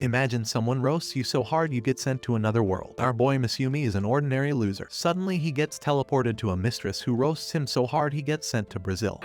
Imagine someone roasts you so hard you get sent to another world. Our boy Misumi is an ordinary loser. Suddenly he gets teleported to a mistress who roasts him so hard he gets sent to Brazil.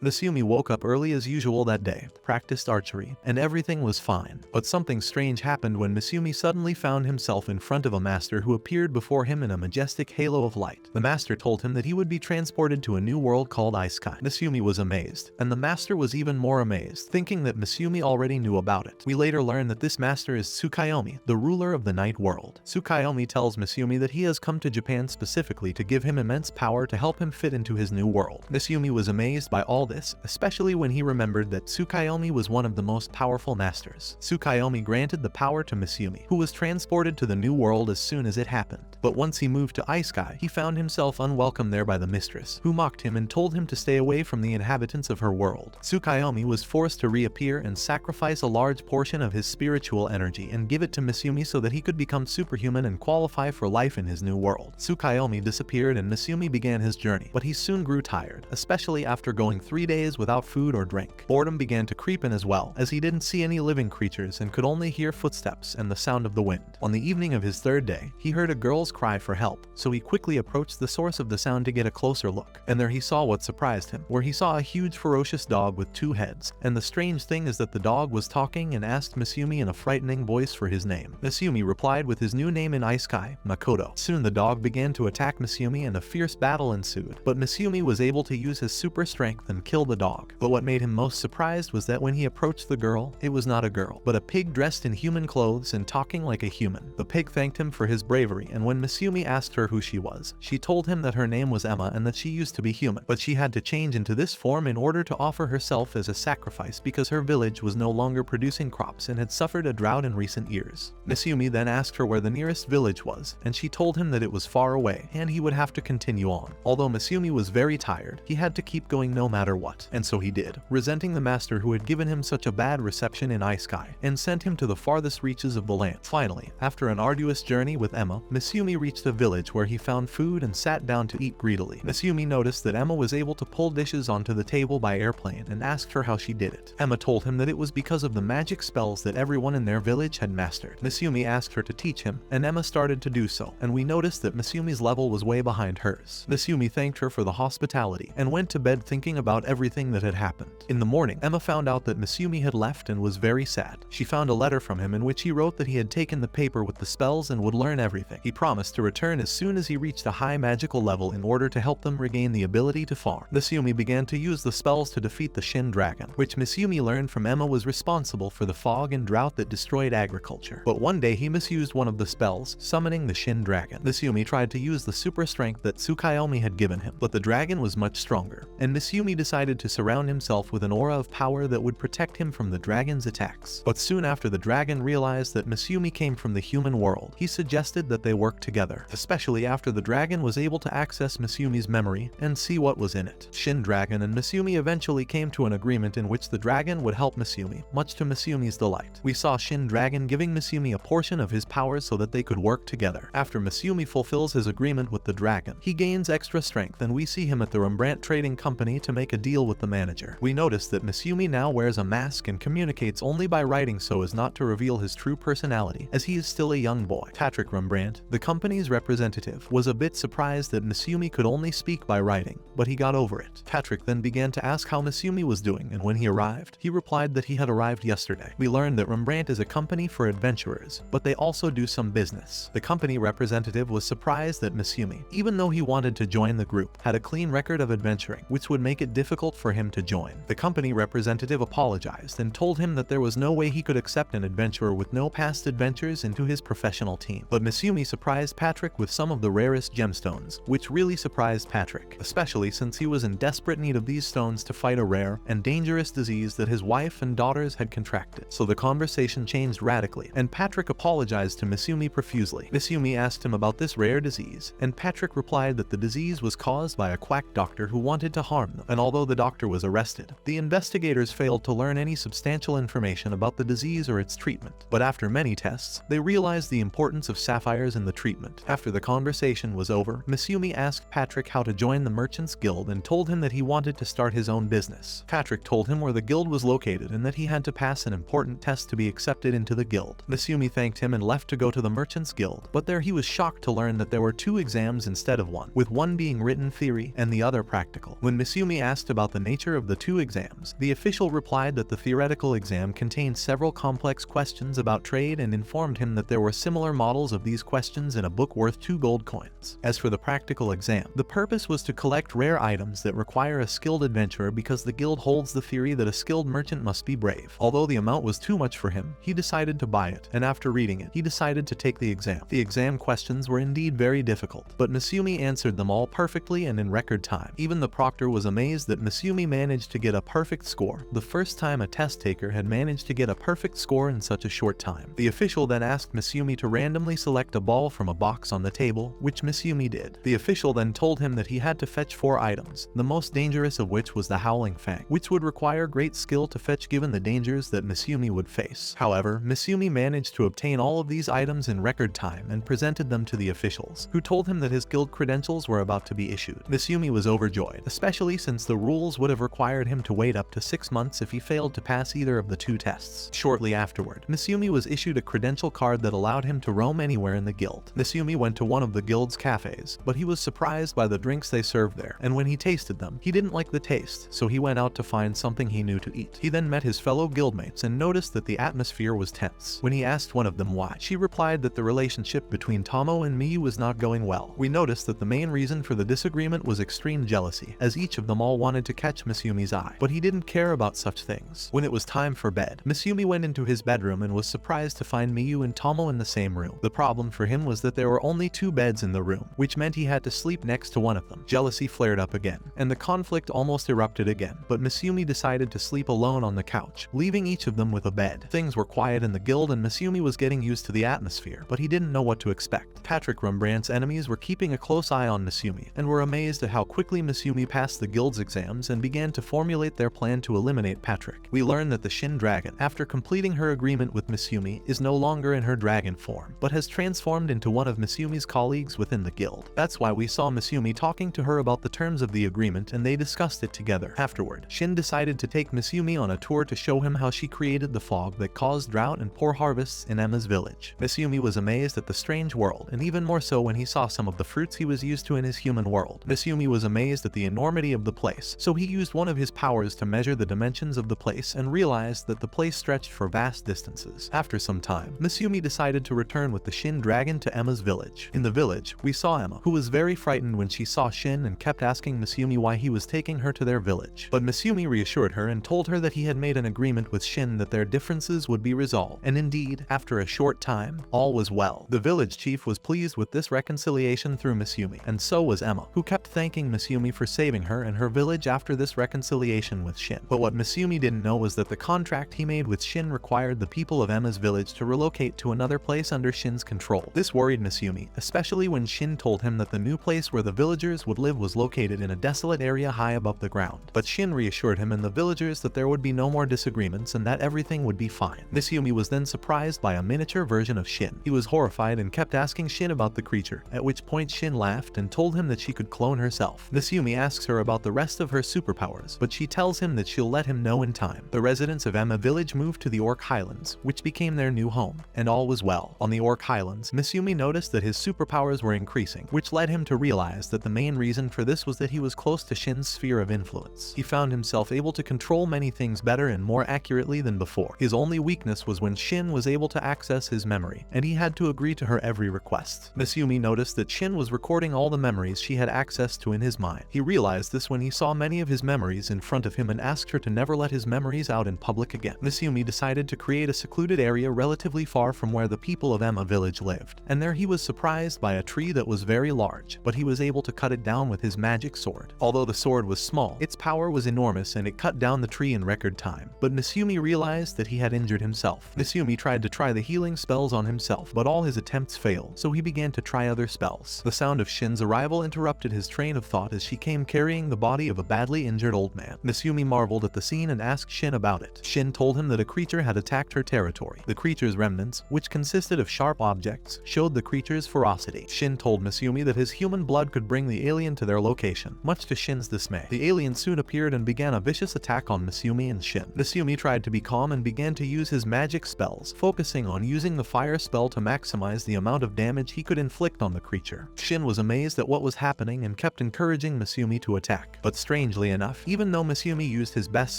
Misumi woke up early as usual that day, practiced archery, and everything was fine. But something strange happened when Misumi suddenly found himself in front of a master who appeared before him in a majestic halo of light. The master told him that he would be transported to a new world called Isekai. Misumi was amazed, and the master was even more amazed, thinking that Misumi already knew about it. We later learn that this master is Tsukuyomi, the ruler of the night world. Tsukuyomi tells Misumi that he has come to Japan specifically to give him immense power to help him fit into his new world. Misumi was amazed by all this, especially when he remembered that Tsukuyomi was one of the most powerful masters. Tsukuyomi granted the power to Misumi, who was transported to the new world as soon as it happened. But once he moved to Isekai, he found himself unwelcome there by the mistress, who mocked him and told him to stay away from the inhabitants of her world. Tsukuyomi was forced to reappear and sacrifice a large portion of his spiritual energy and give it to Misumi so that he could become superhuman and qualify for life in his new world. Tsukuyomi disappeared and Misumi began his journey, but he soon grew tired, especially after going 3 days without food or drink. Boredom began to creep in as well, as he didn't see any living creatures and could only hear footsteps and the sound of the wind. On the evening of his 3rd day, he heard a girl's cry for help, so he quickly approached the source of the sound to get a closer look. And there he saw what surprised him, where he saw a huge ferocious dog with 2 heads. And the strange thing is that the dog was talking and asked Misumi in a frightening voice for his name. Misumi replied with his new name in Isekai, Makoto. Soon the dog began to attack Misumi and a fierce battle ensued, but Misumi was able to use his super strength and kill the dog. But what made him most surprised was that when he approached the girl, it was not a girl, but a pig dressed in human clothes and talking like a human. The pig thanked him for his bravery, and when Misumi asked her who she was, she told him that her name was Emma and that she used to be human, but she had to change into this form in order to offer herself as a sacrifice because her village was no longer producing crops and had suffered a drought in recent years. Misumi then asked her where the nearest village was, and she told him that it was far away and he would have to continue on. Although Misumi was very tired, he had to keep going no matter what, and so he did, resenting the master who had given him such a bad reception in Isekai and sent him to the farthest reaches of the land. Finally, after an arduous journey with Emma, Misumi reached a village where he found food and sat down to eat greedily. Misumi noticed that Emma was able to pull dishes onto the table by airplane and asked her how she did it. Emma told him that it was because of the magic spells that everyone in their village had mastered. Misumi asked her to teach him, and Emma started to do so, and we noticed that Misumi's level was way behind hers. Misumi thanked her for the hospitality and went to bed thinking about everything that had happened. In the morning, Emma found out that Misumi had left and was very sad. She found a letter from him in which he wrote that he had taken the paper with the spells and would learn everything. He promised to return as soon as he reached a high magical level in order to help them regain the ability to farm. Misumi began to use the spells to defeat the Shin Dragon, which Misumi learned from Emma was responsible for the fog and drought that destroyed agriculture. But one day he misused one of the spells, summoning the Shin Dragon. Misumi tried to use the super strength that Tsukuyomi had given him, but the dragon was much stronger, and Misumi decided to surround himself with an aura of power that would protect him from the dragon's attacks. But soon after the dragon realized that Misumi came from the human world, he suggested that they work together, especially after the dragon was able to access Misumi's memory and see what was in it. Shin Dragon and Misumi eventually came to an agreement in which the dragon would help Misumi, much to Misumi's delight. We saw Shin Dragon giving Misumi a portion of his powers so that they could work together. After Misumi fulfills his agreement with the dragon, he gains extra strength and we see him at the Rembrandt Trading Company to make a deal with the manager. We notice that Misumi now wears a mask and communicates only by writing so as not to reveal his true personality, as he is still a young boy. Patrick Rembrandt, the company's representative, was a bit surprised that Misumi could only speak by writing, but he got over it. Patrick then began to ask how Misumi was doing, and when he arrived, he replied that he had arrived yesterday. We learned that Rembrandt is a company for adventurers, but they also do some business. The company representative was surprised that Misumi, even though he wanted to join the group, had a clean record of adventuring, which would make it difficult for him to join. The company representative apologized and told him that there was no way he could accept an adventurer with no past adventures into his professional team. But Misumi surprised Patrick with some of the rarest gemstones, which really surprised Patrick, especially since he was in desperate need of these stones to fight a rare and dangerous disease that his wife and daughters had contracted. So the conversation changed radically, and Patrick apologized to Misumi profusely. Misumi asked him about this rare disease, and Patrick replied that the disease was caused by a quack doctor who wanted to harm them, and although although the doctor was arrested, the investigators failed to learn any substantial information about the disease or its treatment. But after many tests, they realized the importance of sapphires in the treatment. After the conversation was over, Misumi asked Patrick how to join the Merchants Guild and told him that he wanted to start his own business. Patrick told him where the guild was located and that he had to pass an important test to be accepted into the guild. Misumi thanked him and left to go to the Merchants Guild, but there he was shocked to learn that there were 2 exams instead of 1, with one being written theory and the other practical. When Misumi asked about the nature of the 2 exams, the official replied that the theoretical exam contained several complex questions about trade and informed him that there were similar models of these questions in a book worth 2 gold coins. As for the practical exam, the purpose was to collect rare items that require a skilled adventurer because the guild holds the theory that a skilled merchant must be brave. Although the amount was too much for him, he decided to buy it, and after reading it, he decided to take the exam. The exam questions were indeed very difficult, but Misumi answered them all perfectly and in record time. Even the proctor was amazed that Misumi managed to get a perfect score, the first time a test taker had managed to get a perfect score in such a short time. The official then asked Misumi to randomly select a ball from a box on the table, which Misumi did. The official then told him that he had to fetch 4 items, the most dangerous of which was the Howling Fang, which would require great skill to fetch given the dangers that Misumi would face. However, Misumi managed to obtain all of these items in record time and presented them to the officials, who told him that his guild credentials were about to be issued. Misumi was overjoyed, especially since the rules would have required him to wait up to 6 months if he failed to pass either of the 2 tests. Shortly afterward, Misumi was issued a credential card that allowed him to roam anywhere in the guild. Misumi went to one of the guild's cafes, but he was surprised by the drinks they served there, and when he tasted them, he didn't like the taste, so he went out to find something he knew to eat. He then met his fellow guildmates and noticed that the atmosphere was tense. When he asked one of them why, she replied that the relationship between Tomo and Miyu was not going well. We noticed that the main reason for the disagreement was extreme jealousy, as each of them all wanted to catch Misumi's eye, but he didn't care about such things. When it was time for bed, Misumi went into his bedroom and was surprised to find Miyu and Tomo in the same room. The problem for him was that there were only 2 beds in the room, which meant he had to sleep next to one of them. Jealousy flared up again, and the conflict almost erupted again, but Misumi decided to sleep alone on the couch, leaving each of them with a bed. Things were quiet in the guild and Misumi was getting used to the atmosphere, but he didn't know what to expect. Patrick Rembrandt's enemies were keeping a close eye on Misumi, and were amazed at how quickly Misumi passed the guild's exams and began to formulate their plan to eliminate Patrick. We learn that the Shin Dragon, after completing her agreement with Misumi, is no longer in her dragon form, but has transformed into one of Misumi's colleagues within the guild. That's why we saw Misumi talking to her about the terms of the agreement and they discussed it together. Afterward, Shin decided to take Misumi on a tour to show him how she created the fog that caused drought and poor harvests in Emma's village. Misumi was amazed at the strange world, and even more so when he saw some of the fruits he was used to in his human world. Misumi was amazed at the enormity of the place, so he used one of his powers to measure the dimensions of the place and realized that the place stretched for vast distances. After some time, Misumi decided to return with the Shin Dragon to Emma's village. In the village, we saw Emma, who was very frightened when she saw Shin and kept asking Misumi why he was taking her to their village. But Misumi reassured her and told her that he had made an agreement with Shin that their differences would be resolved, and indeed, after a short time, all was well. The village chief was pleased with this reconciliation through Misumi, and so was Emma, who kept thanking Misumi for saving her and her village after this reconciliation with Shin. But what Misumi didn't know was that the contract he made with Shin required the people of Emma's village to relocate to another place under Shin's control. This worried Misumi, especially when Shin told him that the new place where the villagers would live was located in a desolate area high above the ground. But Shin reassured him and the villagers that there would be no more disagreements and that everything would be fine. Misumi was then surprised by a miniature version of Shin. He was horrified and kept asking Shin about the creature, at which point Shin laughed and told him that she could clone herself. Misumi asks her about the rest of her superpowers, but she tells him that she'll let him know in time. The residents of Emma village moved to the Orc Highlands, which became their new home, and all was well. On the Orc Highlands, Misumi noticed that his superpowers were increasing, which led him to realize that the main reason for this was that he was close to Shin's sphere of influence. He found himself able to control many things better and more accurately than before. His only weakness was when Shin was able to access his memory, and he had to agree to her every request. Misumi noticed that Shin was recording all the memories she had access to in his mind. He realized this when he saw many of his memories in front of him and asked her to never let his memories out in public again. Misumi decided to create a secluded area relatively far from where the people of Emma village lived, and there he was surprised by a tree that was very large, but he was able to cut it down with his magic sword. Although the sword was small, its power was enormous and it cut down the tree in record time. But Misumi realized that he had injured himself. Misumi tried to try the healing spells on himself, but all his attempts failed, so he began to try other spells. The sound of Shin's arrival interrupted his train of thought as she came carrying the body of a badly injured old man. Misumi marveled at the scene and asked Shin about it. Shin told him that a creature had attacked her territory. The creature's remnants, which consisted of sharp objects, showed the creature's ferocity. Shin told Misumi that his human blood could bring the alien to their location. Much to Shin's dismay, the alien soon appeared and began a vicious attack on Misumi and Shin. Misumi tried to be calm and began to use his magic spells, focusing on using the fire spell to maximize the amount of damage he could inflict on the creature. Shin was amazed at what was happening and kept encouraging Misumi to attack. But strangely enough, even though Misumi used his best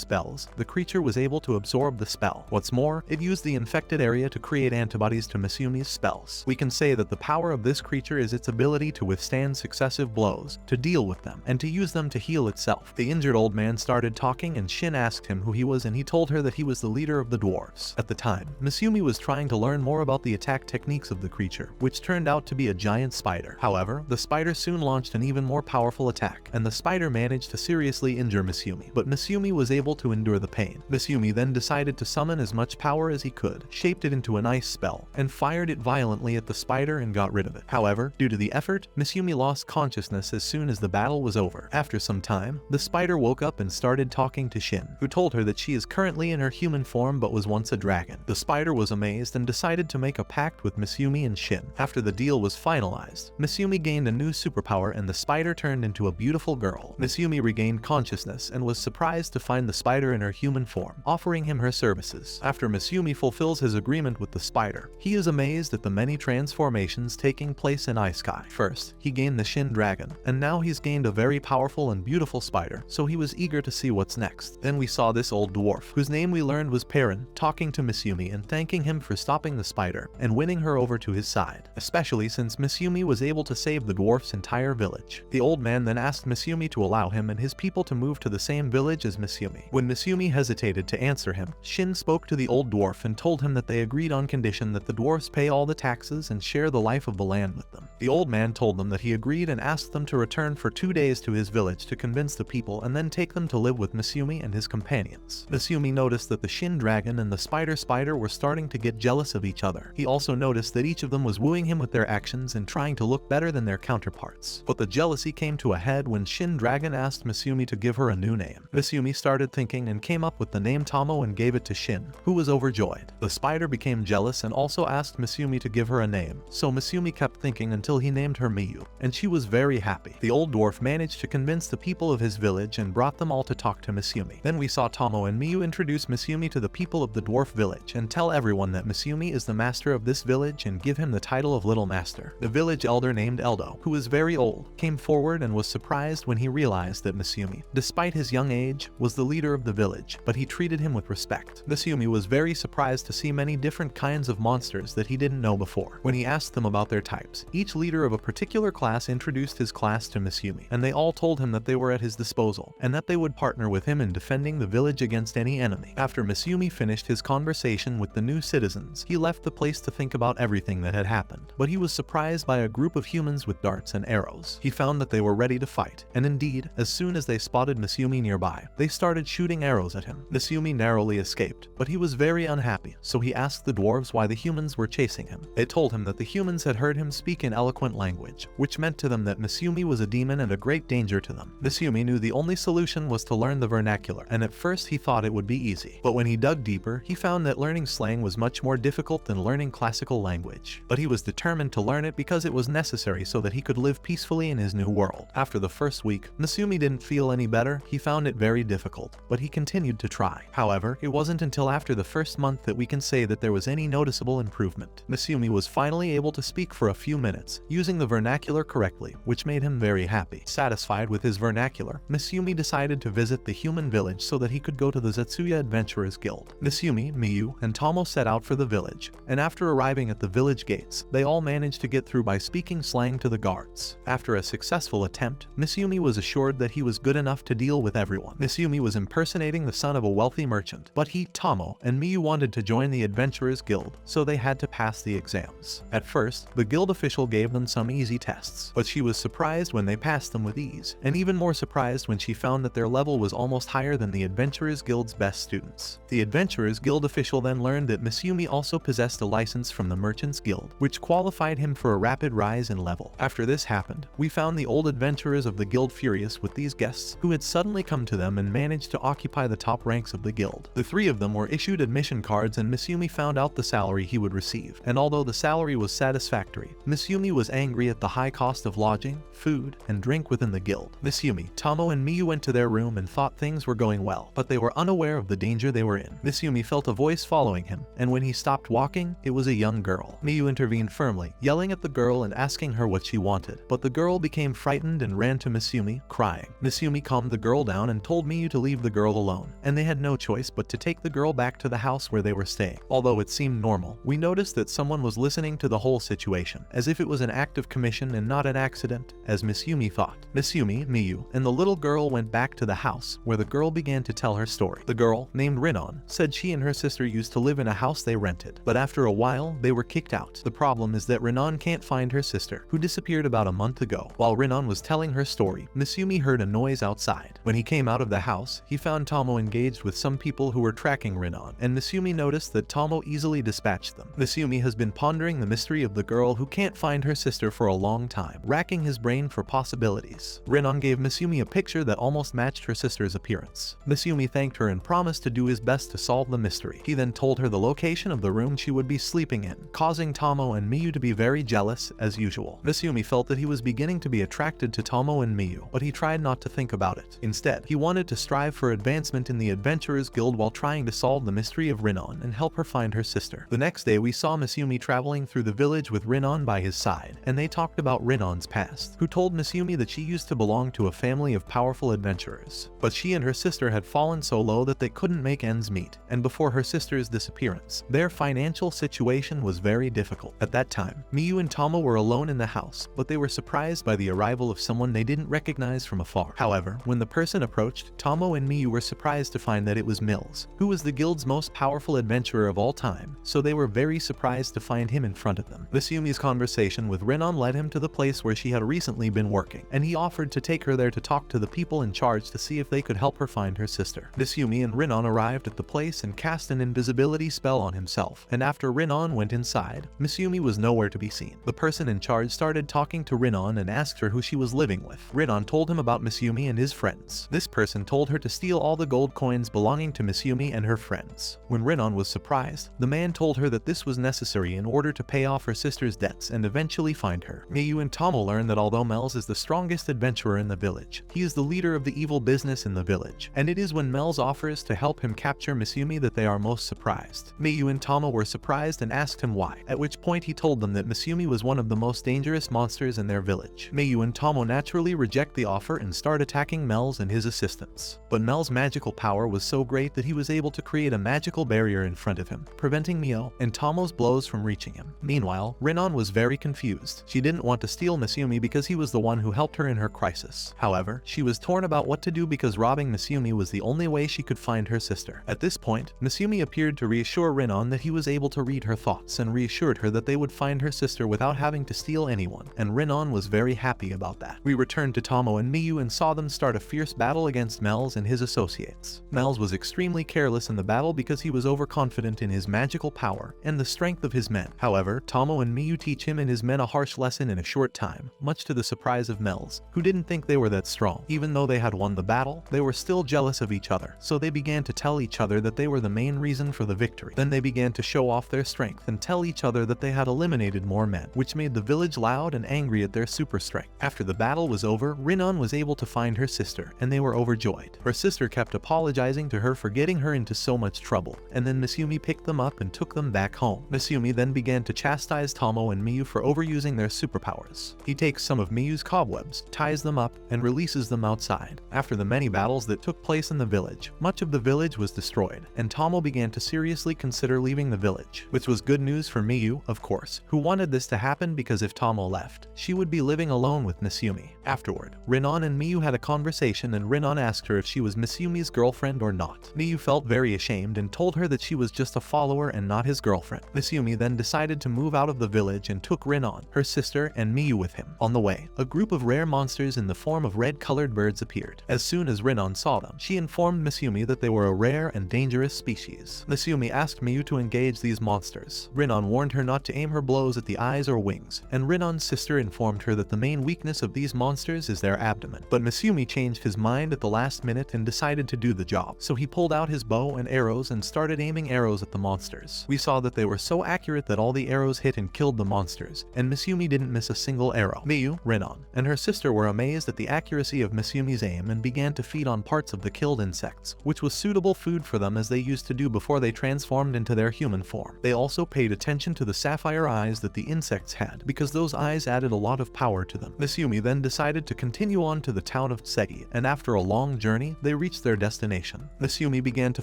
spells, the creature was able to absorb the spell. What's more, it used the infected area to create antibodies to Misumi's spells. We can say that the power of this creature is its ability to withstand successive blows, to deal with them, and to use them to heal itself. The injured old man started talking and Shin asked him who he was and he told her that he was the leader of the dwarves. At the time, Misumi was trying to learn more about the attack techniques of the creature, which turned out to be a giant spider. However, the spider soon launched an even more powerful attack, and the spider managed to seriously injure Misumi, but Misumi was able to endure the pain. Misumi then decided to summon as much power as he could, shaped it into an ice spell, and fired it violently at the spider and got rid of it. However, due to the effort, Misumi lost consciousness as soon as the battle was over. After some time, the spider woke up and started talking to Shin, who told her that she is currently in her human form but was once a dragon. The spider was amazed and decided to make a pact with Misumi and Shin. After the deal was finalized, Misumi gained a new superpower and the spider turned into a beautiful girl. Misumi regained consciousness and was surprised to find the spider in her human form, offering him her services. After Misumi fulfills his agreement with the spider, he is amazed at the many transformations taking place in isekai. First, he gained the Shin dragon, and now he's gained a very powerful and beautiful spider, so he was eager to see what's next. Then we saw this old dwarf, whose name we learned was Perrin, talking to Misumi and thanking him for stopping the spider and winning her over to his side, especially since Misumi was able to save the dwarf's entire village. The old man then asked Misumi to allow him and his people to move to the same village as Misumi. When Misumi hesitated to answer him, Shin spoke to the old dwarf and told him that they agreed on condition that the dwarfs pay all the taxes and share the life of the land with them. The old man told them that he agreed and asked them to return for 2 days to his village to convince the people and then take them to live with Misumi and his companions. Misumi noticed that the Shin dragon and the spider were starting to get jealous of each other. He also noticed that each of them was wooing him with their actions and trying to look better than their counterparts. But the jealousy came to a head when Shin dragon asked Misumi to give her a new name. Misumi started thinking and came up with the name Tomo and gave it to Shin, who was overjoyed. The spider became jealous and also asked Misumi to give her a name, so Misumi kept thinking until he named her Miyu, and she was very happy. The old dwarf managed to convince the people of his village and brought them all to talk to Misumi. Then we saw Tomo and Miyu introduce Misumi to the people of the dwarf village and tell everyone that Misumi is the master of this village and give him the title of Little Master. The village elder named Eldo, who was very old, came forward and was surprised when he realized that Misumi, despite his young age, was the leader of the village, but he treated him with respect. Misumi was very surprised to see many different kinds of monsters that he didn't know before. When he asked them about their types, each leader of a particular class introduced his class to Misumi, and they all told him that they were at his disposal, and that they would partner with him in defending the village against any enemy. After Misumi finished his conversation with the new citizens, he left the place to think about everything that had happened, but he was surprised by a group of humans with darts and arrows. He found that they were ready to fight, and indeed, as soon as they spotted Misumi nearby, they started shooting arrows at him. Misumi narrowly escaped, but he was very unhappy, so he asked the dwarves why the humans were chasing him. They told him that the humans had heard him speak in eloquent language, which meant to them that Misumi was a demon and a great danger to them. Misumi knew the only solution was to learn the vernacular, and at first he thought it would be easy. But when he dug deeper, he found that learning slang was much more difficult than learning classical language. But he was determined to learn it because it was necessary so that he could live peacefully in his new world. After the first week, Misumi didn't feel any better. He found it very difficult, but he continued to try. However, it wasn't until after the first month that we can say that there was any noticeable improvement. Misumi was finally able to speak for a few minutes, using the vernacular correctly, which made him very happy. Satisfied with his vernacular, Misumi decided to visit the human village so that he could go to the Zetsuya Adventurers Guild. Misumi, Miyu, and Tomo set out for the village, and after arriving at the village gates, they all managed to get through by speaking slang to the guards. After a successful attempt, Misumi was assured that he was good enough to deal with everyone. Misumi was impersonating the son of a wealthy merchant, but he, Tomo, and Miyu wanted to join the Adventurers Guild, so they had to pass the exams. At first, the guild official gave them some easy tests, but she was surprised when they passed them with ease, and even more surprised when she found that their level was almost higher than the Adventurers Guild's best students. The Adventurers Guild official then learned that Misumi also possessed a license from the Merchants Guild, which qualified him for a rapid rise in level. After this happened, we found the old adventurers of the guild furious with these guests who had suddenly come to them and managed to occupy the top ranks of the guild. The three of them were issued admission cards and Misumi found out the salary he would receive, and although the salary was satisfactory, Misumi was angry at the high cost of lodging, food, and drink within the guild. Misumi, Tomo, and Miyu went to their room and thought things were going well, but they were unaware of the danger they were in. Misumi felt a voice following him, and when he stopped walking, it was a young girl. Miyu intervened firmly, yelling at the girl and asking her what she wanted, but the girl became frightened and ran to Misumi, crying. Misumi calmed the girl down and told Miyu to leave the girl alone, and they had no choice but to take the girl back to the house where they were staying. Although it seemed normal, we noticed that someone was listening to the whole situation, as if it was an act of commission and not an accident, as Misumi thought. Misumi, Miyu, and the little girl went back to the house, where the girl began to tell her story. The girl, named Rinon, said she and her sister used to live in a house they rented, but after a while, they were kicked out. The problem is that Rinon can't find her sister, who disappeared about a month ago. While Rinon was telling her story, Misumi heard a noise outside. When he came out of the house, he found Tomo engaged with some people who were tracking Rinon, and Misumi noticed that Tomo easily dispatched them. Misumi has been pondering the mystery of the girl who can't find her sister for a long time, racking his brain for possibilities. Rinon gave Misumi a picture that almost matched her sister's appearance. Misumi thanked her and promised to do his best to solve the mystery. He then told her the location of the room she would be sleeping in, causing Tomo and Miyu to be very jealous, as usual. Misumi felt that he was beginning to be attracted to Tomo and Miyu, but he tried not to think about it. Instead, he wanted to strive for advancement in the Adventurers Guild while trying to solve the mystery of Rinon and help her find her sister. The next day, we saw Misumi traveling through the village with Rinon by his side, and they talked about Rinon's past, who told Misumi that she used to belong to a family of powerful adventurers. But she and her sister had fallen so low that they couldn't make ends meet, and before her sister's disappearance, their financial situation was very difficult. At that time, Miyu and Tomo were alone in the house, but they were surprised by the arrival of someone they didn't recognize from afar. However, when the person approached, Tomo and Miyu were surprised to find that it was Mills, who was the guild's most powerful adventurer of all time, so they were very surprised to find him in front of them. Misumi's conversation with Rinon led him to the place where she had recently been working, and he offered to take her there to talk to the people in charge to see if they could help her find her sister. Misumi and Rinon arrived at the place and cast an invisibility spell on himself, and after Rinon went inside, Misumi was nowhere to be seen. The person in charge started talking to Rinon and asked her who she was living with. Rinon told him about Misumi and his friends. This person told her to steal all the gold coins belonging to Misumi and her friends. When Rinon was surprised, the man told her that this was necessary in order to pay off her sister's debts and eventually find her. Miyu and Tomo learn that although Mel's is the strongest adventurer in the village, he is the leader of the evil business in the village, and it is when Mel's offers to help him capture Misumi that they are most surprised. Miyu and Tomo were surprised and asked him why, at which point he told them that Misumi was one of the most dangerous monsters in their village. Miyu and Tomo naturally reject the offer and start attacking Mel's and his assistants. But Mel's magical power was so great that he was able to create a magical barrier in front of him, preventing Mio and Tomo's blows from reaching him. Meanwhile, Rinon was very confused. She didn't want to steal Misumi because he was the one who helped her in her crisis. However, she was torn about what to do because robbing Misumi was the only way she could find her sister. At this point, Misumi appeared to reassure Rinon that he was able to read her thoughts and reassured her that they would find her sister without having to steal anyone, and Rinon was very happy about that. We returned to Tomo and Miyu and saw them start a fierce battle against Mel's and his associates. Mel's was extremely careless in the battle because he was overconfident in his magical power and the strength of his men. However, Tomo and Miyu teach him and his men a harsh lesson in a short time, much to the surprise of Mel's, who didn't think they were that strong. Even though they had won the battle, they were still jealous of each other, so they began to tell each other that they were the main reason for the victory. Then they began to show off their strength and tell each other that they had eliminated more men, which made the village loud and angry at their super strength. After the battle was over, Rinon was able to find her sister, and they were overjoyed. Her sister kept apologizing to her for getting her into so much trouble, and then Misumi picked them up and took them back home. Misumi then began to chastise Tomo and Miyu for overusing their superpowers. He takes some of Miyu's cobwebs, ties them up, and releases them outside. After the many battles that took place in the village, much of the village was destroyed, and Tomo began to seriously consider leaving the village, which was good news for Miyu, of course, who wanted this to happen because if Tomo left, she would be living alone with Misumi. Afterward, Rinon and Miyu had a conversation and Rinon asked her if she was Misumi's girlfriend or not. Miyu felt very ashamed and told her that she was just a follower and not his girlfriend. Misumi then decided to move out of the village and took Rinon, her sister, and Miyu with him. On the way, a group of rare monsters in the form of red-colored birds appeared. As soon as Rinon saw them, she informed Misumi that they were a rare and dangerous species. Misumi asked Miyu to engage these monsters. Rinon warned her not to aim her blows at the eyes or wings, and Rinon's sister informed her that the main weakness of these monsters is their abdomen. But Misumi changed his mind at the last minute and decided to do the job, so he pulled out his bow and arrows and started aiming arrows at the monsters. We saw that they were so accurate that all the arrows hit and killed the monsters, and Misumi didn't miss a single arrow. Miyu, Renan, and her sister were amazed at the accuracy of Misumi's aim and began to feed on parts of the killed insects, which was suitable food for them as they used to do before they transformed into their human form. They also paid attention to the sapphire eyes that the insects had, because those eyes added a lot of power to them. Misumi then decided to continue on to the town of Tsegi, and after a long journey, they reached their destination. Misumi began to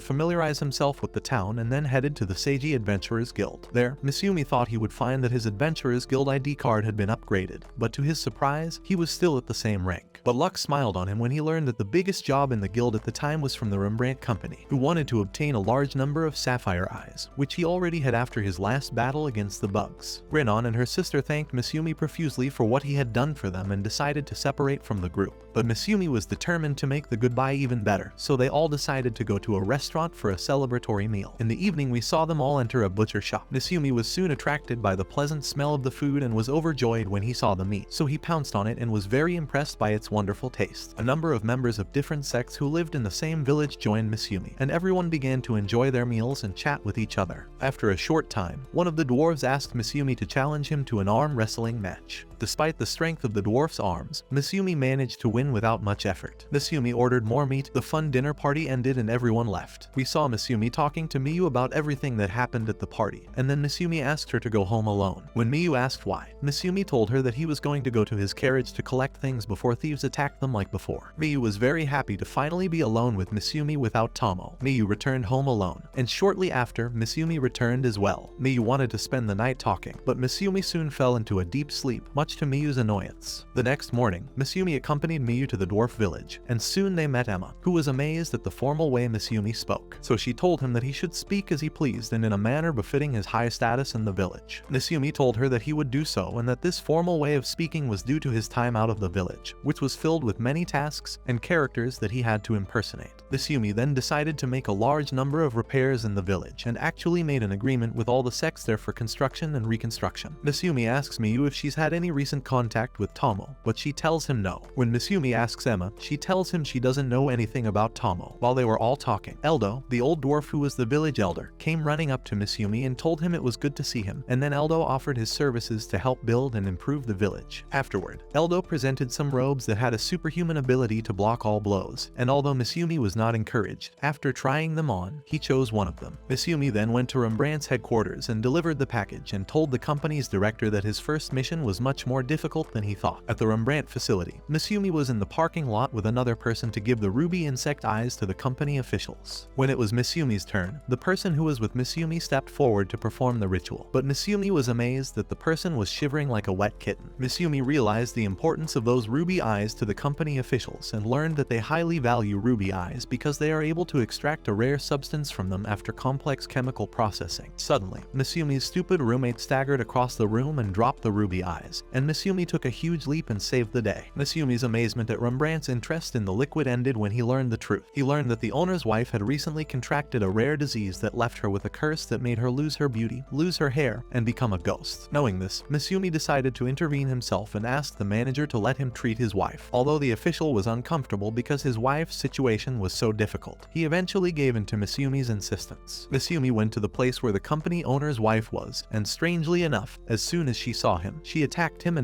familiarize himself with the town and then headed to the Seiji Adventurers Guild. There, Misumi thought he would find that his Adventurers Guild ID card had been upgraded, but to his surprise, he was still at the same rank. But luck smiled on him when he learned that the biggest job in the guild at the time was from the Rembrandt Company, who wanted to obtain a large number of sapphire eyes, which he already had after his last battle against the bugs. Renan and her sister thanked Misumi profusely for what he had done for them and decided to separate from the group. But Misumi was determined to make the goodbye even better, so they all decided to go to a restaurant for a celebratory meal. In the evening, we saw them all enter a butcher shop. Misumi was soon attracted by the pleasant smell of the food and was overjoyed when he saw the meat, so he pounced on it and was very impressed by its wonderful taste. A number of members of different sects who lived in the same village joined Misumi, and everyone began to enjoy their meals and chat with each other. After a short time, one of the dwarves asked Misumi to challenge him to an arm wrestling match. Despite the strength of the dwarf's arms, Misumi managed to win without much effort. Misumi ordered more meat, the fun dinner party ended and everyone left. We saw Misumi talking to Miyu about everything that happened at the party, and then Misumi asked her to go home alone. When Miyu asked why, Misumi told her that he was going to go to his carriage to collect things before thieves attacked them like before. Miyu was very happy to finally be alone with Misumi without Tomo. Miyu returned home alone, and shortly after, Misumi returned as well. Miyu wanted to spend the night talking, but Misumi soon fell into a deep sleep, much to Miyu's annoyance. The next morning, Misumi accompanied Miyu to the dwarf village, and soon they met Emma, who was amazed at the formal way Misumi spoke. So she told him that he should speak as he pleased and in a manner befitting his high status in the village. Misumi told her that he would do so and that this formal way of speaking was due to his time out of the village, which was filled with many tasks and characters that he had to impersonate. Misumi then decided to make a large number of repairs in the village and actually made an agreement with all the sects there for construction and reconstruction. Misumi asks Miyu if she's had any recent contact with Tomo, but she tells him no. When Misumi asks Emma, she tells him she doesn't know anything about Tomo. While they were all talking, Eldo, the old dwarf who was the village elder, came running up to Misumi and told him it was good to see him, and then Eldo offered his services to help build and improve the village. Afterward, Eldo presented some robes that had a superhuman ability to block all blows, and although Misumi was not encouraged, after trying them on, he chose one of them. Misumi then went to Rembrandt's headquarters and delivered the package and told the company's director that his first mission was much more difficult than he thought. At the Rembrandt facility, Misumi was in the parking lot with another person to give the ruby insect eyes to the company officials. When it was Misumi's turn, the person who was with Misumi stepped forward to perform the ritual, but Misumi was amazed that the person was shivering like a wet kitten. Misumi realized the importance of those ruby eyes to the company officials and learned that they highly value ruby eyes because they are able to extract a rare substance from them after complex chemical processing. Suddenly, Misumi's stupid roommate staggered across the room and dropped the ruby eyes, and Misumi took a huge leap and saved the day. Misumi's amazement at Rembrandt's interest in the liquid ended when he learned the truth. He learned that the owner's wife had recently contracted a rare disease that left her with a curse that made her lose her beauty, lose her hair, and become a ghost. Knowing this, Misumi decided to intervene himself and asked the manager to let him treat his wife. Although the official was uncomfortable because his wife's situation was so difficult, he eventually gave in to Misumi's insistence. Misumi went to the place where the company owner's wife was, and strangely enough, as soon as she saw him, she attacked him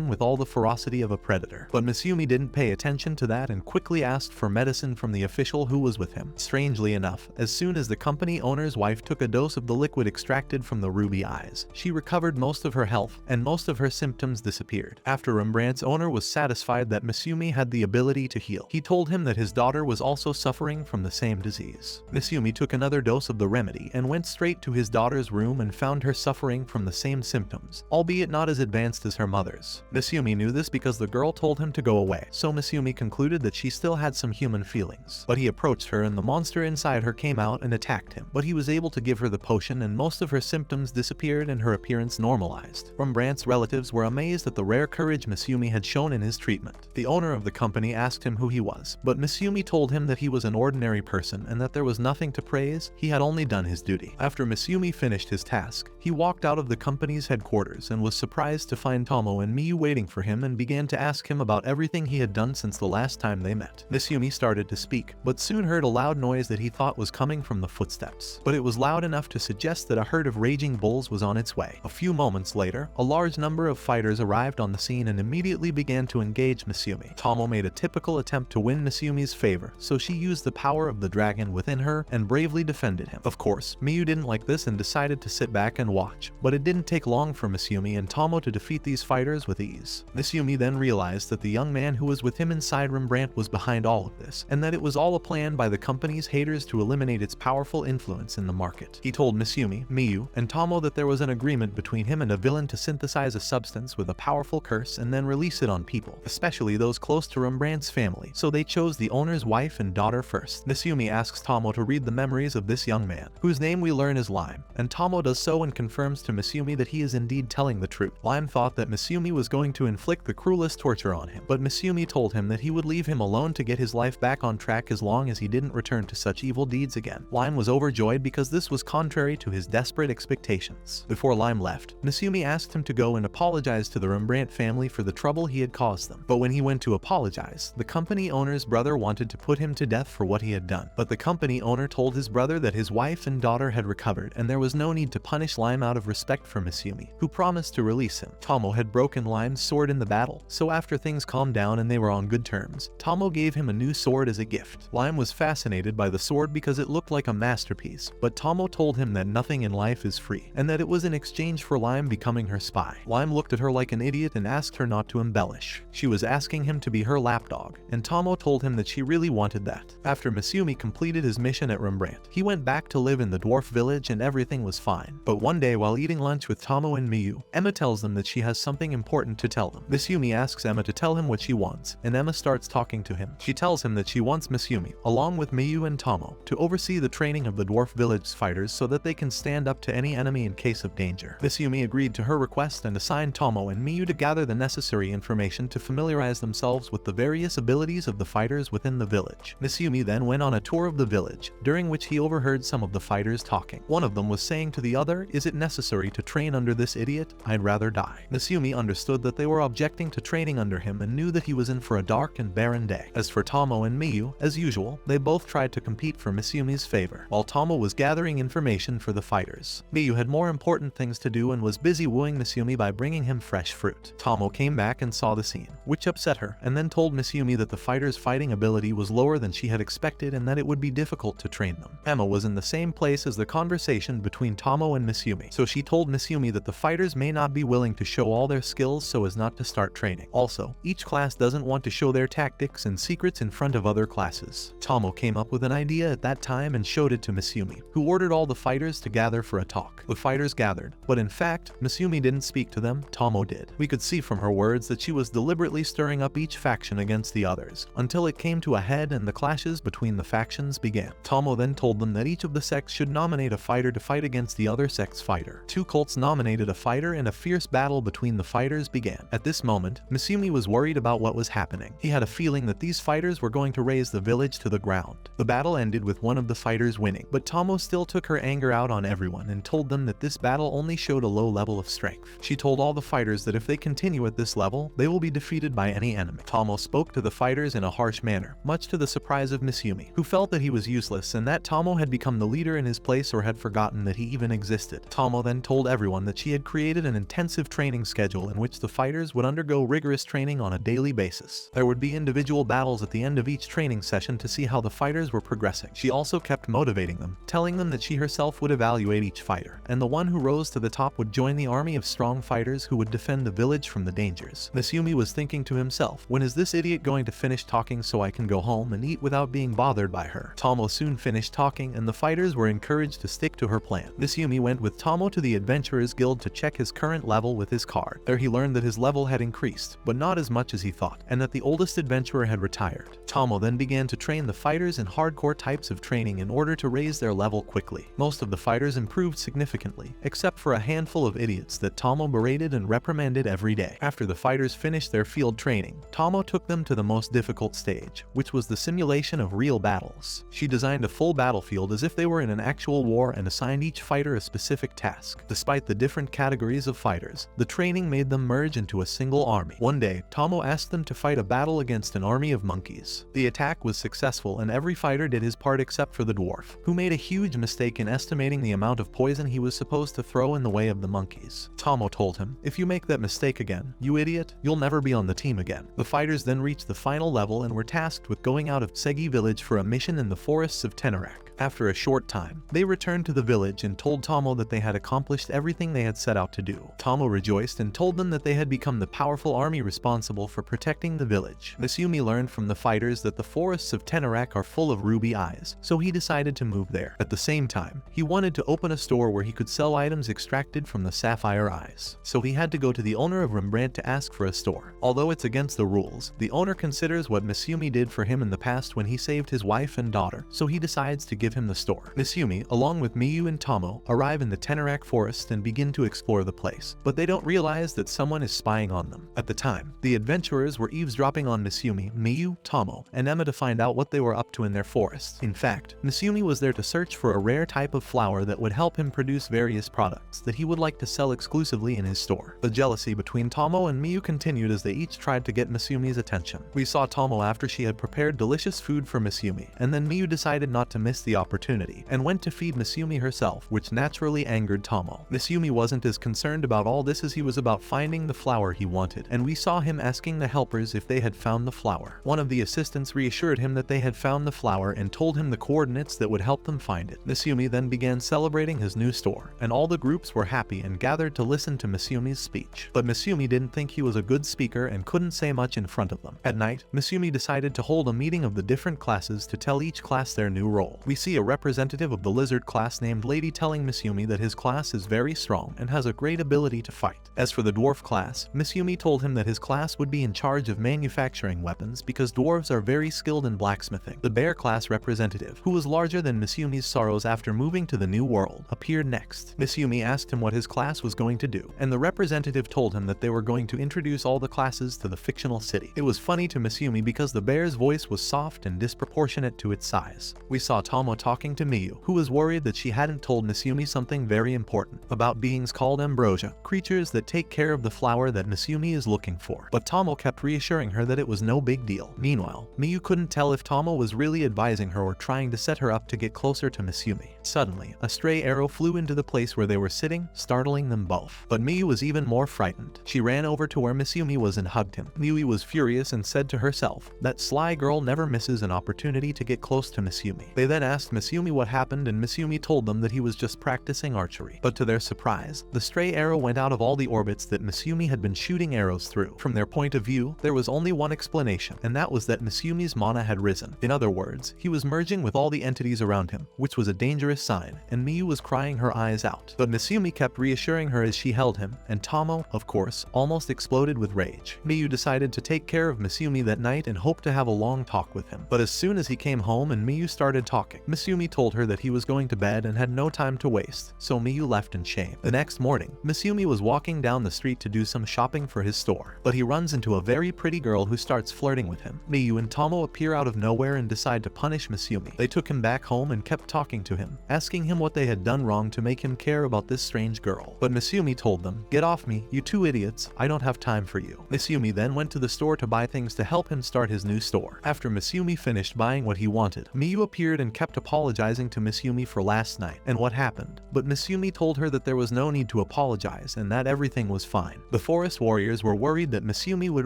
with all the ferocity of a predator. But Misumi didn't pay attention to that and quickly asked for medicine from the official who was with him. Strangely enough, as soon as the company owner's wife took a dose of the liquid extracted from the ruby eyes, she recovered most of her health and most of her symptoms disappeared. After Rembrandt's owner was satisfied that Misumi had the ability to heal, he told him that his daughter was also suffering from the same disease. Misumi took another dose of the remedy and went straight to his daughter's room and found her suffering from the same symptoms, albeit not as advanced as her mother's. Misumi knew this because the girl told him to go away, so Misumi concluded that she still had some human feelings. But he approached her and the monster inside her came out and attacked him, but he was able to give her the potion and most of her symptoms disappeared and her appearance normalized. Rembrandt's relatives were amazed at the rare courage Misumi had shown in his treatment. that. The owner of the company asked him who he was, but Misumi told him that he was an ordinary person and that there was nothing to praise, he had only done his duty. After Misumi finished his task, he walked out of the company's headquarters and was surprised to find Tomo and Miyu waiting for him and began to ask him about everything he had done since the last time they met. Misumi started to speak, but soon heard a loud noise that he thought was coming from the footsteps. But it was loud enough to suggest that a herd of raging bulls was on its way. A few moments later, a large number of fighters arrived on the scene and immediately began to engage Misumi. Tomo made a typical attempt to win Misumi's favor, so she used the power of the dragon within her and bravely defended him. Of course, Miyu didn't like this and decided to sit back and watch, but it didn't take long for Misumi and Tomo to defeat these fighters with ease. Misumi then realized that the young man who was with him inside Rembrandt was behind all of this, and that it was all a plan by the company's haters to eliminate its powerful influence in the market. He told Misumi, Miyu, and Tomo that there was an agreement between him and a villain to synthesize a substance with a powerful curse and then release it on people, especially those close to Rembrandt's family, so they chose the owner's wife and daughter first. Misumi asks Tomo to read the memories of this young man, whose name we learn is Lime, and Tomo does so and confirms to Misumi that he is indeed telling the truth. Lime thought that Misumi was going to inflict the cruelest torture on him, but Misumi told him that he would leave him alone to get his life back on track as long as he didn't return to such evil deeds again. Lime was overjoyed because this was contrary to his desperate expectations. Before Lime left, Misumi asked him to go and apologize to the Rembrandt family for the trouble he had caused them. But when he went to apologize, the company owner's brother wanted to put him to death for what he had done. But the company owner told his brother that his wife and daughter had recovered and there was no need to punish Lime out of respect for Misumi, who promised to release him. Tomo had broken Lime's sword in the battle, so after things calmed down and they were on good terms, Tomo gave him a new sword as a gift. Lime was fascinated by the sword because it looked like a masterpiece, but Tomo told him that nothing in life is free, and that it was in exchange for Lime becoming her spy. Lime looked at her like an idiot and asked her not to embellish. She was asking him to be her lapdog, and Tomo told him that she really wanted that. After Misumi completed his mission at Rembrandt, he went back to live in the dwarf village and everything was fine. But one day while eating lunch with Tomo and Miyu, Emma tells them that she has something important to tell them. Misumi asks Emma to tell him what she wants, and Emma starts talking to him. She tells him that she wants Misumi, along with Miyu and Tomo, to oversee the training of the dwarf village fighters so that they can stand up to any enemy in case of danger. Misumi agreed to her request and assigned Tomo and Miyu to gather the necessary information to familiarize themselves with the various abilities of the fighters within the village. Misumi then went on a tour of the village, during which he overheard some of the fighters talking. One of them was saying to the other, "Is it necessary to train under this idiot? I'd rather die." Misumi understood that they were objecting to training under him and knew that he was in for a dark and barren day. As for Tomo and Miyu, as usual, they both tried to compete for Misumi's favor, while Tomo was gathering information for the fighters. Miyu had more important things to do and was busy wooing Misumi by bringing him fresh fruit. Tomo came back and saw the scene, which upset her, and then told Misumi that the fighters' fighting ability was lower than she had expected and that it would be difficult to train them. Emma was in the same place as the conversation between Tomo and Misumi, so she told Misumi that the fighters may not be willing to show all their skills so as not to start training. Also, each class doesn't want to show their tactics and secrets in front of other classes. Tomo came up with an idea at that time and showed it to Misumi, who ordered all the fighters to gather for a talk. The fighters gathered, but in fact, Misumi didn't speak to them, Tomo did. We could see from her words that she was deliberately stirring up each faction against the others, until it came to a head and the clashes between the factions began. Tomo then told them that each of the sects should nominate a fighter to fight against the other sect's fighter. Two cults nominated a fighter and a fierce battle between the fighters began. At this moment, Misumi was worried about what was happening. He had a feeling that these fighters were going to raise the village to the ground. The battle ended with one of the fighters winning, but Tomo still took her anger out on everyone and told them that this battle only showed a low level of strength. She told all the fighters that if they continue at this level, they will be defeated by any enemy. Tomo spoke to the fighters in a harsh manner, much to the surprise of Misumi, who felt that he was useless and that Tomo had become the leader in his place or had forgotten that he even existed. Tomo then told everyone that she had created an intensive training schedule in which the fighters would undergo rigorous training on a daily basis. There would be individual battles at the end of each training session to see how the fighters were progressing. She also kept motivating them, telling them that she herself would evaluate each fighter, and the one who rose to the top would join the army of strong fighters who would defend the village from the dangers. Misumi was thinking to himself, when is this idiot going to finish talking so I can go home and eat without being bothered by her? Tomo soon finished talking and the fighters were encouraged to stick to her plan. Misumi went with Tomo to the Adventurers Guild to check his current level with his card. There he learned that his level had increased, but not as much as he thought, and that the oldest adventurer had retired. Tomo then began to train the fighters in hardcore types of training in order to raise their level quickly. Most of the fighters improved significantly, except for a handful of idiots that Tomo berated and reprimanded every day. After the fighters finished their field training, Tomo took them to the most difficult stage, which was the simulation of real battles. She designed a full battlefield as if they were in an actual war and assigned each fighter a specific task. Despite the different categories of fighters, the training made them merge into a single army. One day, Tomo asked them to fight a battle against an army of monkeys. The attack was successful and every fighter did his part except for the dwarf, who made a huge mistake in estimating the amount of poison he was supposed to throw in the way of the monkeys. Tomo told him, "If you make that mistake again, you idiot, you'll never be on the team again." The fighters then reached the final level and were tasked with going out of Segi village for a mission in the forests of Tenarak. After a short time, they returned to the village and told Tomo that they had accomplished everything they had set out to do. Tomo rejoiced and told them that they had become the powerful army responsible for protecting the village. Misumi learned from the fighters that the forests of Tenarak are full of ruby eyes, so he decided to move there. At the same time, he wanted to open a store where he could sell items extracted from the sapphire eyes. So he had to go to the owner of Rembrandt to ask for a store. Although it's against the rules, the owner considers what Misumi did for him in the past when he saved his wife and daughter, so he decides to give him the store. Misumi, along with Miyu and Tomo, arrive in the Tenarak forest and begin to explore the place, but they don't realize that someone is spying on them. At the time, the adventurers were eavesdropping on Misumi, Miyu, Tomo, and Emma to find out what they were up to in their forests. In fact, Misumi was there to search for a rare type of flower that would help him produce various products that he would like to sell exclusively in his store. The jealousy between Tomo and Miyu continued as they each tried to get Misumi's attention. We saw Tomo after she had prepared delicious food for Misumi, and then Miyu decided not to miss the opportunity and went to feed Misumi herself, which naturally angered Tomo. Misumi wasn't as concerned about all this as he was about finding the flower he wanted, and we saw him asking the helpers if they had found the flower. One of the assistants reassured him that they had found the flower and told him the coordinates that would help them find it. Misumi then began celebrating his new store, and all the groups were happy and gathered to listen to Misumi's speech. But Misumi didn't think he was a good speaker and couldn't say much in front of them. At night, Misumi decided to hold a meeting of the different classes to tell each class their new role. We see a representative of the lizard class named Lady telling Misumi that his class is very strong and has a great ability to fight. As for the dwarf class, Misumi told him that his class would be in charge of manufacturing weapons because dwarves are very skilled in blacksmithing. The bear class representative, who was larger than Misumi's sorrows after moving to the new world, appeared next. Misumi asked him what his class was going to do, and the representative told him that they were going to introduce all the classes to the fictional city. It was funny to Misumi because the bear's voice was soft and disproportionate to its size. We saw Tomo talking to Miyu, who was worried that she hadn't told Misumi something very important about beings called ambrosia, creatures that take care of the flower that Misumi is looking for. But Tomo kept reassuring her that it was no big deal. Meanwhile, Miyu couldn't tell if Tomo was really advising her or trying to set her up to get closer to Misumi. Suddenly, a stray arrow flew into the place where they were sitting, startling them both. But Miyu was even more frightened. She ran over to where Misumi was and hugged him. Miyu was furious and said to herself, "That sly girl never misses an opportunity to get close to Misumi." They then asked Misumi what happened and Misumi told them that he was just practicing archery. But to their surprise, the stray arrow went out of all the orbits that Misumi had been shooting arrows through. From their point of view, there was only one explanation, and that was that Misumi's mana had risen. In other words, he was merging with all the entities around him, which was a dangerous sign, and Miyu was crying her eyes out. But Misumi kept reassuring her as she held him, and Tomo, of course, almost exploded with rage. Miyu decided to take care of Misumi that night and hoped to have a long talk with him. But as soon as he came home and Miyu started talking, Misumi told her that he was going to bed and had no time to waste, so Miyu left in shame. The next morning, Misumi was walking down the street to do some shopping for his store, but he runs into a very pretty girl who starts flirting with him. Miyu and Tomo appear out of nowhere and decide to punish Misumi. They took him back home and kept talking to him, asking him what they had done wrong to make him care about this strange girl. But Misumi told them, "Get off me, you two idiots, I don't have time for you." Misumi then went to the store to buy things to help him start his new store. After Misumi finished buying what he wanted, Miyu appeared and kept apologizing to Misumi for last night and what happened, but Misumi told her that there was no need to apologize and that everything was fine. The forest warriors were worried that Misumi would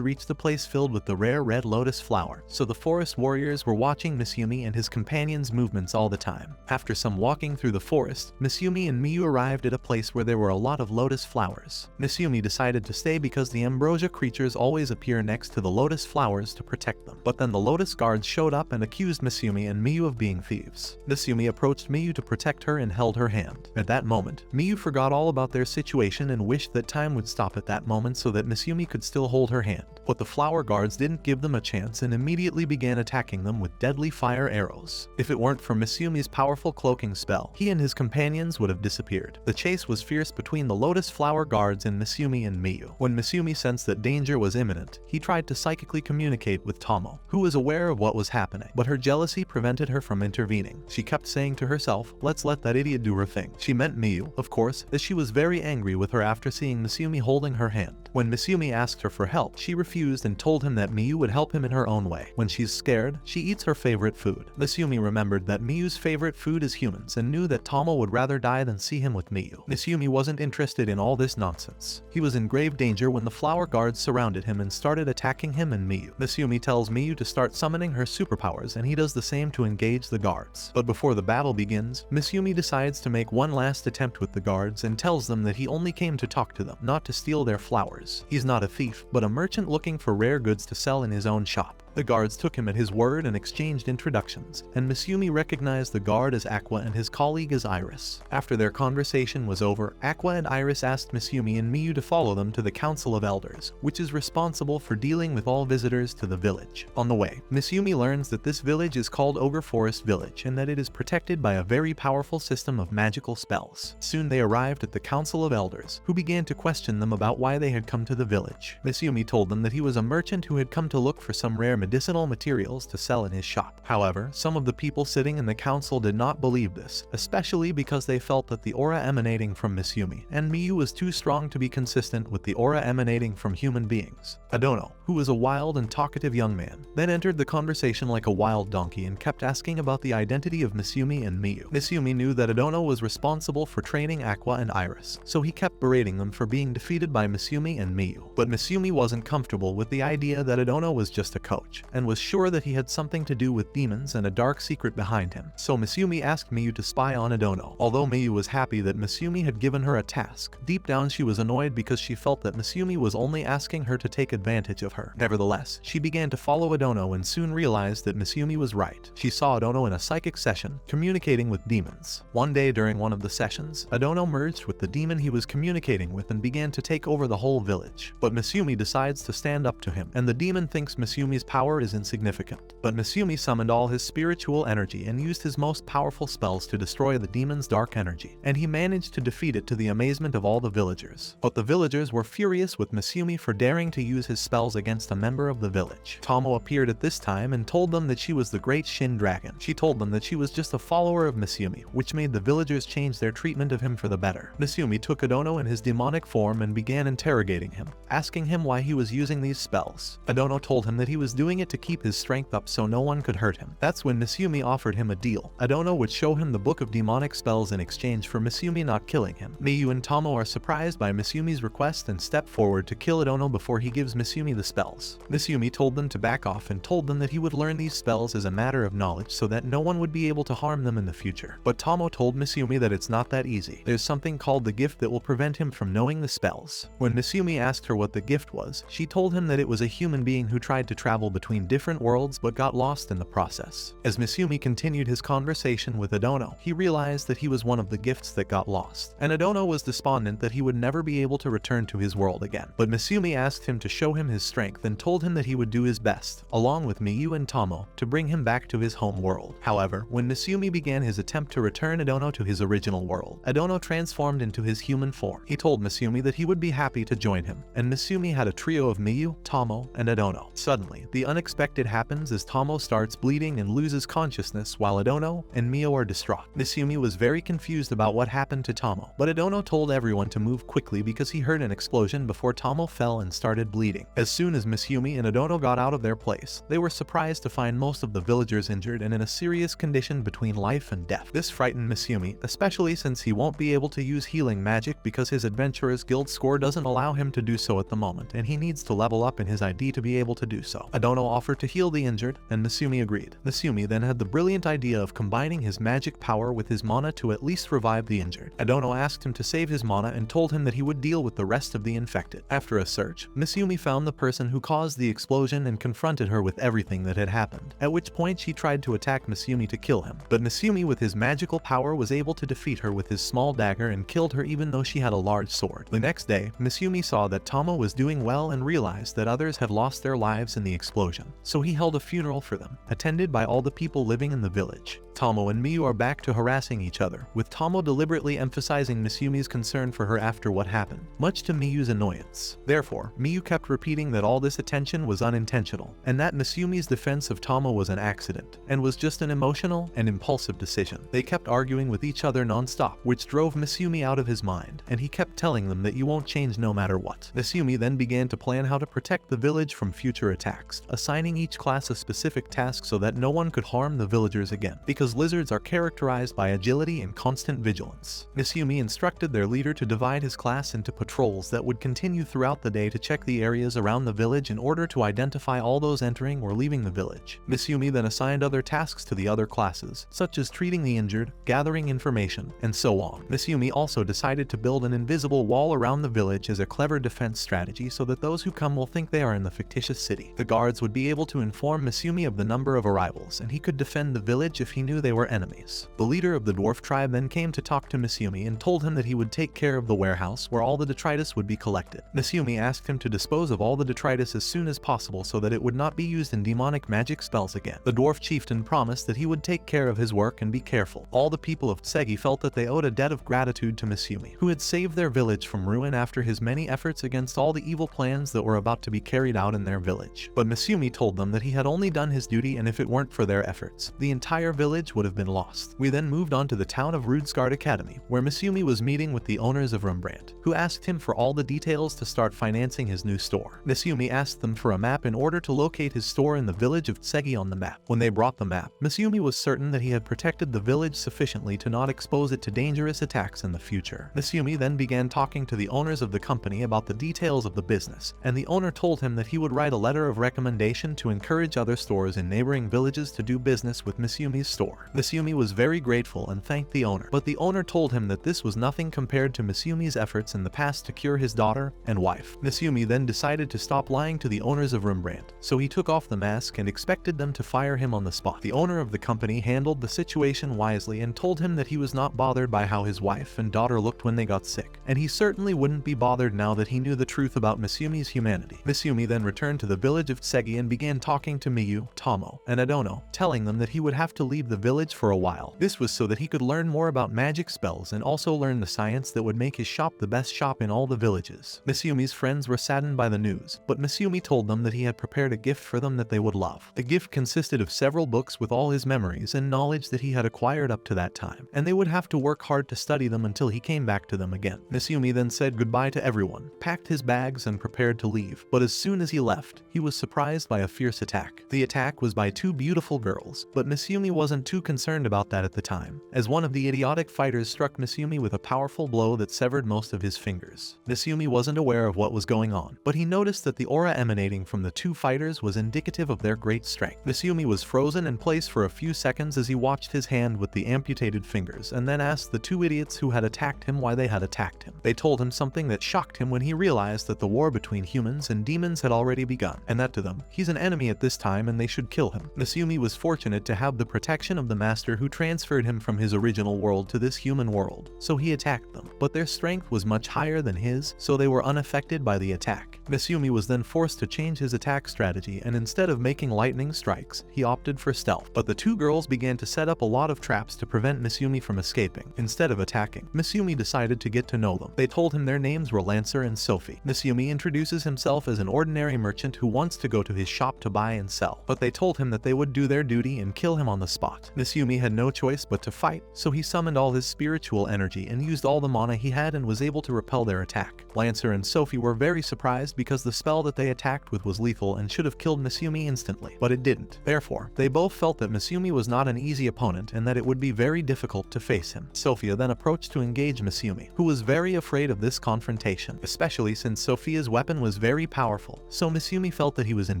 reach the place filled with the rare red lotus flower, so the forest warriors were watching Misumi and his companions' movements all the time. After some walking through the forest, Misumi and Miyu arrived at a place where there were a lot of lotus flowers. Misumi decided to stay because the ambrosia creatures always appear next to the lotus flowers to protect them. But then the lotus guards showed up and accused Misumi and Miyu of being thieves. Misumi approached Miyu to protect her and held her hand. At that moment, Miyu forgot all about their situation and wished that time would stop at that moment so that Misumi could still hold her hand. But the flower guards didn't give them a chance and immediately began attacking them with deadly fire arrows. If it weren't for Misumi's powerful cloaking spell, he and his companions would have disappeared. The chase was fierce between the Lotus Flower guards and Misumi and Miyu. When Misumi sensed that danger was imminent, he tried to psychically communicate with Tomo, who was aware of what was happening, but her jealousy prevented her from intervening. She kept saying to herself, "Let's let that idiot do her thing." She meant Miyu, of course, as she was very angry with her after seeing Misumi holding her hand. When Misumi asked her for help, she refused and told him that Miyu would help him in her own way. When she's scared, she eats her favorite food. Misumi remembered that Miyu's favorite food is humans and knew that Tomo would rather die than see him with Miyu. Misumi wasn't interested in all this nonsense. He was in grave danger when the flower guards surrounded him and started attacking him and Miyu. Misumi tells Miyu to start summoning her superpowers and he does the same to engage the guards. But before the battle begins, Misumi decides to make one last attempt with the guards and tells them that he only came to talk to them, not to steal their flowers. He's not a thief, but a merchant looking for rare goods to sell in his own shop. The guards took him at his word and exchanged introductions, and Misumi recognized the guard as Aqua and his colleague as Iris. After their conversation was over, Aqua and Iris asked Misumi and Miyu to follow them to the Council of Elders, which is responsible for dealing with all visitors to the village. On the way, Misumi learns that this village is called Ogre Forest Village and that it is protected by a very powerful system of magical spells. Soon they arrived at the Council of Elders, who began to question them about why they had come to the village. Misumi told them that he was a merchant who had come to look for some rare medicinal materials to sell in his shop. However, some of the people sitting in the council did not believe this, especially because they felt that the aura emanating from Misumi and Miyu was too strong to be consistent with the aura emanating from human beings. Adono, who was a wild and talkative young man, then entered the conversation like a wild donkey and kept asking about the identity of Misumi and Miyu. Misumi knew that Adono was responsible for training Aqua and Iris, so he kept berating them for being defeated by Misumi and Miyu. But Misumi wasn't comfortable with the idea that Adono was just a coach, and was sure that he had something to do with demons and a dark secret behind him. So Misumi asked Miyu to spy on Adono. Although Miyu was happy that Misumi had given her a task, deep down she was annoyed because she felt that Misumi was only asking her to take advantage of her. Nevertheless, she began to follow Adono and soon realized that Misumi was right. She saw Adono in a psychic session, communicating with demons. One day during one of the sessions, Adono merged with the demon he was communicating with and began to take over the whole village. But Misumi decides to stand up to him, and the demon thinks Misumi's power is insignificant. But Misumi summoned all his spiritual energy and used his most powerful spells to destroy the demon's dark energy, and he managed to defeat it to the amazement of all the villagers. But the villagers were furious with Misumi for daring to use his spells against a member of the village. Tomo appeared at this time and told them that she was the great Shin Dragon. She told them that she was just a follower of Misumi, which made the villagers change their treatment of him for the better. Misumi took Adono in his demonic form and began interrogating him, asking him why he was using these spells. Adono told him that he was doing it to keep his strength up so no one could hurt him. That's when Misumi offered him a deal. Adono would show him the book of demonic spells in exchange for Misumi not killing him. Miyu and Tomo are surprised by Misumi's request and step forward to kill Adono before he gives Misumi the spells. Misumi told them to back off and told them that he would learn these spells as a matter of knowledge so that no one would be able to harm them in the future. But Tomo told Misumi that it's not that easy. There's something called the gift that will prevent him from knowing the spells. When Misumi asked her what the gift was, she told him that it was a human being who tried to travel between different worlds but got lost in the process. As Misumi continued his conversation with Adono, he realized that he was one of the gifts that got lost, and Adono was despondent that he would never be able to return to his world again. But Misumi asked him to show him his strength and told him that he would do his best, along with Miyu and Tomo, to bring him back to his home world. However, when Misumi began his attempt to return Adono to his original world, Adono transformed into his human form. He told Misumi that he would be happy to join him, and Misumi had a trio of Miyu, Tomo, and Adono. Suddenly, the unexpected happens as Tomo starts bleeding and loses consciousness while Adono and Miyu are distraught. Misumi was very confused about what happened to Tomo, but Adono told everyone to move quickly because he heard an explosion before Tomo fell and started bleeding. As soon as Misumi and Adono got out of their place, they were surprised to find most of the villagers injured and in a serious condition between life and death. This frightened Misumi, especially since he won't be able to use healing magic because his Adventurer's Guild score doesn't allow him to do so at the moment, and he needs to level up in his ID to be able to do so. Adono offered to heal the injured, and Misumi agreed. Misumi then had the brilliant idea of combining his magic power with his mana to at least revive the injured. Adono asked him to save his mana and told him that he would deal with the rest of the infected. After a search, Misumi found the person person who caused the explosion and confronted her with everything that had happened, at which point she tried to attack Misumi to kill him. But Misumi with his magical power was able to defeat her with his small dagger and killed her even though she had a large sword. The next day, Misumi saw that Tomo was doing well and realized that others had lost their lives in the explosion, so he held a funeral for them, attended by all the people living in the village. Tomo and Miyu are back to harassing each other, with Tomo deliberately emphasizing Misumi's concern for her after what happened, much to Miyu's annoyance. Therefore, Miyu kept repeating that all this attention was unintentional, and that Misumi's defense of Tomo was an accident, and was just an emotional and impulsive decision. They kept arguing with each other non-stop, which drove Misumi out of his mind, and he kept telling them that you won't change no matter what. Misumi then began to plan how to protect the village from future attacks, assigning each class a specific task so that no one could harm the villagers again, because lizards are characterized by agility and constant vigilance. Misumi instructed their leader to divide his class into patrols that would continue throughout the day to check the areas around the village in order to identify all those entering or leaving the village. Misumi then assigned other tasks to the other classes, such as treating the injured, gathering information, and so on. Misumi also decided to build an invisible wall around the village as a clever defense strategy so that those who come will think they are in the fictitious city. The guards would be able to inform Misumi of the number of arrivals, and he could defend the village if he knew they were enemies. The leader of the dwarf tribe then came to talk to Misumi and told him that he would take care of the warehouse where all the detritus would be collected. Misumi asked him to dispose of all the detritus as soon as possible so that it would not be used in demonic magic spells again. The dwarf chieftain promised that he would take care of his work and be careful. All the people of Tsegi felt that they owed a debt of gratitude to Misumi, who had saved their village from ruin after his many efforts against all the evil plans that were about to be carried out in their village. But Misumi told them that he had only done his duty, and if it weren't for their efforts, the entire village would have been lost. We then moved on to the town of Rudesgard Academy, where Misumi was meeting with the owners of Rembrandt, who asked him for all the details to start financing his new store. Misumi asked them for a map in order to locate his store in the village of Tsegi on the map. When they brought the map, Misumi was certain that he had protected the village sufficiently to not expose it to dangerous attacks in the future. Misumi then began talking to the owners of the company about the details of the business, and the owner told him that he would write a letter of recommendation to encourage other stores in neighboring villages to do business with Misumi's store. Misumi was very grateful and thanked the owner, but the owner told him that this was nothing compared to Misumi's efforts in the past to cure his daughter and wife. Misumi then decided to stop lying to the owners of Rembrandt, so he took off the mask and expected them to fire him on the spot. The owner of the company handled the situation wisely and told him that he was not bothered by how his wife and daughter looked when they got sick, and he certainly wouldn't be bothered now that he knew the truth about Misumi's humanity. Misumi then returned to the village of Tsegi and began talking to Miyu, Tomo, and Adono, telling them that he would have to leave the village for a while. This was so that he could learn more about magic spells and also learn the science that would make his shop the best shop in all the villages. Misumi's friends were saddened by the news, but Misumi told them that he had prepared a gift for them that they would love. The gift consisted of several books with all his memories and knowledge that he had acquired up to that time, and they would have to work hard to study them until he came back to them again. Misumi then said goodbye to everyone, packed his bags and prepared to leave, but as soon as he left, he was surprised by a fierce attack. The attack was by two beautiful girls, but Misumi wasn't too concerned about that at the time, as one of the idiotic fighters struck Misumi with a powerful blow that severed most of his fingers. Misumi wasn't aware of what was going on, but he noticed that the aura emanating from the two fighters was indicative of their great strength. Misumi was frozen in place for a few seconds as he watched his hand with the amputated fingers, and then asked the two idiots who had attacked him why they had attacked him. They told him something that shocked him when he realized that the war between humans and demons had already begun, and that to them, he's an enemy at this time and they should kill him. Misumi was fortunate to have the protection of the master who transferred him from his original world to this human world, so he attacked them, but their strength was much higher than his, so they were unaffected by the attack. Misumi was then forced to change his attack strategy, and instead of making lightning strikes, he opted for stealth. But the two girls began to set up a lot of traps to prevent Misumi from escaping. Instead of attacking, Misumi decided to get to know them. They told him their names were Lancer and Sophie. Misumi introduces himself as an ordinary merchant who wants to go to his shop to buy and sell, but they told him that they would do their duty and kill him on the spot. Misumi had no choice but to fight, so he summoned all his spiritual energy and used all the mana he had and was able to repel their attack. Lancer and Sophie were very surprised because the spell that they attacked with was lethal and should have killed Misumi instantly, but it didn't. Therefore, they both felt that Misumi was not an easy opponent and that it would be very difficult to face him. Sophia then approached to engage Misumi, who was very afraid of this confrontation, especially since Sophia's weapon was very powerful, so Misumi felt that he was in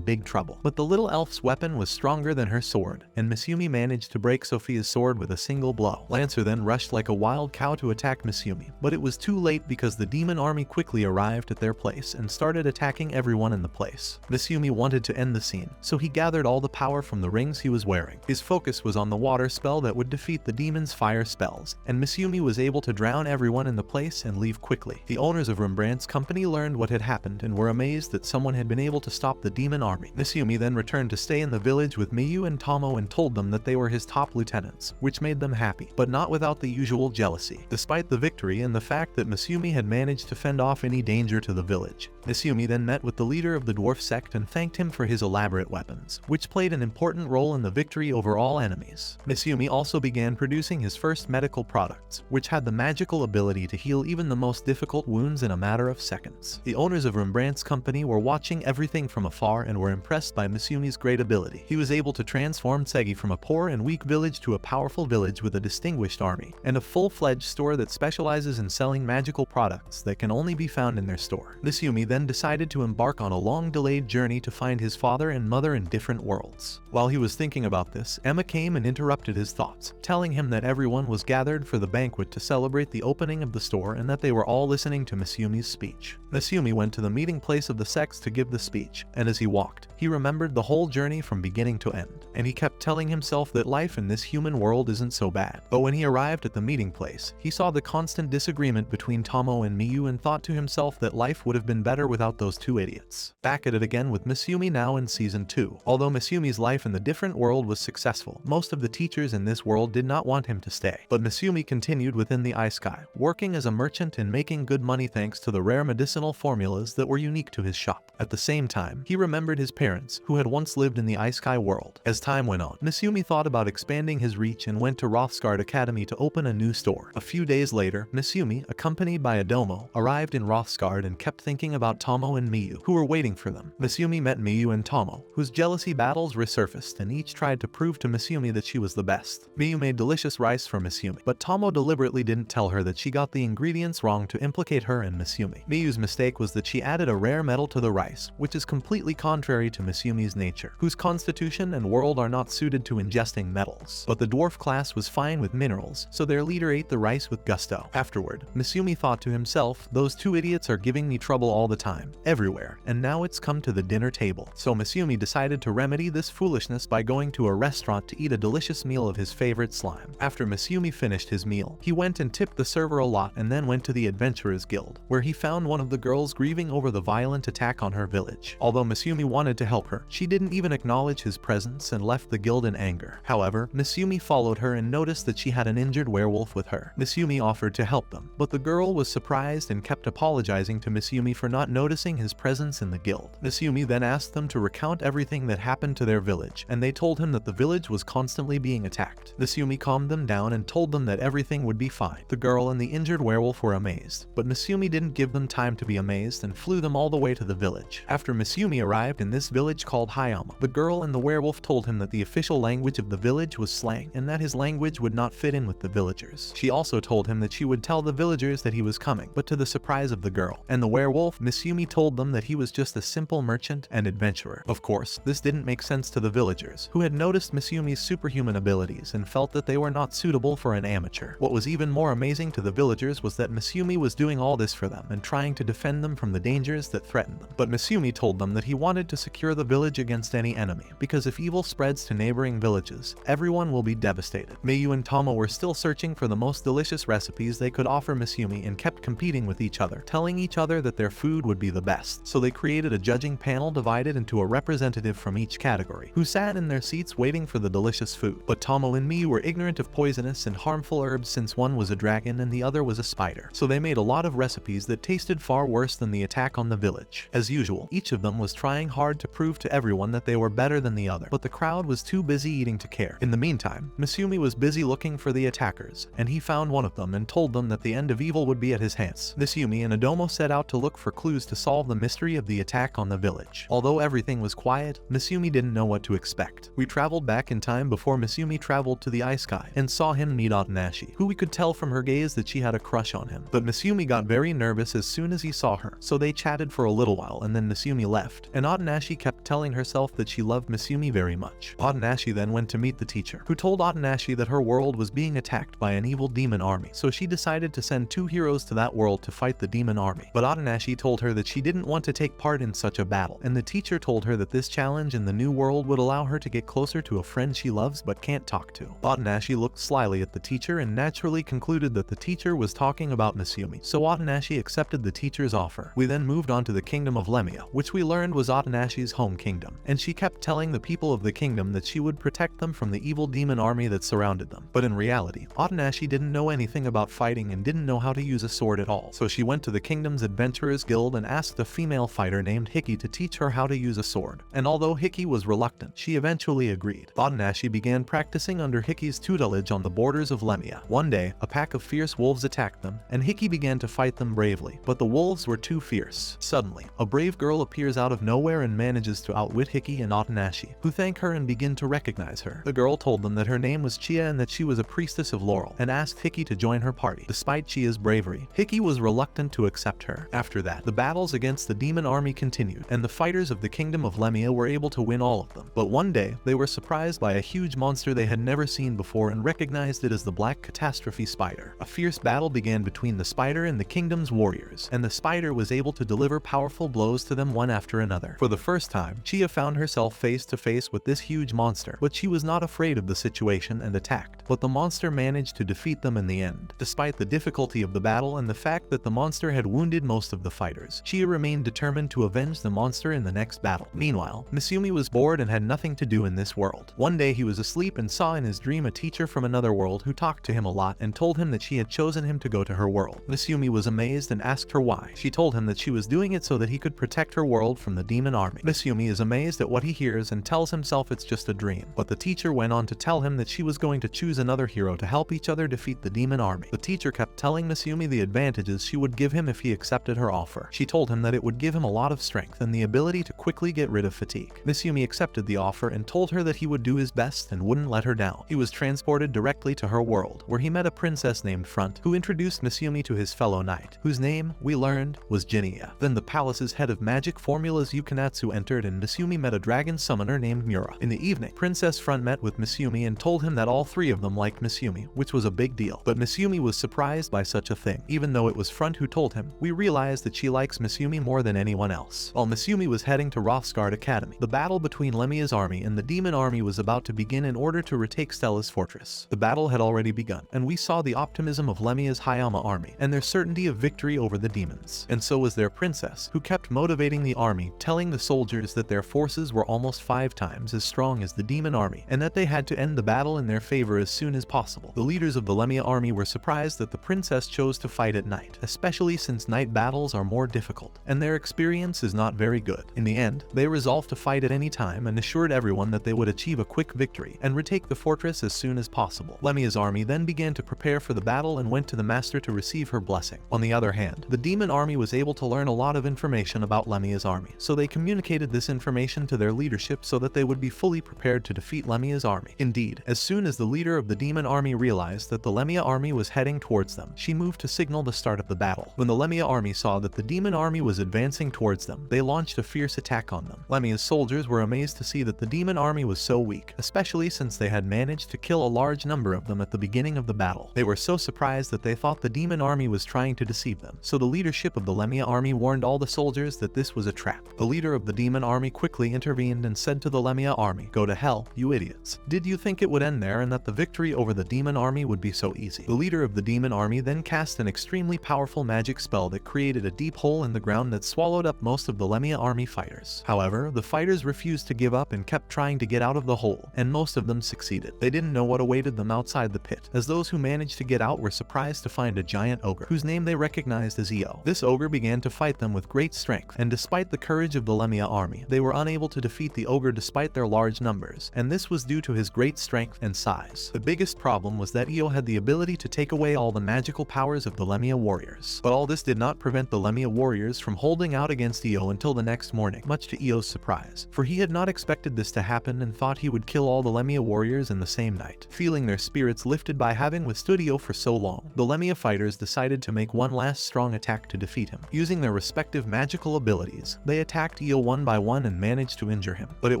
big trouble. But the little elf's weapon was stronger than her sword, and Misumi managed to break Sophia's sword with a single blow. Lancer then rushed like a wild cow to attack Misumi, but it was too late because the demon army quickly arrived at their place and started attacking everyone everyone in the place. Misumi wanted to end the scene, so he gathered all the power from the rings he was wearing. His focus was on the water spell that would defeat the demon's fire spells, and Misumi was able to drown everyone in the place and leave quickly. The owners of Rembrandt's company learned what had happened and were amazed that someone had been able to stop the demon army. Misumi then returned to stay in the village with Miyu and Tomo and told them that they were his top lieutenants, which made them happy, but not without the usual jealousy. Despite the victory and the fact that Misumi had managed to fend off any danger to the village, Misumi then met with the leader of the dwarf sect and thanked him for his elaborate weapons, which played an important role in the victory over all enemies. Misumi also began producing his first medical products, which had the magical ability to heal even the most difficult wounds in a matter of seconds. The owners of Rembrandt's company were watching everything from afar and were impressed by Misumi's great ability. He was able to transform Segi from a poor and weak village to a powerful village with a distinguished army, and a full-fledged store that specializes in selling magical products that can only be found in their store. Misumi then decided to embark on a long-delayed journey to find his father and mother in different worlds. While he was thinking about this, Emma came and interrupted his thoughts, telling him that everyone was gathered for the banquet to celebrate the opening of the store and that they were all listening to Misumi's speech. Misumi went to the meeting place of the sects to give the speech, and as he walked, he remembered the whole journey from beginning to end, and he kept telling himself that life in this human world isn't so bad. But when he arrived at the meeting place, he saw the constant disagreement between Tomo and Miyu and thought to himself that life would have been better without those two idiots. Back at it again with Misumi now in season 2. Although Misumi's life in the different world was successful, most of the teachers in this world did not want him to stay. But Misumi continued within the isekai, working as a merchant and making good money thanks to the rare medicinal formulas that were unique to his shop. At the same time, he remembered his parents, who had once lived in the isekai world. As time went on, Misumi thought about expanding his reach and went to Rothsgard Academy to open a new store. A few days later, Misumi, accompanied by a domo, arrived in Rothsgard and kept thinking about Tomo and Miyu, who were waiting for them. Misumi met Miyu and Tomo, whose jealousy battles resurfaced, and each tried to prove to Misumi that she was the best. Miyu made delicious rice for Misumi, but Tomo deliberately didn't tell her that she got the ingredients wrong to implicate her and Misumi. Miyu's mistake was that she added a rare metal to the rice, which is completely contrary to Misumi's nature, whose constitution and world are not suited to ingesting metals. But the dwarf class was fine with minerals, so their leader ate the rice with gusto. Afterward, Misumi thought to himself, those two idiots are giving me trouble all the time, everywhere, and now it's come to the dinner table. So Misumi decided to remedy this foolishness by going to a restaurant to eat a delicious meal of his favorite slime. After Misumi finished his meal, he went and tipped the server a lot and then went to the Adventurers Guild, where he found one of the girls grieving over the violent attack on her village. Although Misumi wanted to help her, she didn't even acknowledge his presence and left the guild in anger. However, Misumi followed her and noticed that she had an injured werewolf with her. Misumi offered to help them, but the girl was surprised and kept apologizing to Misumi for not noticing his presence in the guild. Misumi then asked them to recount everything that happened to their village, and they told him that the village was constantly being attacked. Misumi calmed them down and told them that everything would be fine. The girl and the injured werewolf were amazed, but Misumi didn't give them time to be amazed and flew them all the way to the village. After Misumi arrived in this village called Hayama, the girl and the werewolf told him that the official language of the village was slang and that his language would not fit in with the villagers. She also told him that she would tell the villagers that he was coming, but to the surprise of the girl and the werewolf, Misumi told them that he was just a simple merchant and adventurer. Of course, this didn't make sense to the villagers, who had noticed Misumi's superhuman abilities and felt that they were not suitable for an amateur. What was even more amazing to the villagers was that Misumi was doing all this for them and trying to defend them from the dangers that threatened them. But Misumi told them that he wanted to secure the village against any enemy, because if evil spreads to neighboring villages, everyone will be devastated. Miyu and Tomo were still searching for the most delicious recipes they could offer Misumi and kept competing with each other, telling each other that their food would be the best. So they created a judging panel divided into a representative from each category, who sat in their seats waiting for the delicious food. But Tomo and Miyu were ignorant of poisonous and harmful herbs, since one was a dragon and the other was a spider. So they made a lot of recipes that tasted far worse than the attack on the village. As usual, each of them was trying hard to prove to everyone that they were better than the other, but the crowd was too busy eating to care. In the meantime, Misumi was busy looking for the attackers, and he found one of them and told them that the end of evil would be at his hands. Misumi and Adomo set out to look for clues to solve the mystery of the attack on the village. Although everything was quiet, Misumi didn't know what to expect. We traveled back in time before Misumi traveled to the isekai and saw him meet Otanashi, who we could tell from her gaze that she had a crush on him. But Misumi got very nervous as soon as he saw her, so they chatted for a little while and then Misumi left, and Otanashi kept telling herself that she loved Misumi very much. Otanashi then went to meet the teacher, who told Otanashi that her world was being attacked by an evil demon army, so she decided to send 2 heroes to that world to fight the demon army. But Otanashi told her that she didn't want to take part in such a battle, and the teacher told her that this challenge in the new world would allow her to get closer to a friend she loves but can't talk to. Watanashi looked slyly at the teacher and naturally concluded that the teacher was talking about Misumi, so Watanashi accepted the teacher's offer. We then moved on to the kingdom of Lemia, which we learned was Watanashi's home kingdom, and she kept telling the people of the kingdom that she would protect them from the evil demon army that surrounded them. But in reality, Watanashi didn't know anything about fighting and didn't know how to use a sword at all, so she went to the kingdom's adventurers guild and asked a female fighter named Hiki to teach her how to use a sword, and although Hiki was reluctant, she eventually agreed. Watanashi began practicing under Hiki's tutelage on the borders of Lemia. One day, a pack of fierce wolves attacked them, and Hiki began to fight them bravely, but the wolves were too fierce. Suddenly, a brave girl appears out of nowhere and manages to outwit Hiki and Watanashi, who thank her and begin to recognize her. The girl told them that her name was Chia and that she was a priestess of Laurel, and asked Hiki to join her party. Despite Chia's bravery, Hiki was reluctant to accept her. After that, the battles against the demon army continued, and the fighters of the kingdom of Lemia were able to win all of them. But one day, they were surprised by a huge monster they had never seen before and recognized it as the Black Catastrophe Spider. A fierce battle began between the spider and the kingdom's warriors, and the spider was able to deliver powerful blows to them one after another. For the first time, Chia found herself face to face with this huge monster, but she was not afraid of the situation and attacked. But the monster managed to defeat them in the end. Despite the difficulty of the battle and the fact that the monster had wounded most of the fighters, Chia remained determined to avenge the monster in the next battle. Meanwhile, Misumi was bored and had nothing to do in this world. One day he was asleep and saw in his dream a teacher from another world who talked to him a lot and told him that she had chosen him to go to her world. Misumi was amazed and asked her why. She told him that she was doing it so that he could protect her world from the demon army. Misumi is amazed at what he hears and tells himself it's just a dream, but the teacher went on to tell him that she was going to choose another hero to help each other defeat the demon army. The teacher kept telling Misumi the advantages she would give him if he accepted her offer. She told him that it would give him a lot of strength and the ability to quickly get rid of fatigue. Misumi accepted the offer and told her that he would do his best and wouldn't let her down. He was transported directly to her world, where he met a princess named Front, who introduced Misumi to his fellow knight, whose name, we learned, was Jinya. Then the palace's head of magic formulas Yukanatsu entered and Misumi met a dragon summoner named Mura. In the evening, Princess Front met with Misumi and told him that all three of them liked Misumi, which was a big deal. But Misumi was surprised by such a thing. Even though it was Front who told him, we realized that she likes Misumi more than anyone else. While Misumi was heading to Rothsgard Academy, the battle between Lemia's army and the demon army was about to begin in order to retake Stella's fortress. The battle had already begun, and we saw the optimism of Lemia's Hayama army and their certainty of victory over the demons. And so was their princess, who kept motivating the army, telling the soldiers that their forces were almost 5 times as strong as the demon army, and that they had to end the battle in their favor as soon as possible. The leaders of the Lemia army were surprised that the princess chose to fight at night, especially since night battles are more difficult, and their experience is not very good. In the end, they resolved to fight at any time and assured everyone that they would achieve a quick victory and retake the fortress as soon as possible. Lemia's army then began to prepare for the battle and went to the master to receive her blessing. On the other hand, the demon army was able to learn a lot of information about Lemia's army, so they communicated this information to their leadership so that they would be fully prepared to defeat Lemia's army. Indeed, as soon as the leader of the demon army realized that the Lemia army was heading towards them, she moved to signal the start of the battle. When the Lemia army saw that the demon army was advancing towards them, they launched a fierce attack on them. Lemia's soldiers were amazed to see that the demon army was so weak, especially since they had managed to kill a large number of them at the beginning of the battle. They were so surprised that they thought the demon army was trying to deceive them, so the leadership of the Lemia army warned all the soldiers that this was a trap. The leader of the demon army quickly intervened and said to the Lemia army, "Go to hell, you idiots. Did you think it would end there and that the victory over the demon army would be so easy?" The leader of the demon army then cast an extremely powerful magic spell that created a deep hole in the ground that swallowed up most of the Lemia army fighters. However, the fighters refused to give up and kept trying to get out of the hole, and most of them succeeded. They didn't know what awaited them outside the pit, as those who managed to get out were surprised to find a giant ogre, whose name they recognized as Io. This ogre began to fight them with great strength, and despite the courage of the Lemia army, they were unable to defeat the ogre despite their large numbers, and this was due to his great strength and size. The biggest problem was that Io had the ability to take away all the magical powers of the Lemia warriors. But all this did not prevent the Lemia warriors from holding out against Io until the next morning, much to Io's surprise, for he had not expected this to happen and thought he would kill all the Lemia warriors in the same night. Feeling their spirits lifted by having withstood Io for so long, the Lemia fighters decided to make one last strong attack to defeat him. Using their respective magical abilities, they attacked Io one by one and managed to injure him. But it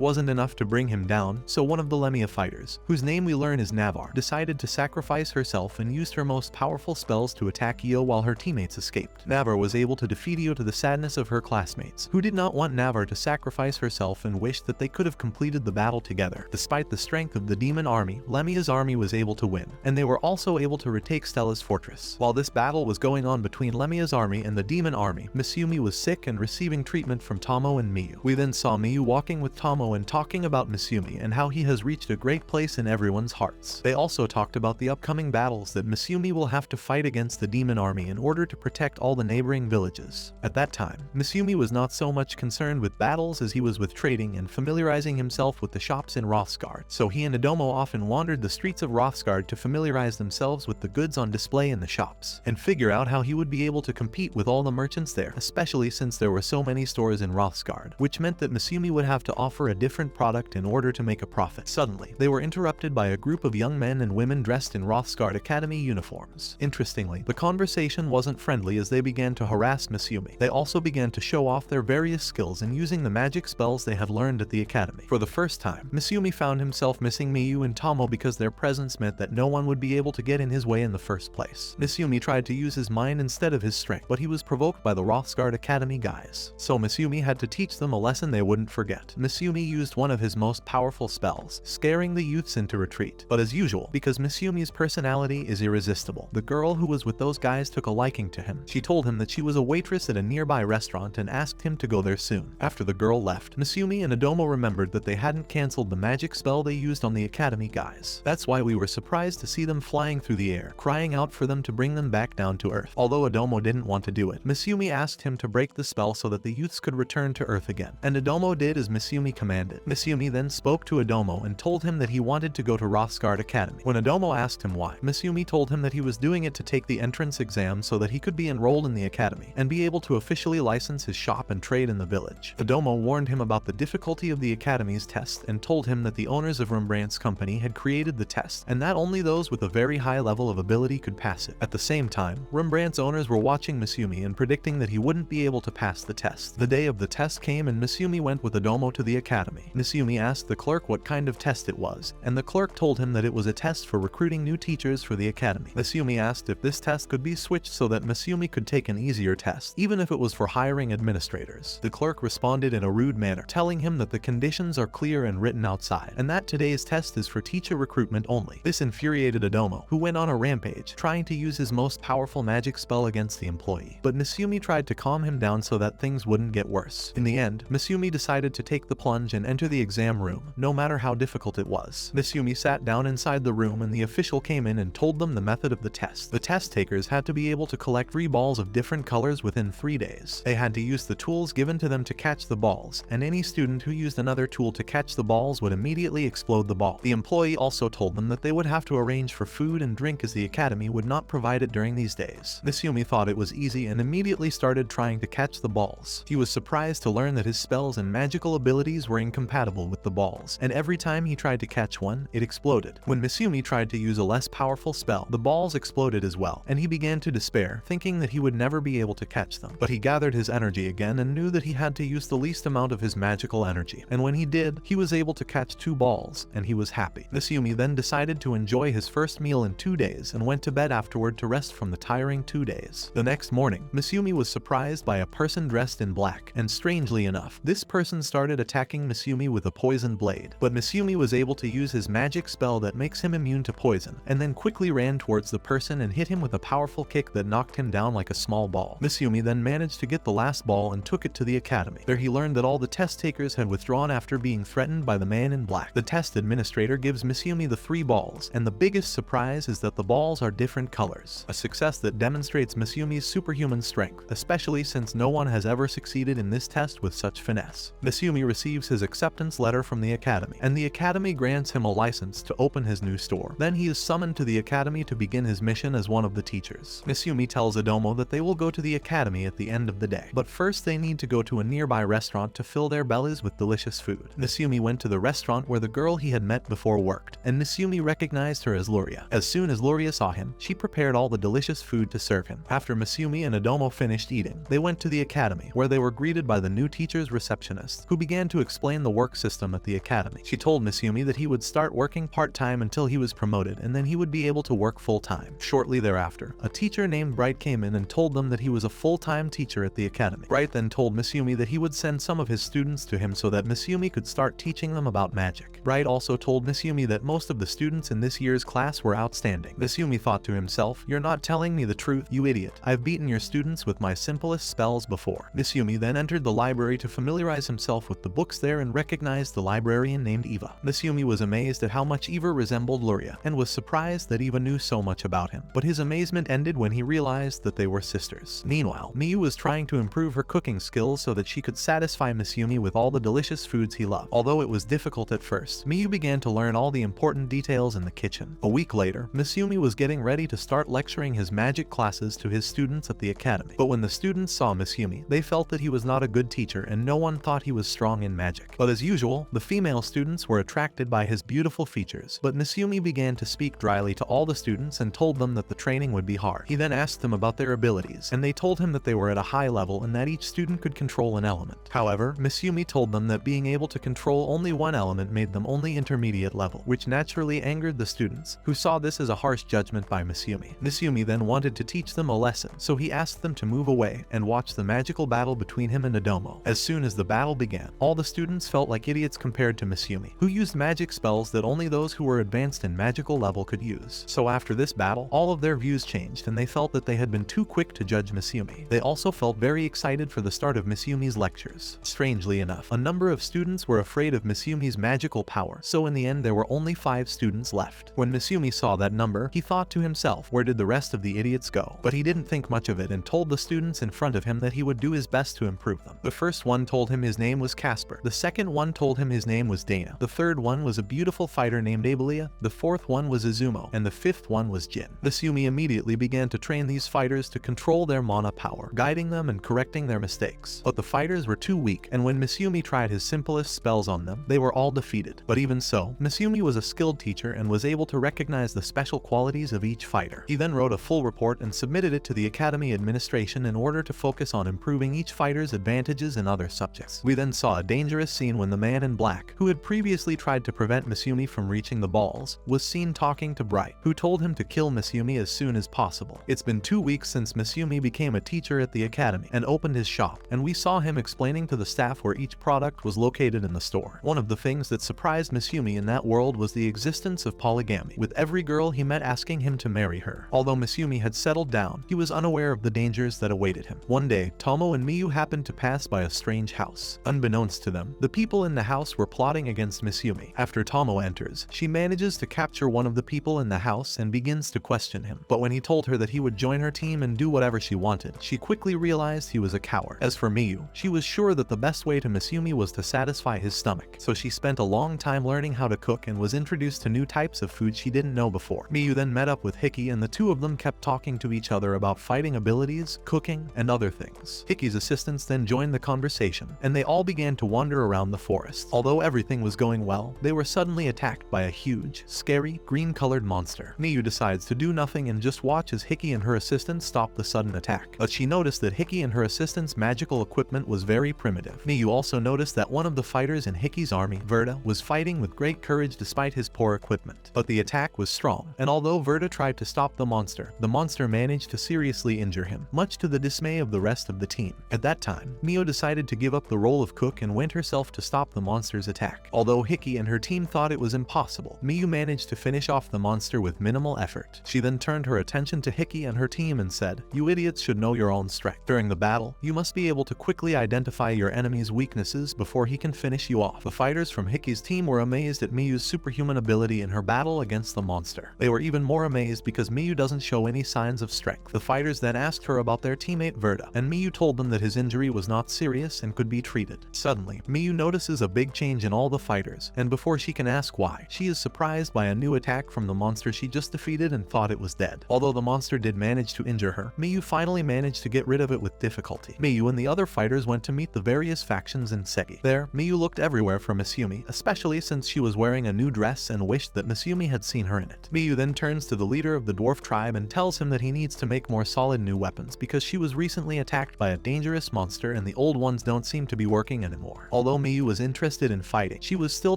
wasn't enough to bring him down, so one of the Lemia fighters, whose name we learn is Navarre, decided to sacrifice herself and used her most powerful spells to attack Io while her teammates escaped. Navarre was able to defeat Io to the sadness of her classmates, who did not want Navarre to sacrifice herself and wished that they could have completed the battle together. Despite the strength of the demon army, Lemia's army was able to win, and they were also able to retake Stella's fortress. While this battle was going on between Lemia's army and the demon army, Misumi was sick and receiving treatment from Tomo and Miyu. We then saw Miyu walking with Tomo and talking about Misumi and how he has reached a great place in everyone's hearts. They also talked about the upcoming battles that Misumi will have to fight against the demon army in order to protect all the neighboring villages. At that time, Misumi was not so much concerned with battles as he was with trading and familiarizing himself with the shops in Rothsgard, so he and Adomo often wandered the streets of Rothsgard to familiarize themselves with the goods on display in the shops, and figure out how he would be able to compete with all the merchants there, especially since there were so many stores in Rothsgard, which meant that Misumi would have to offer a different product in order to make a profit. Suddenly, they were interrupted by a group of young men and women dressed in Rothsgard Academy uniforms. Interestingly, the conversation wasn't friendly as they began to harass Misumi. They also began to show off their various skills in using the magic spells they had learned at the academy. For the first time, Misumi found himself missing Miyu and Tomo because their presence meant that no one would be able to get in his way in the first place. Misumi tried to use his mind instead of his strength, but he was provoked by the Rothsgard Academy guys. So Misumi had to teach them a lesson they wouldn't forget. Misumi used one of his most powerful spells, scaring the youths into retreat. But as usual, because Misumi's personality is irresistible, the girl who was with those guys took a liking to him. She told him that she was a waitress at a nearby restaurant and asked him to go there soon. After the girl left, Misumi and Adomo remembered that they hadn't cancelled the magic spell they used on the academy guys. That's why we were surprised to see them flying through the air, crying out for them to bring them back down to Earth. Although Adomo didn't want to do it, Misumi asked him to break the spell so that the youths could return to Earth again, and Adomo did as Misumi commanded. Misumi then spoke to Adomo and told him that he wanted to go to Rothsgard Academy. When Adomo asked him why, Misumi told him that he was doing it to take the entrance exam so that he could be enrolled in the academy and be able to officially license his shop and trade in the village. Adomo warned him about the difficulty of the academy's test and told him that the owners of Rembrandt's company had created the test and that only those with a very high level of ability could pass it. At the same time, Rembrandt's owners were watching Misumi and predicting that he wouldn't be able to pass the test. The day of the test came and Misumi went with Adomo to the academy. Misumi asked the clerk what kind of test it was, and the clerk told him that it was a test for recruiting new teachers for the academy. Misumi asked if this test could be switched so that Misumi could take an easier test, even if it was for hiring administrators. The clerk responded in a rude manner, telling him that the conditions are clear and written outside, and that today's test is for teacher recruitment only. This infuriated Adomo, who went on a rampage, trying to use his most powerful magic spell against the employee. But Misumi tried to calm him down so that things wouldn't get worse. In the end, Misumi decided to take the plunge and enter the exam room, no matter how difficult it was. Misumi sat down inside the room and the official came in and told them the method of the test. The test takers had to be able to collect 3 balls of different colors within 3 days. They had to use the tools given to them to catch the balls, and any student who used another tool to catch the balls would immediately explode the ball. The employee also told them that they would have to arrange for food and drink as the academy would not provide it during these days. Misumi thought it was easy and immediately started trying to catch the balls. He was surprised to learn that his spells and magical abilities were incompatible with the balls, and every time he tried to catch one, it exploded. When Misumi tried to use a less powerful spell, the balls exploded as well, and he began to despair, thinking that he would never be able to catch them. But he gathered his energy again and knew that he had to use the least amount of his magical energy, and when he did, he was able to catch 2 balls, and he was happy. Misumi then decided to enjoy his first meal in 2 days and went to bed afterward to rest from the tiring 2 days. The next morning, Misumi was surprised by a person dressed in black, and strangely enough, this person started attacking Misumi with a poison blade. But Misumi was able to use his magic spell that makes him immune to poison, and then quickly ran towards the person and hit him with a powerful kick that knocked him down like a small ball. Misumi then managed to get the last ball and took it to the academy. There he learned that all the test takers had withdrawn after being threatened by the man in black. The test administrator gives Misumi the 3 balls, and the biggest surprise is that the balls are different colors, a success that demonstrates Misumi's superhuman strength, especially since no one has ever succeeded in this test with such finesse. Misumi receives his acceptance letter from the academy, and the academy grants him a license to open his new store. Then he is summoned to the academy to begin his mission as one of the teachers. Misumi tells Adomo that they will go to the academy at the end of the day, but first they need to go to a nearby restaurant to fill their bellies with delicious food. Misumi went to the restaurant where the girl he had met before worked, and Misumi recognized her as Luria. As soon as Luria saw him, she prepared all the delicious food to serve him. After Misumi and Adomo finished eating, they went to the academy, where they were greeted by the new teacher's receptionist, who began to explain the work system at the academy. She told Misumi that he would start working part-time part-time until he was promoted, and then he would be able to work full-time. Shortly thereafter, a teacher named Bright came in and told them that he was a full-time teacher at the academy. Bright then told Misumi that he would send some of his students to him so that Misumi could start teaching them about magic. Bright also told Misumi that most of the students in this year's class were outstanding. Misumi thought to himself, "You're not telling me the truth, you idiot. I've beaten your students with my simplest spells before." Misumi then entered the library to familiarize himself with the books there and recognized the librarian named Eva. Misumi was amazed at how much Eva resembled Luria, and was surprised that Eva knew so much about him. But his amazement ended when he realized that they were sisters. Meanwhile, Miyu was trying to improve her cooking skills so that she could satisfy Misumi with all the delicious foods he loved. Although it was difficult at first, Miyu began to learn all the important details in the kitchen. A week later, Misumi was getting ready to start lecturing his magic classes to his students at the academy. But when the students saw Misumi, they felt that he was not a good teacher and no one thought he was strong in magic. But as usual, the female students were attracted by his beautiful features. But Misumi began to speak dryly to all the students and told them that the training would be hard. He then asked them about their abilities, and they told him that they were at a high level and that each student could control an element. However, Misumi told them that being able to control only one element made them only intermediate level, which naturally angered the students, who saw this as a harsh judgment by Misumi. Misumi then wanted to teach them a lesson, so he asked them to move away and watch the magical battle between him and Adomo. As soon as the battle began, all the students felt like idiots compared to Misumi, who used magic spells that only those who were advanced in magical level could use. So after this battle, all of their views changed and they felt that they had been too quick to judge Misumi. They also felt very excited for the start of Misumi's lectures. Strangely enough, a number of students were afraid of Misumi's magical power, so in the end there were only 5 students left. When Misumi saw that number, he thought to himself, where did the rest of the idiots go? But he didn't think much of it and told the students in front of him that he would do his best to improve them. The first one told him his name was Casper, the second one told him his name was Dana, the third one was a beautiful fighter named Abelia, the fourth one was Izumo, and the fifth one was Jin. Misumi immediately began to train these fighters to control their mana power, guiding them and correcting their mistakes. But the fighters were too weak, and when Misumi tried his simplest spells on them, they were all defeated. But even so, Misumi was a skilled teacher and was able to recognize the special qualities of each fighter. He then wrote a full report and submitted it to the Academy administration in order to focus on improving each fighter's advantages in other subjects. We then saw a dangerous scene when the man in black, who had previously tried to prevent Misumi from reaching the balls, was seen talking to Bright, who told him to kill Misumi as soon as possible. It's been 2 weeks since Misumi became a teacher at the academy and opened his shop, and we saw him explaining to the staff where each product was located in the store. One of the things that surprised Misumi in that world was the existence of polygamy, with every girl he met asking him to marry her. Although Misumi had settled down, he was unaware of the dangers that awaited him. One day, Tomo and Miyu happened to pass by a strange house. Unbeknownst to them, the people in the house were plotting against Misumi. After Tomo enters, she manages to capture one of the people in the house and begins to question him. But when he told her that he would join her team and do whatever she wanted, she quickly realized he was a coward. As for Miyu, she was sure that the best way to Misumi was to satisfy his stomach, so she spent a long time learning how to cook and was introduced to new types of food she didn't know before. Miyu then met up with Hiki and the two of them kept talking to each other about fighting abilities, cooking, and other things. Hiki's assistants then joined the conversation, and they all began to wander around the forest. Although everything was going well, they were suddenly attacked by a huge, scary, green-colored monster. Miyu decides to do nothing and just watch as Hiki and her assistants stop the sudden attack. But she noticed that Hiki and her assistants' magical equipment was very primitive. Miyu also noticed that one of the fighters in Hiki's army, Verda, was fighting with great courage despite his poor equipment. But the attack was strong, and although Verda tried to stop the monster managed to seriously injure him, much to the dismay of the rest of the team. At that time, Miyu decided to give up the role of cook and went herself to stop the monster's attack. Although Hiki and her team thought it was impossible, Miyu managed to finish off the monster with minimal effort. She then turned her attention to Hiki and her team and said, "You idiots should know your own strength. During the battle, you must be able to quickly identify your enemy's weaknesses before he can finish you off." The fighters from Hiki's team were amazed at Miyu's superhuman ability in her battle against the monster. They were even more amazed because Miyu doesn't show any signs of strength. The fighters then asked her about their teammate Verda, and Miyu told them that his injury was not serious and could be treated. Suddenly, Miyu notices a big change in all the fighters, and before she can ask why, she is surprised by a new attack from the monster she just defeated and thought it was dead. Although the monster did manage to injure her, Miyu finally managed to get rid of it with difficulty. Miyu and the other fighters went to meet the various factions in Segi. There, Miyu looked everywhere for Misumi, especially since she was wearing a new dress and wished that Misumi had seen her in it. Miyu then turns to the leader of the dwarf tribe and tells him that he needs to make more solid new weapons because she was recently attacked by a dangerous monster and the old ones don't seem to be working anymore. Although Miyu was interested in fighting, she was still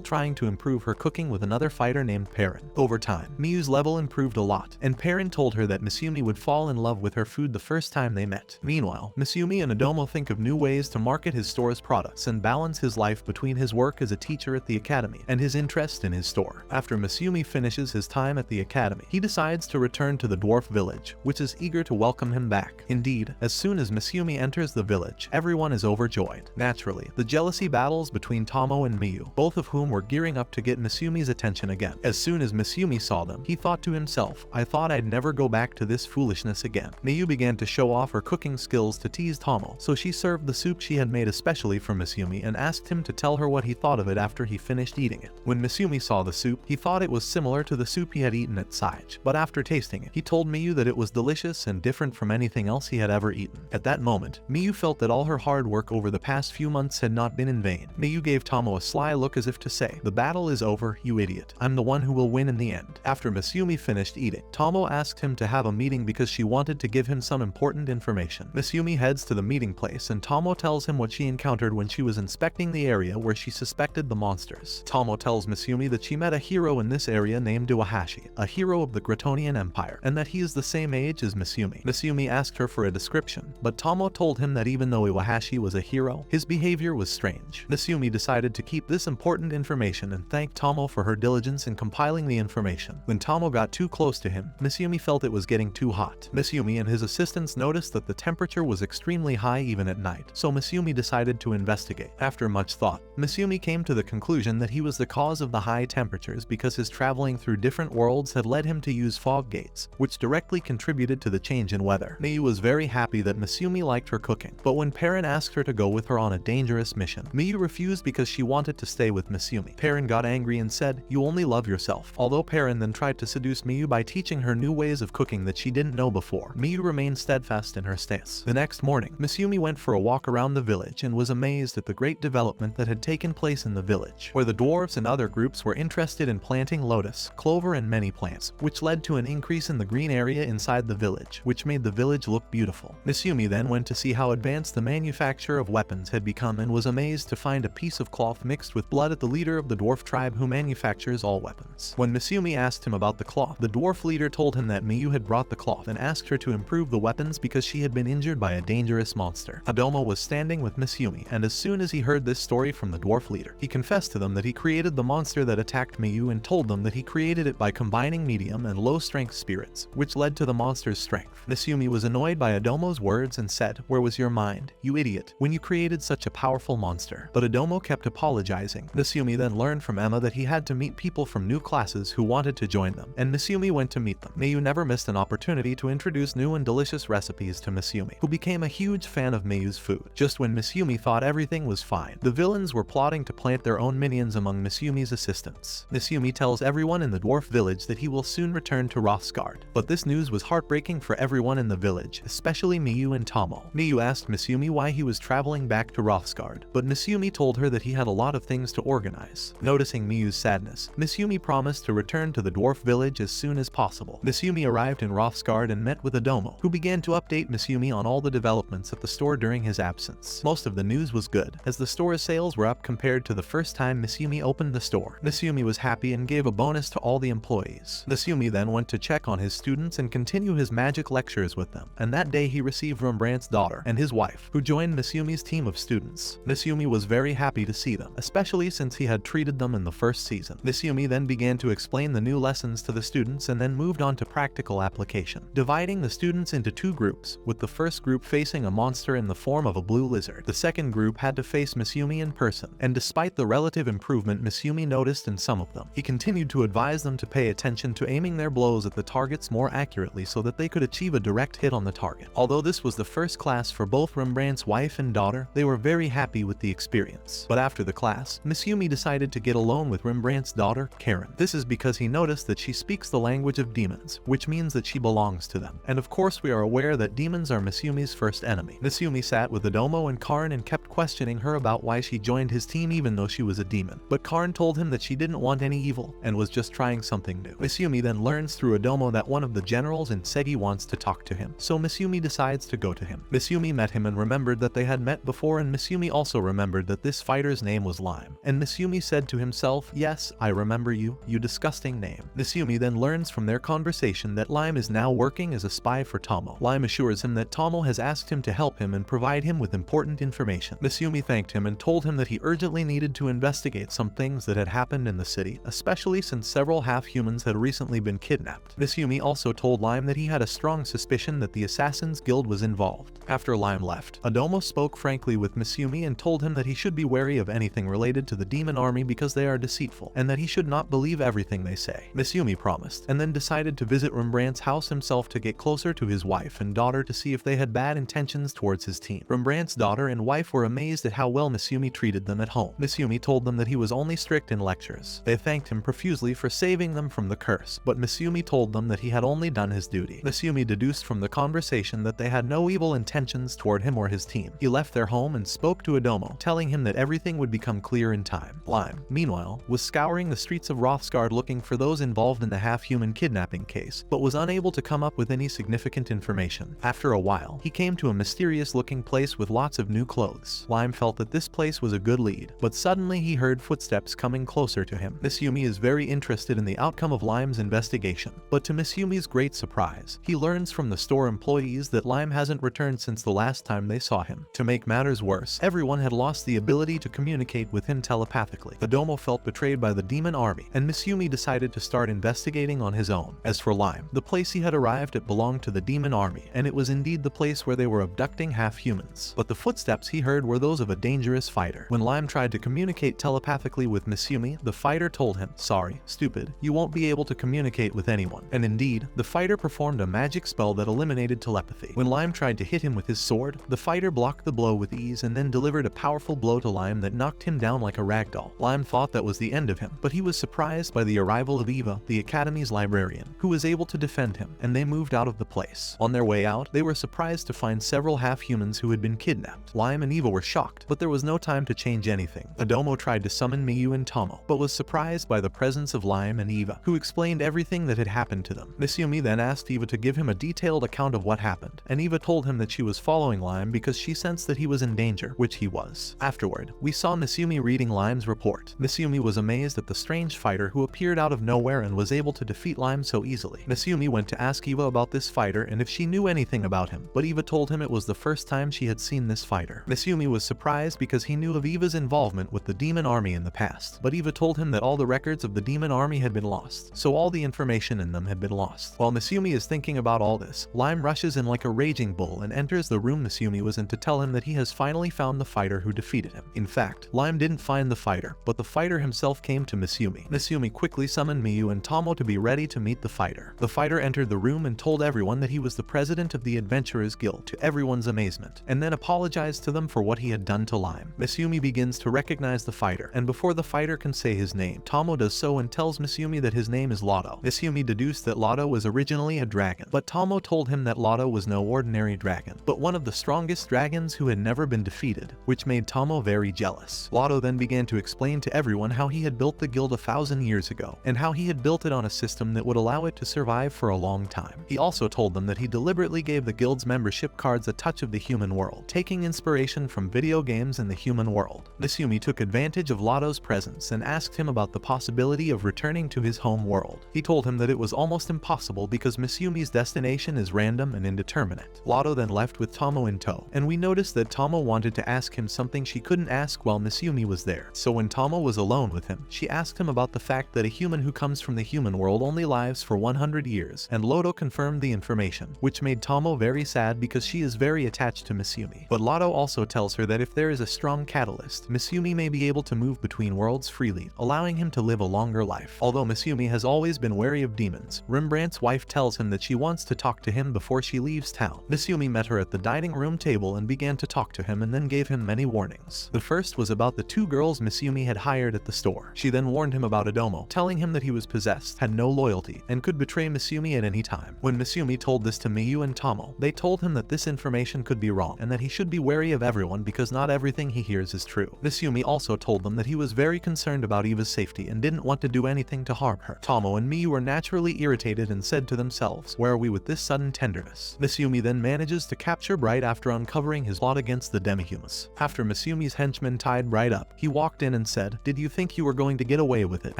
trying to improve her cooking with another fighter fighter named Perrin. Over time, Miyu's level improved a lot, and Perrin told her that Misumi would fall in love with her food the first time they met. Meanwhile, Misumi and Adomo think of new ways to market his store's products and balance his life between his work as a teacher at the academy and his interest in his store. After Misumi finishes his time at the academy, he decides to return to the dwarf village, which is eager to welcome him back. Indeed, as soon as Misumi enters the village, everyone is overjoyed. Naturally, the jealousy battles between Tomo and Miyu, both of whom were gearing up to get Misumi's attention again. As soon as Misumi saw them, he thought to himself, "I thought I'd never go back to this foolishness again." Miyu began to show off her cooking skills to tease Tomo, so she served the soup she had made especially for Misumi and asked him to tell her what he thought of it after he finished eating it. When Misumi saw the soup, he thought it was similar to the soup he had eaten at Saich, but after tasting it, he told Miyu that it was delicious and different from anything else he had ever eaten. At that moment, Miyu felt that all her hard work over the past few months had not been in vain. Miyu gave Tomo a sly look as if to say, "The battle is over, you idiot. I'm the one who will win in the end." After Misumi finished eating, Tomo asked him to have a meeting because she wanted to give him some important information. Misumi heads to the meeting place and Tomo tells him what she encountered when she was inspecting the area where she suspected the monsters. Tomo tells Misumi that she met a hero in this area named Iwahashi, a hero of the Gratonian Empire, and that he is the same age as Misumi. Misumi asked her for a description, but Tomo told him that even though Iwahashi was a hero, his behavior was strange. Misumi decided to keep this important information and thanked Tomo for her diligence in compiling the information. When Tomo got too close to him, Misumi felt it was getting too hot. Misumi and his assistants noticed that the temperature was extremely high even at night, so Misumi decided to investigate. After much thought, Misumi came to the conclusion that he was the cause of the high temperatures because his traveling through different worlds had led him to use fog gates, which directly contributed to the change in weather. Miyu was very happy that Misumi liked her cooking, but when Perrin asked her to go with her on a dangerous mission, Miyu refused because she wanted to stay with Misumi. Perrin got angry and said, "You only love yourself." Although Perrin then tried to seduce Miyu by teaching her new ways of cooking that she didn't know before, Miyu remained steadfast in her stance. The next morning, Misumi went for a walk around the village and was amazed at the great development that had taken place in the village, where the dwarves and other groups were interested in planting lotus, clover and many plants, which led to an increase in the green area inside the village, which made the village look beautiful. Misumi then went to see how advanced the manufacture of weapons had become and was amazed to find a piece of cloth mixed with blood at the leader of the dwarf tribe who manufactures all weapons. When Misumi asked him about the cloth, the dwarf leader told him that Miyu had brought the cloth and asked her to improve the weapons because she had been injured by a dangerous monster. Adomo was standing with Misumi, and as soon as he heard this story from the dwarf leader, he confessed to them that he created the monster that attacked Miyu and told them that he created it by combining medium and low strength spirits, which led to the monster's strength. Misumi was annoyed by Adomo's words and said, "Where was your mind, you idiot, when you created such a powerful monster?" But Adomo kept apologizing. Misumi then learned from Emma that he had to meet people from new classes who wanted to join them, and Misumi went to meet them. Miyu never missed an opportunity to introduce new and delicious recipes to Misumi, who became a huge fan of Miyu's food. Just when Misumi thought everything was fine, the villains were plotting to plant their own minions among Misumi's assistants. Misumi tells everyone in the dwarf village that he will soon return to Rothsgard, but this news was heartbreaking for everyone in the village, especially Miyu and Tomo. Miyu asked Misumi why he was traveling back to Rothsgard, but Misumi told her that he had a lot of things to organize. Noticing Miyu's sadness, Misumi promised to return to the dwarf village as soon as possible. Misumi arrived in Rothsgard and met with Adomo, who began to update Misumi on all the developments at the store during his absence. Most of the news was good, as the store's sales were up compared to the first time Misumi opened the store. Misumi was happy and gave a bonus to all the employees. Misumi then went to check on his students and continue his magic lectures with them, and that day he received Rembrandt's daughter and his wife, who joined Misumi's team of students. Misumi was very happy to see them, especially since he had treated them in the first season. Misumi then began to explain the new lessons to the students and then moved on to practical application, dividing the students into two groups, with the first group facing a monster in the form of a blue lizard. The second group had to face Misumi in person, and despite the relative improvement Misumi noticed in some of them, he continued to advise them to pay attention to aiming their blows at the targets more accurately so that they could achieve a direct hit on the target. Although this was the first class for both Rembrandt's wife and daughter, they were very happy with the experience. But after the class, Misumi decided to get alone with Rembrandt's daughter, Karen. This is because he noticed that she speaks the language of demons, which means that she belongs to them. And of course we are aware that demons are Misumi's first enemy. Misumi sat with Adomo and Karen and kept questioning her about why she joined his team even though she was a demon. But Karen told him that she didn't want any evil and was just trying something new. Misumi then learns through Adomo that one of the generals in Segi wants to talk to him, so Misumi decides to go to him. Misumi met him and remembered that they had met before, and Misumi also remembered that this fighter's name was Lime. And Misumi said to himself, "Yes, I remember remember you, you disgusting name. Misumi then learns from their conversation that Lime is now working as a spy for Tomo. Lime assures him that Tomo has asked him to help him and provide him with important information. Misumi thanked him and told him that he urgently needed to investigate some things that had happened in the city, especially since several half-humans had recently been kidnapped. Misumi also told Lime that he had a strong suspicion that the Assassin's Guild was involved. After Lime left, Adomo spoke frankly with Misumi and told him that he should be wary of anything related to the demon army because they are deceitful, and that he should not believe everything they say. Misumi promised, and then decided to visit Rembrandt's house himself to get closer to his wife and daughter to see if they had bad intentions towards his team. Rembrandt's daughter and wife were amazed at how well Misumi treated them at home. Misumi told them that he was only strict in lectures. They thanked him profusely for saving them from the curse, but Misumi told them that he had only done his duty. Misumi deduced from the conversation that they had no evil intentions toward him or his team. He left their home and spoke to Adomo, telling him that everything would become clear in time. Lime, meanwhile, was scouring the streets of Rothsgard looking for those involved in the half-human kidnapping case, but was unable to come up with any significant information. After a while, he came to a mysterious-looking place with lots of new clothes. Lime felt that this place was a good lead, but suddenly he heard footsteps coming closer to him. Misumi is very interested in the outcome of Lime's investigation, but to Misumi's great surprise, he learns from the store employees that Lime hasn't returned since the last time they saw him. To make matters worse, everyone had lost the ability to communicate with him telepathically. Adomo felt betrayed by the demon army, and Misumi decided to start investigating on his own. As for Lime, the place he had arrived at belonged to the demon army, and it was indeed the place where they were abducting half-humans. But the footsteps he heard were those of a dangerous fighter. When Lime tried to communicate telepathically with Misumi, the fighter told him, "Sorry, stupid, you won't be able to communicate with anyone." And indeed, the fighter performed a magic spell that eliminated telepathy. When Lime tried to hit him with his sword, the fighter blocked the blow with ease and then delivered a powerful blow to Lime that knocked him down like a ragdoll. Lime thought that was the end of him, but he was surprised by the arrival of Eva, the Academy's librarian, who was able to defend him, and they moved out of the place. On their way out, they were surprised to find several half-humans who had been kidnapped. Lime and Eva were shocked, but there was no time to change anything. Adomo tried to summon Miyu and Tomo, but was surprised by the presence of Lime and Eva, who explained everything that had happened to them. Misumi then asked Eva to give him a detailed account of what happened, and Eva told him that she was following Lime because she sensed that he was in danger, which he was. Afterward, we saw Misumi reading Lime's report. Misumi was amazed at the strange fighter who appeared out of nowhere and was able to defeat Lime so easily. Misumi went to ask Eva about this fighter and if she knew anything about him, but Eva told him it was the first time she had seen this fighter. Misumi was surprised because he knew of Eva's involvement with the demon army in the past, but Eva told him that all the records of the demon army had been lost, so all the information in them had been lost. While Misumi is thinking about all this, Lime rushes in like a raging bull and enters the room Misumi was in to tell him that he has finally found the fighter who defeated him. In fact, Lime didn't find the fighter, but the fighter himself came to Misumi. Misumi quickly summoned Miyu and Tomo to be ready to meet the fighter. The fighter entered the room and told everyone that he was the president of the Adventurers Guild, to everyone's amazement, and then apologized to them for what he had done to Lime. Misumi begins to recognize the fighter, and before the fighter can say his name, Tomo does so and tells Misumi that his name is Lotto. Misumi deduced that Lotto was originally a dragon, but Tomo told him that Lotto was no ordinary dragon, but one of the strongest dragons who had never been defeated, which made Tomo very jealous. Lotto then began to explain to everyone how he had built the guild 1,000 years ago, and how he had built it on a system that would allow it to survive for a long time. He also told them that he deliberately gave the guild's membership cards a touch of the human world, taking inspiration from video games in the human world. Misumi took advantage of Lotto's presence and asked him about the possibility of returning to his home world. He told him that it was almost impossible because Misumi's destination is random and indeterminate. Lotto then left with Tomo in tow, and we noticed that Tomo wanted to ask him something she couldn't ask while Misumi was there. So when Tomo was alone with him, she asked him about the fact that a human who comes from the human world only lives for 100 years, and Lotto confirmed the information, which made Tomo very sad because she is very attached to Misumi. But Lotto also tells her that if there is a strong catalyst, Misumi may be able to move between worlds freely, allowing him to live a longer life. Although Misumi has always been wary of demons, Rembrandt's wife tells him that she wants to talk to him before she leaves town. Misumi met her at the dining room table and began to talk to him and then gave him many warnings. The first was about the 2 girls Misumi had hired at the store. She then warned him about Adomo, telling him that he was possessed, had no loyalty, and could betray Misumi at any time. When Misumi told this to Miyu and Tomo, they told him that this information could be wrong and that he should be wary of everyone because not everything he hears is true. Misumi also told them that he was very concerned about Eva's safety and didn't want to do anything to harm her. Tomo and Miyu were naturally irritated and said to themselves, "Where are we with this sudden tenderness?" Misumi then manages to capture Bright after uncovering his plot against the demihumans. After Misumi's henchmen tied Bright up, he walked in and said, "Did you think you were going to get away with it?"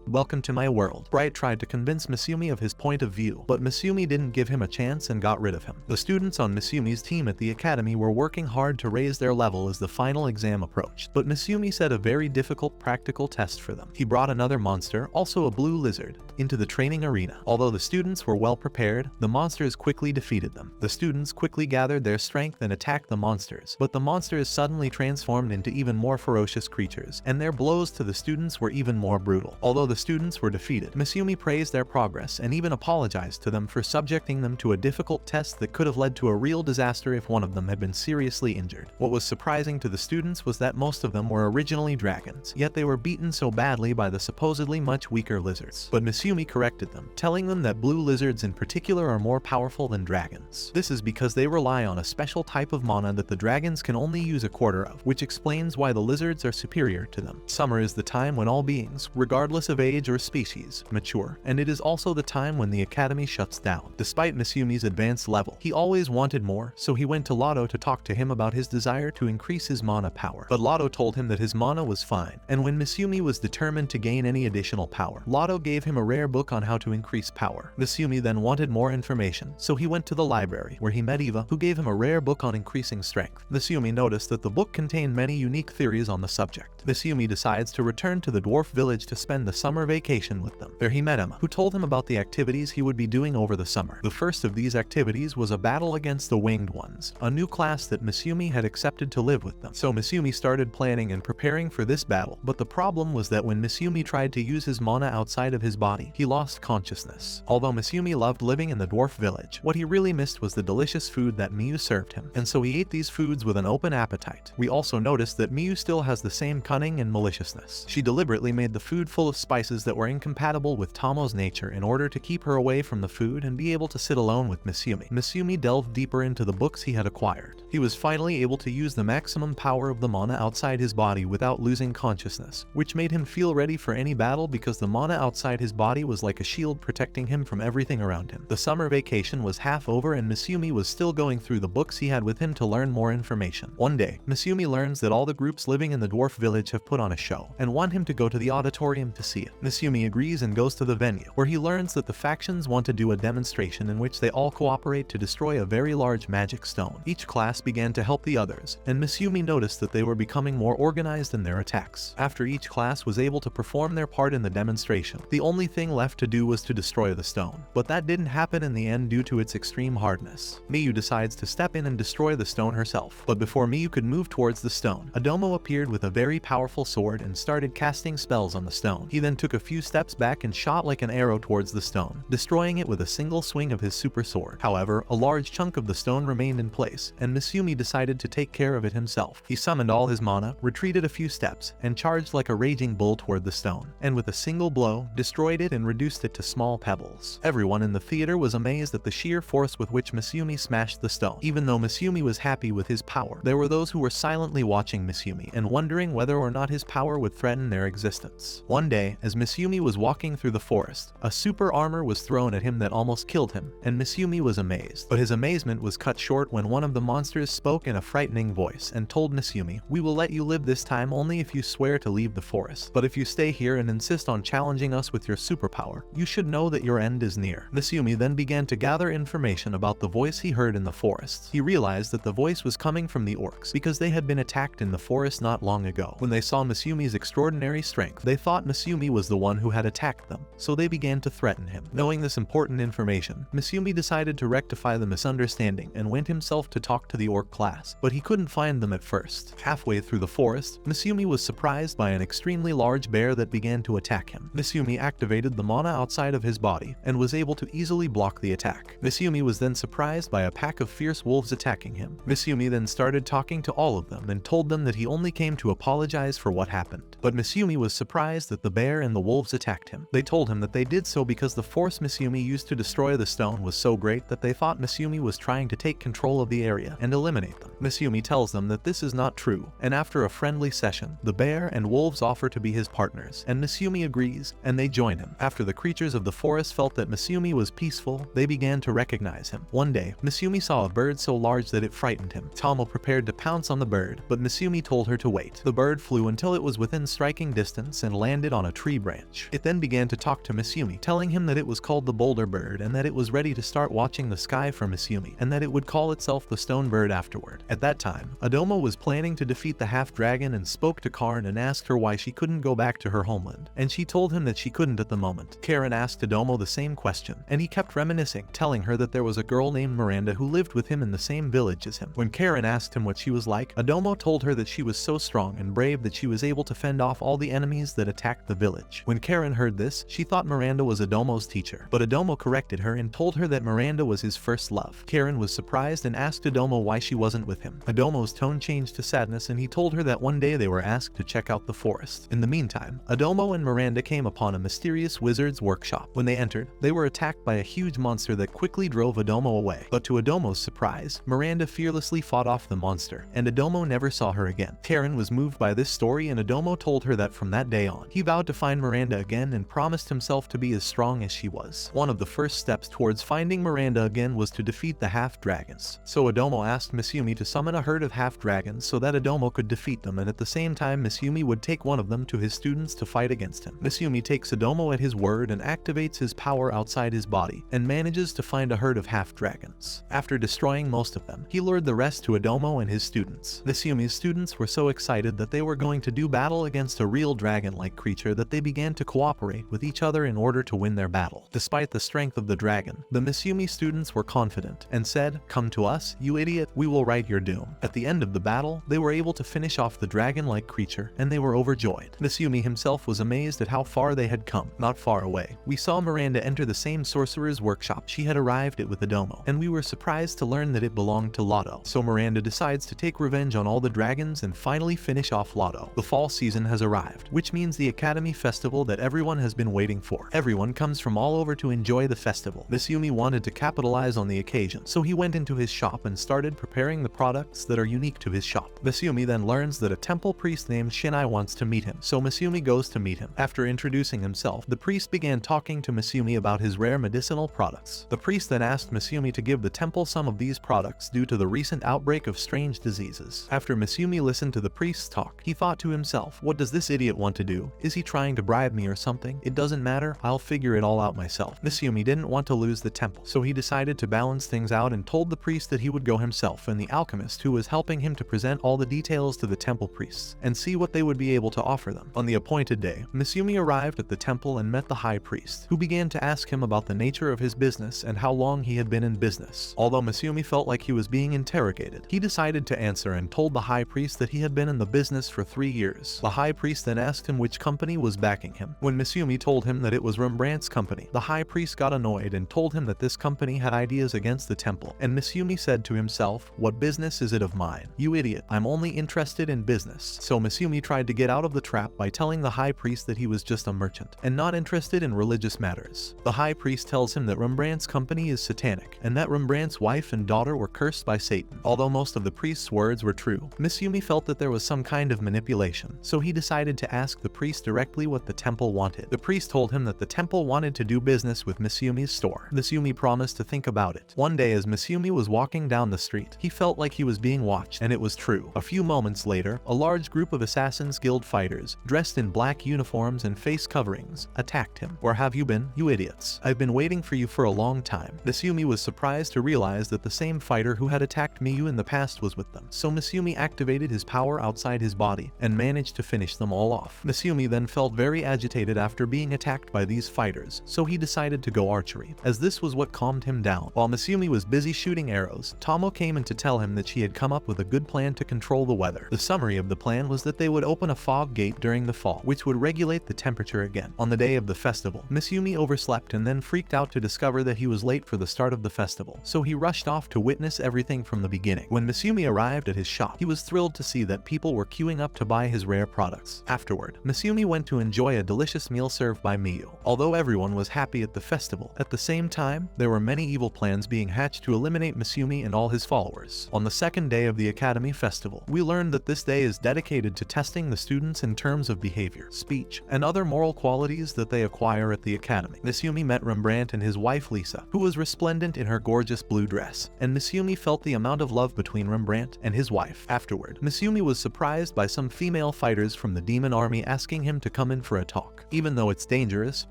Welcome to my world. Bright tried to convince Misumi of his point of view, but Misumi didn't give him a chance and got rid of him. The students on Misumi's team at the academy were working hard to raise their level as the final exam approached, but Misumi set a very difficult practical test for them. He brought another monster, also a blue lizard, into the training arena. Although the students were well prepared, the monsters quickly defeated them. The students quickly gathered their strength and attacked the monsters, but the monsters suddenly transformed into even more ferocious creatures, and their blows to the students were even more brutal. Although the students were defeated, Misumi praised their progress and even apologized to them for subjecting them to a difficult test that could have led to a real disaster if one of them had been seriously injured. What was surprising to the students was that most of them were originally dragons, yet they were beaten so badly by the supposedly much weaker lizards. But Misumi corrected them, telling them that blue lizards in particular are more powerful than dragons. This is because they rely on a special type of mana that the dragons can only use a quarter of, which explains why the lizards are superior to them. Summer is the time when all beings, regardless of age or species, mature, and it is also the time when the academy shuts down. Despite Misumi's advanced level, he always wanted more, so he went to Lotto to talk to him about his desire to increase his mana power. But Lotto told him that his mana was fine, and when Misumi was determined to gain any additional power, Lotto gave him a rare book on how to increase power. Misumi then wanted more information, so he went to the library, where he met Eva, who gave him a rare book on increasing strength. Misumi noticed that the book contained many unique theories on the subject. Misumi decides to return to the dwarf village to spend the summer vacation with them. There he met Emma, who told him about the activities he would be doing over the summer. The first of these activities was a battle against the Winged Ones, a new class that Misumi had accepted to live with them. So Misumi started planning and preparing for this battle, but the problem was that when Misumi tried to use his mana outside of his body, he lost consciousness. Although Misumi loved living in the dwarf village, what he really missed was the delicious food that Miyu served him, and so he ate these foods with an open appetite. We also noticed that Miyu still has the same cunning and maliciousness. She deliberately made the food full of spices that were incompatible with Tomo's nature in order to keep her away from the food and be able to sit alone with Misumi. Misumi delved deeper into the books he had acquired. He was finally able to use the maximum power of the mana outside his body without losing consciousness, which made him feel ready for any battle because the mana outside his body was like a shield protecting him from everything around him. The summer vacation was half over and Misumi was still going through the books he had with him to learn more information. One day, Misumi learns that all the groups living in the dwarf village have put on a show and want him to go to the auditorium to see it. Misumi agrees and goes to the venue, where he learns that the factions want to do a demonstration in which they all cooperate to destroy a very large magic stone. Each class began to help the others, and Misumi noticed that they were becoming more organized in their attacks. After each class was able to perform their part in the demonstration, the only thing left to do was to destroy the stone. But that didn't happen in the end due to its extreme hardness. Miyu decides to step in and destroy the stone herself. But before Miyu could move towards the stone, Adomo appeared with a very powerful sword and started casting spells on the stone. He then took a few steps back and shot like an arrow towards the stone, destroying it with a single swing of his super sword. However, a large chunk of the stone remained in place, and Misumi decided to take care of it himself. He summoned all his mana, retreated a few steps, and charged like a raging bull toward the stone, and with a single blow, destroyed it and reduced it to small pebbles. Everyone in the theater was amazed at the sheer force with which Misumi smashed the stone. Even though Misumi was happy with his power, there were those who were silently watching Misumi and wondering whether or not his power would threaten their existence. One day, as Misumi was walking through the forest, a super armor was thrown at him that almost killed him, and Misumi was amazed. But his amazement was cut short when one of the monsters spoke in a frightening voice and told Misumi, "We will let you live this time only if you swear to leave the forest. But if you stay here and insist on challenging us with your superpower, you should know that your end is near." Misumi then began to gather information about the voice he heard in the forest. He realized that the voice was coming from the orcs because they had been attacked in the forest not long ago. When they saw Misumi's extraordinary strength, they thought Misumi was the one who had attacked them, so they began to threaten him. Knowing this important information, Misumi decided to rectify the misunderstanding and went himself to talk to the orc class, but he couldn't find them at first. Halfway through the forest, Misumi was surprised by an extremely large bear that began to attack him. Misumi activated the mana outside of his body and was able to easily block the attack. Misumi was then surprised by a pack of fierce wolves attacking him. Misumi then started talking to all of them and told them that he only came to apologize for what happened. But Misumi was surprised that the bear and the wolves attacked him. They told him that they did so because the force Misumi used to destroy the stone was so great that they thought Misumi was trying to take control of the area and eliminate them. Misumi tells them that this is not true, and after a friendly session, the bear and wolves offer to be his partners, and Misumi agrees, and they join him. After the creatures of the forest felt that Misumi was peaceful, they began to recognize him. One day, Misumi saw a bird so large that it frightened him. Tomo prepared to pounce on the bird, but Misumi told her to wait. The bird flew until it was within striking distance and landed on a tree branch. It then began to talk to Misumi, telling him that it was called the boulder bird and that it was ready to start watching the sky for Misumi, and that it would call itself the stone bird afterward. At that time, Adomo was planning to defeat the half-dragon and spoke to Karen and asked her why she couldn't go back to her homeland, and she told him that she couldn't at the moment. Karen asked Adomo the same question, and he kept reminiscing, telling her that there was a girl named Miranda who lived with him in the same village as him. When Karen asked him what she was like, Adomo told her that she was so strong and brave that she was able to fend off all the enemies that attacked the village. When Karen heard this, she thought Miranda was Adomo's teacher, but Adomo corrected her and told her that Miranda was his first love. Karen was surprised and asked Adomo why she wasn't with him. Adomo's tone changed to sadness and he told her that one day they were asked to check out the forest. In the meantime, Adomo and Miranda came upon a mysterious wizard's workshop. When they entered, they were attacked by a huge monster that quickly drove Adomo away. But to Adomo's surprise, Miranda fearlessly fought off the monster, and Adomo never saw her again. Karen was moved by this story and Adomo told her that from that day on, he vowed to find Miranda again and promised himself to be as strong as she was. One of the first steps towards finding Miranda again was to defeat the half-dragons. So Adomo asked Misumi to summon a herd of half-dragons so that Adomo could defeat them, and at the same time Misumi would take one of them to his students to fight against him. Misumi takes Adomo at his word and activates his power outside his body, and manages to find a herd of half-dragons. After destroying most of them, he lured the rest to Adomo and his students. Misumi's students were so excited that they were going to do battle against a real dragon-like creature that they began to cooperate with each other in order to win their battle. Despite the strength of the dragon, the Misumi students were confident and said, "Come to us, you idiot, we will write your doom." At the end of the battle, they were able to finish off the dragon-like creature, and they were overjoyed. Misumi himself was amazed at how far they had come. Not far away, we saw Miranda enter the same sorcerer's workshop she had arrived at with Adomo, and we were surprised to learn that it belonged to Lotto. So Miranda decides to take revenge on all the dragons and finally finish off Lotto. The fall season has arrived, which means the Academy Festival that everyone has been waiting for. Everyone comes from all over to enjoy the festival. Misumi wanted to capitalize on the occasion, so he went into his shop and started preparing the products that are unique to his shop. Misumi then learns that a temple priest named Shinai wants to meet him, so Misumi goes to meet him. After introducing himself, the priest began talking to Misumi about his rare medicinal products. The priest then asked Misumi to give the temple some of these products due to the recent outbreak of strange diseases. After Misumi listened to the priest's talk, he thought to himself, "What does this idiot want to do? Is he trying to bribe me or something? It doesn't matter, I'll figure it all out myself." Misumi didn't want to lose the temple, so he decided to balance things out and told the priest that he would go himself and the alchemist who was helping him to present all the details to the temple priests and see what they would be able to offer them. On the appointed day, Misumi arrived at the temple and met the high priest, who began to ask him about the nature of his business and how long he had been in business. Although Misumi felt like he was being interrogated, he decided to answer and told the high priest that he had been in the business for 3 years. The high priest then asked him which company was backing him. When Misumi told him that it was Rembrandt's company, the high priest got annoyed and told him that this company had ideas against the temple, and Misumi said to himself, "What business is it of mine? You idiot, I'm only interested in business." So Misumi tried to get out of the trap by telling the high priest that he was just a merchant and not interested in religious matters. The high priest tells him that Rembrandt's company is satanic and that Rembrandt's wife and daughter were cursed by Satan. Although most of the priest's words were true, Misumi felt that there was some kind of manipulation, so he decided to ask the priest directly what the temple wanted. The priest told him that the temple wanted to do business with Misumi's store. Misumi promised to think about it. One day as Misumi was walking down the street, he felt like he was being watched, and it was true. A few moments later, a large group of Assassin's Guild fighters, dressed in black uniforms and face coverings, attacked him. "Where have you been, you idiots? I've been waiting for you for a long time." Misumi was surprised to realize that the same fighter who had attacked Miyu in the past was with them, so Misumi activated his power outside his body and managed to finish them all off. Misumi then felt very agitated after being attacked by these fighters, so he decided to go archery, as this was what calmed him down. While Misumi was busy shooting arrows, Tomo came in to tell him that she had come up with a good plan to control the weather. The summary of the plan was that they would open a fog gate during the fall, which would regulate the temperature again. On the day of the festival, Misumi overslept and then freaked out to discover that he was late for the start of the festival, so he rushed off to witness everything from the beginning. When Misumi arrived at his shop, he was thrilled to see that people were queuing up to buy his rare products. Afterward, Misumi went to enjoy a delicious meal served by Miyu. Although everyone was happy at the festival, at the same time, there were many evil plans being hatched to eliminate Misumi and all his followers. On the second day of the Academy Festival, we learned that this day is dedicated to testing the students in terms of behavior, speech, and other moral qualities that that they acquire at the academy. Misumi met Rembrandt and his wife Lisa, who was resplendent in her gorgeous blue dress, and Misumi felt the amount of love between Rembrandt and his wife. Afterward, Misumi was surprised by some female fighters from the demon army asking him to come in for a talk. Even though it's dangerous,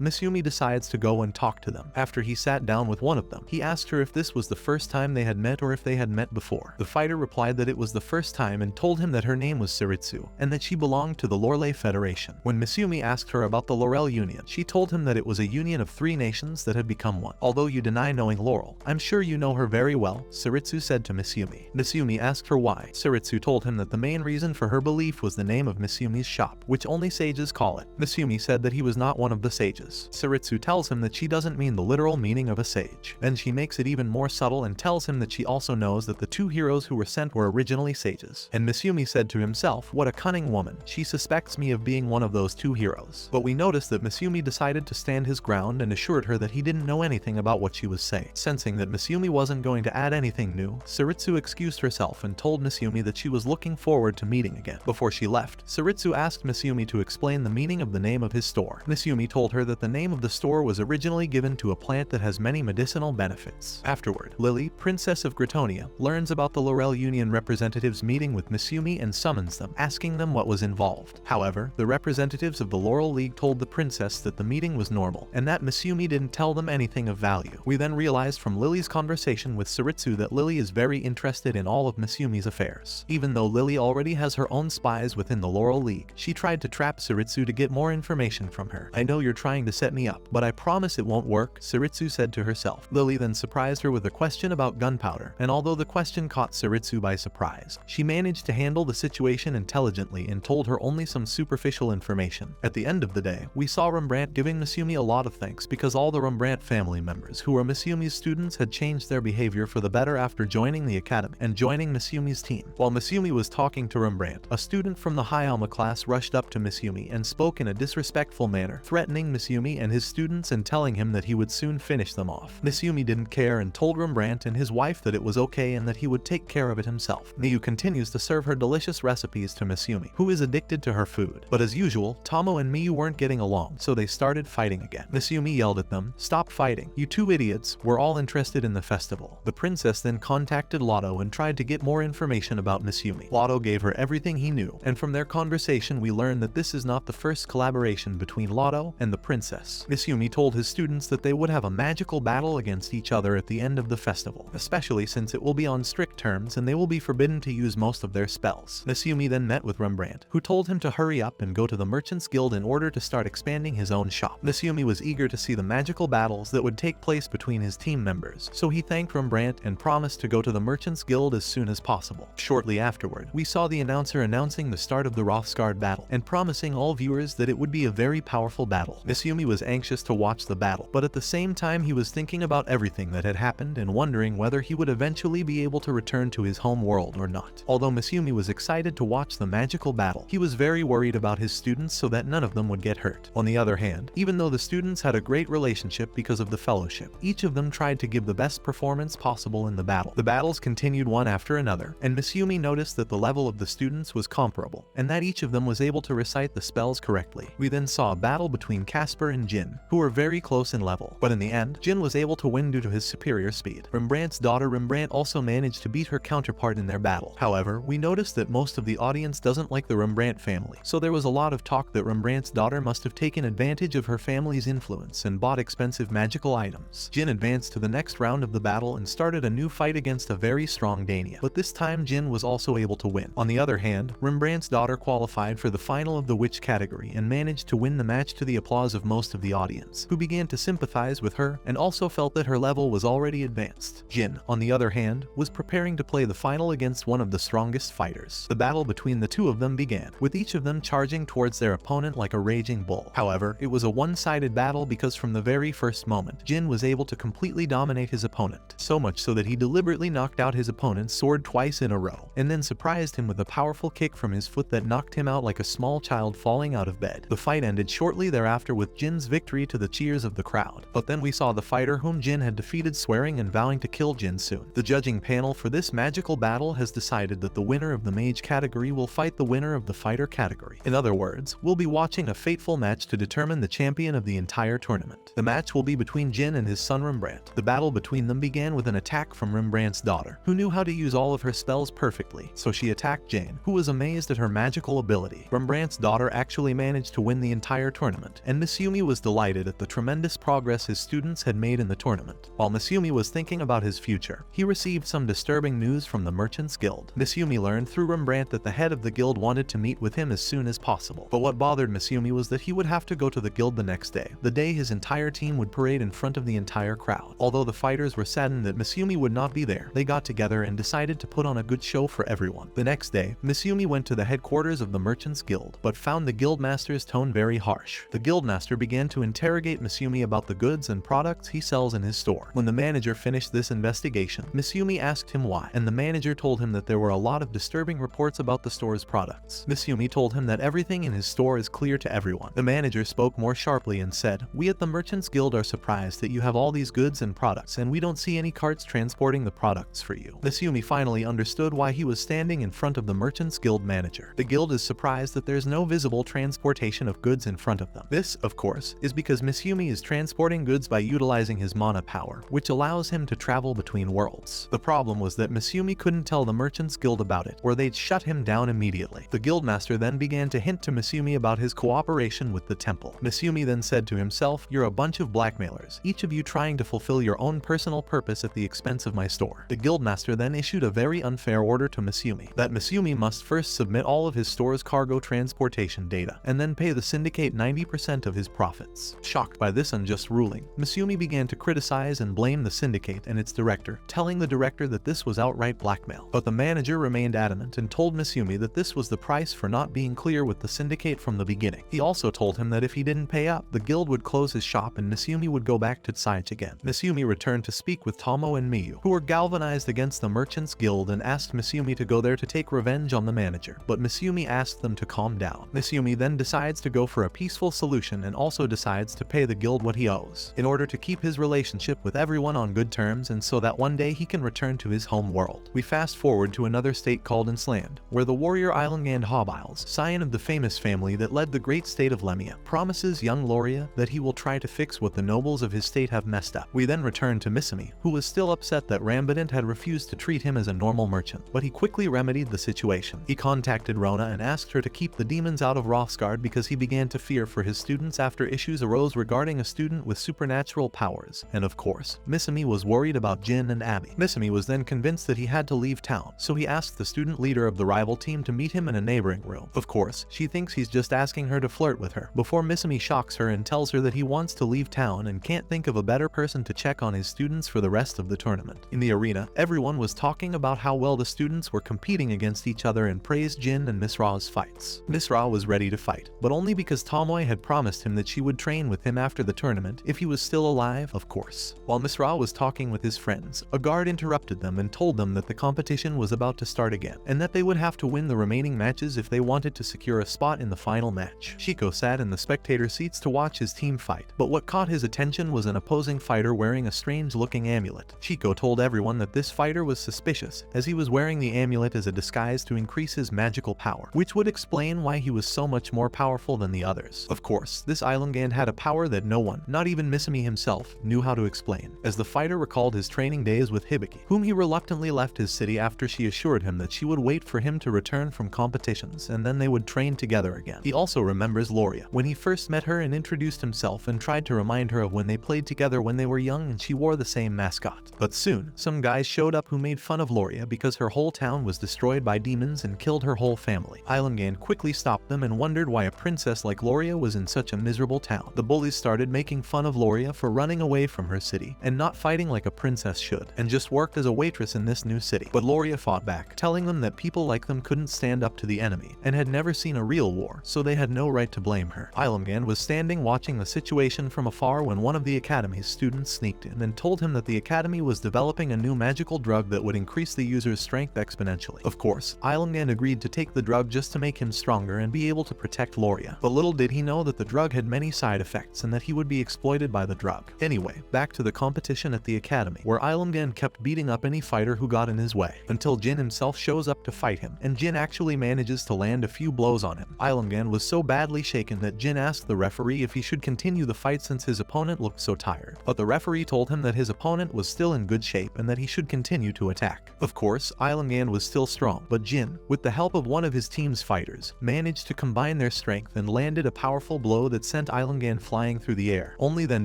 Misumi decides to go and talk to them. After he sat down with one of them, he asked her if this was the first time they had met or if they had met before. The fighter replied that it was the first time and told him that her name was Siritsu, and that she belonged to the Lorelei Federation. When Misumi asked her about the Laurel Union, she told him that it was a union of 3 nations that had become one. Although you deny knowing Laurel, I'm sure you know her very well, Siritsu said to Misumi. Misumi asked her why. Siritsu told him that the main reason for her belief was the name of Misumi's shop, which only sages call it. Misumi said that he was not one of the sages. Siritsu tells him that she doesn't mean the literal meaning of a sage. Then she makes it even more subtle and tells him that she also knows that the 2 heroes who were sent were originally sages. And Misumi said to himself, what a cunning woman, she suspects me of being one of those 2 heroes. But we noticed that Misumi decided to stand his ground and assured her that he didn't know anything about what she was saying. Sensing that Misumi wasn't going to add anything new, Siritsu excused herself and told Misumi that she was looking forward to meeting again. Before she left, Siritsu asked Misumi to explain the meaning of the name of his store. Misumi told her that the name of the store was originally given to a plant that has many medicinal benefits. Afterward, Lily, Princess of Gretonia, learns about the Laurel Union representatives meeting with Misumi and summons them, asking them what was involved. However, the representatives of the Laurel League told the princess that the meeting was normal, and that Misumi didn't tell them anything of value. We then realized from Lily's conversation with Siritsu that Lily is very interested in all of Misumi's affairs. Even though Lily already has her own spies within the Laurel League, she tried to trap Siritsu to get more information from her. I know you're trying to set me up, but I promise it won't work, Siritsu said to herself. Lily then surprised her with a question about gunpowder, and although the question caught Siritsu by surprise, she managed to handle the situation intelligently and told her only some superficial information. At the end of the day, we saw Rembrandt giving Misumi a lot of thanks because all the Rembrandt family members who were Misumi's students had changed their behavior for the better after joining the academy and joining Misumi's team. While Misumi was talking to Rembrandt, a student from the Hayama class rushed up to Misumi and spoke in a disrespectful manner, threatening Misumi and his students and telling him that he would soon finish them off. Misumi didn't care and told Rembrandt and his wife that it was okay and that he would take care of it himself. Miyu continues to serve her delicious recipes to Misumi, who is addicted to her food. But as usual, Tomo and Miyu weren't getting along, so they started fighting again. Misumi yelled at them, "Stop fighting, you 2 idiots, we're all interested in the festival." The princess then contacted Lotto and tried to get more information about Misumi. Lotto gave her everything he knew, and from their conversation we learned that this is not the first collaboration between Lotto and the princess. Misumi told his students that they would have a magical battle against each other at the end of the festival, especially since it will be on strict terms and they will be forbidden to use most of their spells. Misumi then met with Rembrandt, who told him to hurry up and go to the Merchants Guild in order to start expanding his own shop. Misumi was eager to see the magical battles that would take place between his team members, so he thanked Rembrandt and promised to go to the Merchants Guild as soon as possible. Shortly afterward, we saw the announcer announcing the start of the Rothsgard battle and promising all viewers that it would be a very powerful battle. Misumi was anxious to watch the battle, but at the same time he was thinking about everything that had happened and wondering whether he would eventually be able to return to his home world or not. Although Misumi was excited to watch the magical battle, he was very worried about his students so that none of them would get hurt. On the other hand, even though the students had a great relationship because of the fellowship, each of them tried to give the best performance possible in the battle. The battles continued one after another, and Misumi noticed that the level of the students was comparable, and that each of them was able to recite the spells correctly. We then saw a battle between Casper and Jin, who were very close in level, but in the end, Jin was able to win due to his superior speed. Rembrandt's daughter Rembrandt also managed to beat her counterpart in their battle. However, we noticed that most of the audience doesn't like the Rembrandt family, so there was a lot of talk that Rembrandt's daughter must have taken advantage of her family's influence and bought expensive magical items. Jin advanced to the next round of the battle and started a new fight against a very strong Dania, but this time Jin was also able to win. On the other hand, Rembrandt's daughter qualified for the final of the witch category and managed to win the match to the applause of most of the audience, who began to sympathize with her and also felt that her level was already advanced. Jin, on the other hand, was preparing to play the final against one of the strongest fighters. The battle between the two of them began, with each of them charging towards their opponent like a raging bull. However, it was a one-sided battle because from the very first moment, Jin was able to completely dominate his opponent, so much so that he deliberately knocked out his opponent's sword twice in a row, and then surprised him with a powerful kick from his foot that knocked him out like a small child falling out of bed. The fight ended shortly thereafter with Jin's victory to the cheers of the crowd, but then we saw the fighter whom Jin had defeated swearing and vowing to kill Jin soon. The judging panel for this magical battle has decided that the winner of the mage category will fight the winner of the fighter category. In other words, we'll be watching a fateful match to determine determine the champion of the entire tournament. The match will be between Jin and his son Rembrandt. The battle between them began with an attack from Rembrandt's daughter, who knew how to use all of her spells perfectly, so she attacked Jane, who was amazed at her magical ability. Rembrandt's daughter actually managed to win the entire tournament, and Misumi was delighted at the tremendous progress his students had made in the tournament. While Misumi was thinking about his future, he received some disturbing news from the Merchants Guild. Misumi learned through Rembrandt that the head of the guild wanted to meet with him as soon as possible. But what bothered Misumi was that he would have to go to the guild the next day, the day his entire team would parade in front of the entire crowd. Although the fighters were saddened that Misumi would not be there, they got together and decided to put on a good show for everyone. The next day, Misumi went to the headquarters of the Merchants Guild, but found the guildmaster's tone very harsh. The guildmaster began to interrogate Misumi about the goods and products he sells in his store. When the manager finished this investigation, Misumi asked him why, and the manager told him that there were a lot of disturbing reports about the store's products. Misumi told him that everything in his store is clear to everyone. The manager spoke more sharply and said, "We at the Merchants Guild are surprised that you have all these goods and products, and we don't see any carts transporting the products for you." Misumi finally understood why he was standing in front of the Merchants Guild manager. The guild is surprised that there's no visible transportation of goods in front of them. This, of course, is because Misumi is transporting goods by utilizing his mana power, which allows him to travel between worlds. The problem was that Misumi couldn't tell the Merchants Guild about it, or they'd shut him down immediately. The guildmaster then began to hint to Misumi about his cooperation with the temple. Misumi then said to himself, "You're a bunch of blackmailers, each of you trying to fulfill your own personal purpose at the expense of my store." The guildmaster then issued a very unfair order to Misumi, that Misumi must first submit all of his store's cargo transportation data, and then pay the syndicate 90% of his profits. Shocked by this unjust ruling, Misumi began to criticize and blame the syndicate and its director, telling the director that this was outright blackmail. But the manager remained adamant and told Misumi that this was the price for not being clear with the syndicate from the beginning. He also told him that if he didn't pay up, the guild would close his shop and Misumi would go back to Tsaich again. Misumi returned to speak with Tomo and Miyu, who were galvanized against the Merchants Guild, and asked Misumi to go there to take revenge on the manager, but Misumi asked them to calm down. Misumi then decides to go for a peaceful solution and also decides to pay the guild what he owes, in order to keep his relationship with everyone on good terms and so that one day he can return to his home world. We fast forward to another state called Ensland, where the warrior Eilengand Hobiles, scion of the famous family that led the great state of Lemia, promises young Loria that he will try to fix what the nobles of his state have messed up. We then return to Misumi, who was still upset that Rambadant had refused to treat him as a normal merchant, but he quickly remedied the situation. He contacted Rona and asked her to keep the demons out of Rothsgard because he began to fear for his students after issues arose regarding a student with supernatural powers, and of course, Misumi was worried about Jin and Abby. Misumi was then convinced that he had to leave town, so he asked the student leader of the rival team to meet him in a neighboring room. Of course, she thinks he's just asking her to flirt with her, before Misumi shocks her and tells her that he wants to leave town and can't think of a better person to check on his students for the rest of the tournament. In the arena, everyone was talking about how well the students were competing against each other and praised Jin and Miss Ra's fights. Miss Ra was ready to fight, but only because Tomoe had promised him that she would train with him after the tournament if he was still alive, of course. While Miss Ra was talking with his friends, a guard interrupted them and told them that the competition was about to start again, and that they would have to win the remaining matches if they wanted to secure a spot in the final match. Shiko sat in the spectator seats to watch his team fight, but what caught his attention was an opposing fighter wearing a strange-looking amulet. Shiko told everyone that this fighter was suspicious, as he was wearing the amulet as a disguise to increase his magical power, which would explain why he was so much more powerful than the others. Of course, this Eilengand had a power that no one, not even Misumi himself, knew how to explain, as the fighter recalled his training days with Hibiki, whom he reluctantly left his city after she assured him that she would wait for him to return from competitions and then they would train together again. He also remembers Loria, when he first met her and introduced himself and tried to remind her of when they played together when they were young and she wore the same mascot. But soon, some guys showed up who made fun of Loria because her whole town was destroyed by demons and killed her whole family. Eilengand quickly stopped them and wondered why a princess like Loria was in such a miserable town. The bullies started making fun of Loria for running away from her city and not fighting like a princess should, and just worked as a waitress in this new city. But Loria fought back, telling them that people like them couldn't stand up to the enemy and had never seen a real war, so they had no right to blame her. Eilengand was standing watching the situation from afar when one of the academy's students sneaked in and told him that the academy was developing a new magical drug that would increase the user's strength exponentially. Of course, Eilengand agreed to take the drug just to make him stronger and be able to protect Loria, but little did he know that the drug had many side effects and that he would be exploited by the drug. Anyway, back to the competition at the academy, where Eilengand kept beating up any fighter who got in his way, until Jin himself shows up to fight him, and Jin actually manages to land a few blows on him. Eilengand was so badly shaken that Jin asked asked the referee if he should continue the fight since his opponent looked so tired. But the referee told him that his opponent was still in good shape and that he should continue to attack. Of course, Ilangan was still strong, but Jin, with the help of one of his team's fighters, managed to combine their strength and landed a powerful blow that sent Ilangan flying through the air. Only then